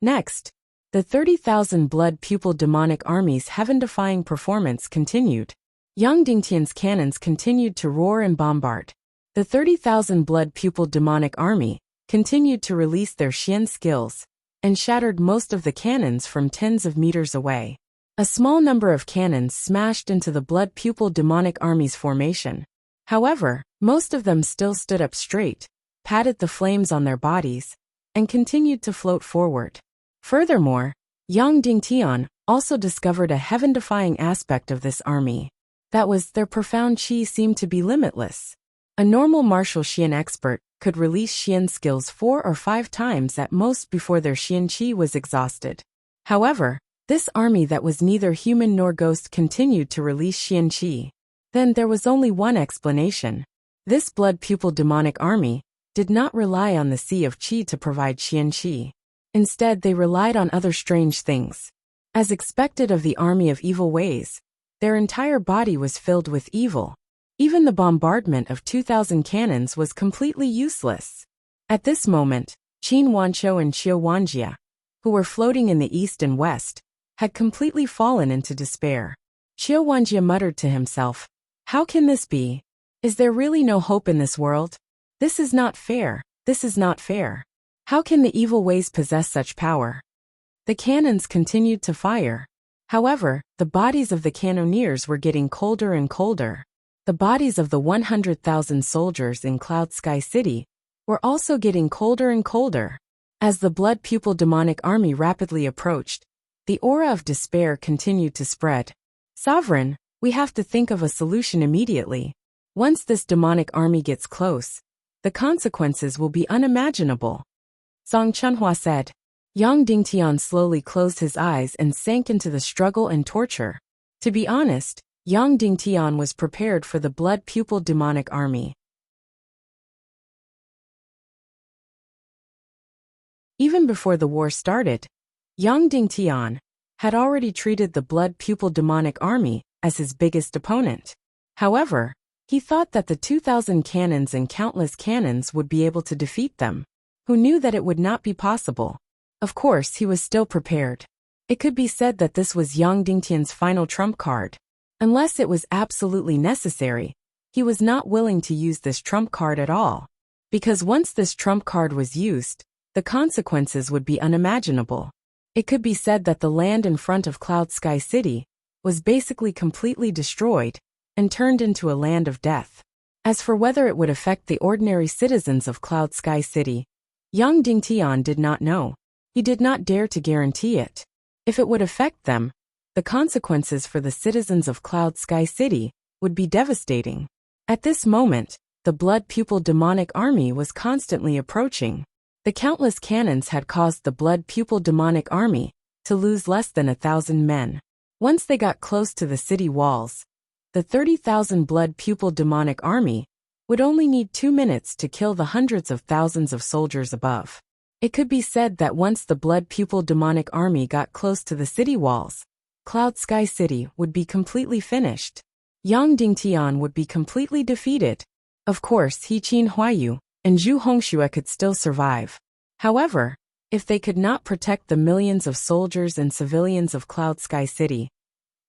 Speaker 1: Next, the 30,000 blood pupil demonic army's heaven-defying performance continued. Yang Dingtian's cannons continued to roar and bombard. The 30,000 blood pupil demonic army continued to release their Xian skills, and shattered most of the cannons from tens of meters away. A small number of cannons smashed into the blood pupil demonic army's formation. However, most of them still stood up straight, patted the flames on their bodies, and continued to float forward. Furthermore, Yang Dingtian also discovered a heaven-defying aspect of this army. That was, their profound qi seemed to be limitless. A normal martial Xian expert could release Xian skills 4 or 5 times at most before their Xian qi was exhausted. However, this army that was neither human nor ghost continued to release Xian qi. Then there was only one explanation. This blood pupil demonic army did not rely on the sea of qi to provide Xian qi. Instead, they relied on other strange things. As expected of the army of evil ways, their entire body was filled with evil. Even the bombardment of 2,000 cannons was completely useless. At this moment, Qin Wanqiu and Xiu Wanjia, who were floating in the east and west, had completely fallen into despair. Xiu Wanjia muttered to himself, How can this be? Is there really no hope in this world? This is not fair, this is not fair. How can the evil ways possess such power? The cannons continued to fire. However, the bodies of the cannoneers were getting colder and colder. The bodies of the 100,000 soldiers in Cloud Sky City were also getting colder and colder. As the blood pupil demonic army rapidly approached, the aura of despair continued to spread. Sovereign, we have to think of a solution immediately. Once this demonic army gets close, the consequences will be unimaginable. Song Chunhua said. Yang Dingtian slowly closed his eyes and sank into the struggle and torture. To be honest, Yang Dingtian was prepared for the blood pupil demonic army. Even before the war started, Yang Dingtian had already treated the blood pupil demonic army as his biggest opponent. However, he thought that the 2,000 cannons and countless cannons would be able to defeat them. Who knew that it would not be possible? Of course, he was still prepared. It could be said that this was Yang Dingtian's final trump card. Unless it was absolutely necessary, he was not willing to use this trump card at all. Because once this trump card was used, the consequences would be unimaginable. It could be said that the land in front of Cloud Sky City was basically completely destroyed and turned into a land of death. As for whether it would affect the ordinary citizens of Cloud Sky City, Yang Dingtian did not know. He did not dare to guarantee it. If it would affect them, the consequences for the citizens of Cloud Sky City would be devastating. At this moment, the blood pupil demonic army was constantly approaching. The countless cannons had caused the blood pupil demonic army to lose less than 1,000 men. Once they got close to the city walls, the 30,000 blood pupil demonic army would only need 2 minutes to kill the hundreds of thousands of soldiers above. It could be said that once the blood pupil demonic army got close to the city walls, Cloud Sky City would be completely finished. Yang Dingtian would be completely defeated. Of course, He Qin Huayu and Zhu Hongxue could still survive. However, if they could not protect the millions of soldiers and civilians of Cloud Sky City,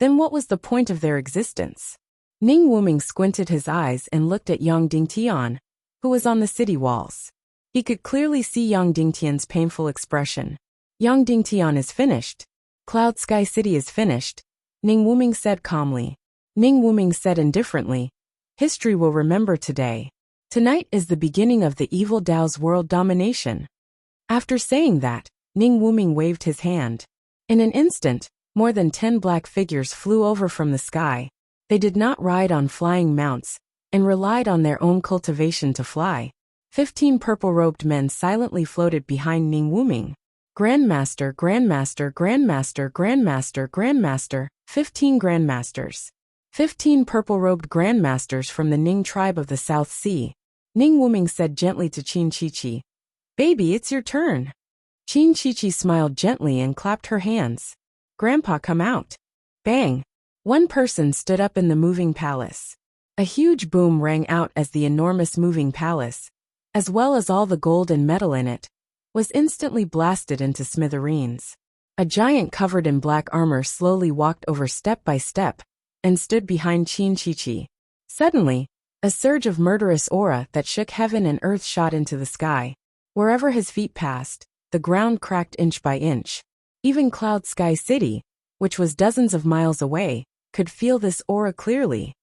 Speaker 1: then what was the point of their existence? Ning Wuming squinted his eyes and looked at Yang Dingtian, who was on the city walls. He could clearly see Yang Dingtian's painful expression. Yang Dingtian is finished. Cloud Sky City is finished, Ning Wuming said calmly. Ning Wuming said indifferently, history will remember today. Tonight is the beginning of the evil Dao's world domination. After saying that, Ning Wuming waved his hand. In an instant, more than 10 black figures flew over from the sky. They did not ride on flying mounts and relied on their own cultivation to fly. 15 purple-robed men silently floated behind Ning Wuming. Grandmaster, Grandmaster, Grandmaster, Grandmaster, Grandmaster, 15 Grandmasters. 15 purple-robed Grandmasters from the Ning tribe of the South Sea. Ning Wuming said gently to Qin Chichi, "Baby, it's your turn." Qin Chichi smiled gently and clapped her hands. "Grandpa, come out." Bang! One person stood up in the moving palace. A huge boom rang out as the enormous moving palace, as well as all the gold and metal in it, was instantly blasted into smithereens. A giant covered in black armor slowly walked over step by step and stood behind Qin Chichi. Suddenly, a surge of murderous aura that shook heaven and earth shot into the sky. Wherever his feet passed, the ground cracked inch by inch. Even Cloud Sky City, which was dozens of miles away, could feel this aura clearly.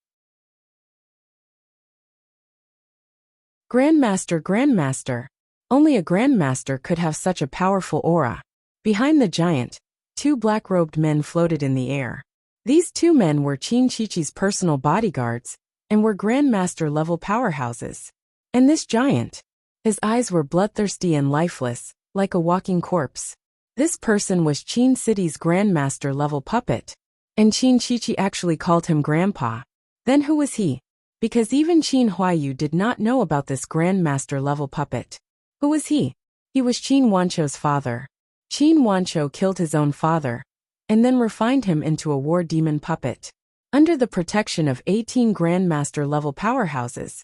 Speaker 1: Grandmaster, Grandmaster. Only a Grandmaster could have such a powerful aura. Behind the giant, 2 black-robed men floated in the air. These 2 men were Qin Chichi's personal bodyguards and were Grandmaster-level powerhouses. And this giant, his eyes were bloodthirsty and lifeless, like a walking corpse. This person was Qin City's Grandmaster-level puppet. And Qin Chichi actually called him Grandpa. Then who was he? Because even Qin Huayu did not know about this Grandmaster-level puppet. Who was he? He was Qin Wancho's father. Qin Wancho killed his own father, and then refined him into a war demon puppet. Under the protection of 18 Grandmaster-level powerhouses,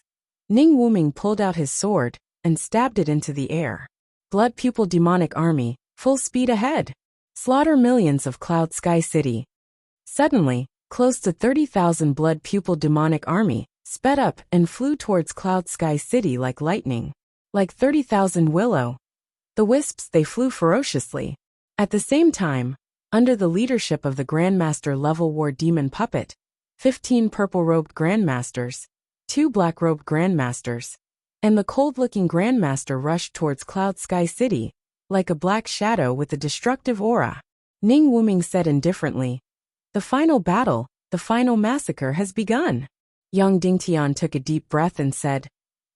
Speaker 1: Ning Wuming pulled out his sword and stabbed it into the air. Blood pupil demonic army, full speed ahead. Slaughter millions of Cloud Sky City. Suddenly, close to 30,000 blood pupil demonic army sped up and flew towards Cloud Sky City like lightning. Like 30,000 willow. The wisps, they flew ferociously. At the same time, under the leadership of the Grandmaster-level war demon puppet, 15 purple-robed Grandmasters, 2 black-robed Grandmasters, and the cold-looking Grandmaster rushed towards Cloud Sky City, like a black shadow with a destructive aura. Ning Wuming said indifferently, "The final battle, the final massacre has begun." Yang Dingtian took a deep breath and said,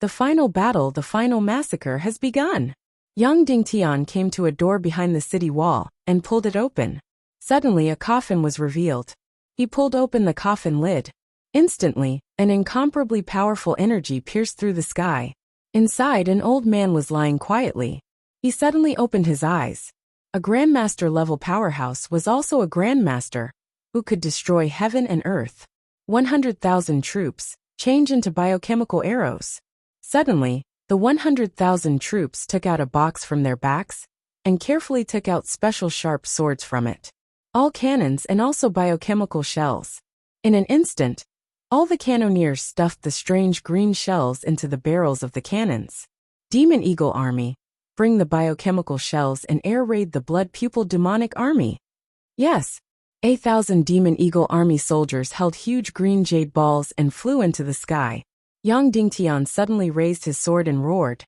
Speaker 1: "The final battle, the final massacre has begun." Yang Dingtian came to a door behind the city wall and pulled it open. Suddenly a coffin was revealed. He pulled open the coffin lid. Instantly, an incomparably powerful energy pierced through the sky. Inside, an old man was lying quietly. He suddenly opened his eyes. A Grandmaster-level powerhouse was also a Grandmaster, who could destroy heaven and earth. 100,000 troops, change into biochemical arrows. Suddenly, the 100,000 troops took out a box from their backs and carefully took out special sharp swords from it. All cannons and also biochemical shells. In an instant, all the cannoneers stuffed the strange green shells into the barrels of the cannons. Demon Eagle Army, bring the biochemical shells and air raid the blood pupil demonic army. Yes, 1,000 Demon Eagle Army soldiers held huge green jade balls and flew into the sky. Yang Dingtian suddenly raised his sword and roared.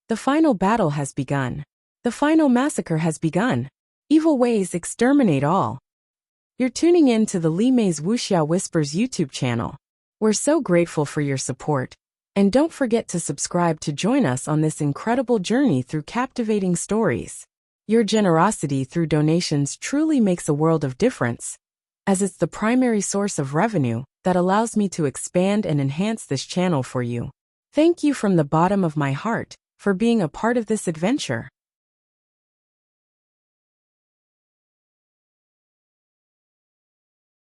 Speaker 1: The final battle has begun. The final massacre has begun. Evil ways exterminate all. You're tuning in to the Li Mei's Wuxia Whispers YouTube channel. We're so grateful for your support. And don't forget to subscribe to join us on this incredible journey through captivating stories. Your generosity through donations truly makes a world of difference, as it's the primary source of revenue that allows me to expand and enhance this channel for you. Thank you from the bottom of my heart for being a part of this adventure.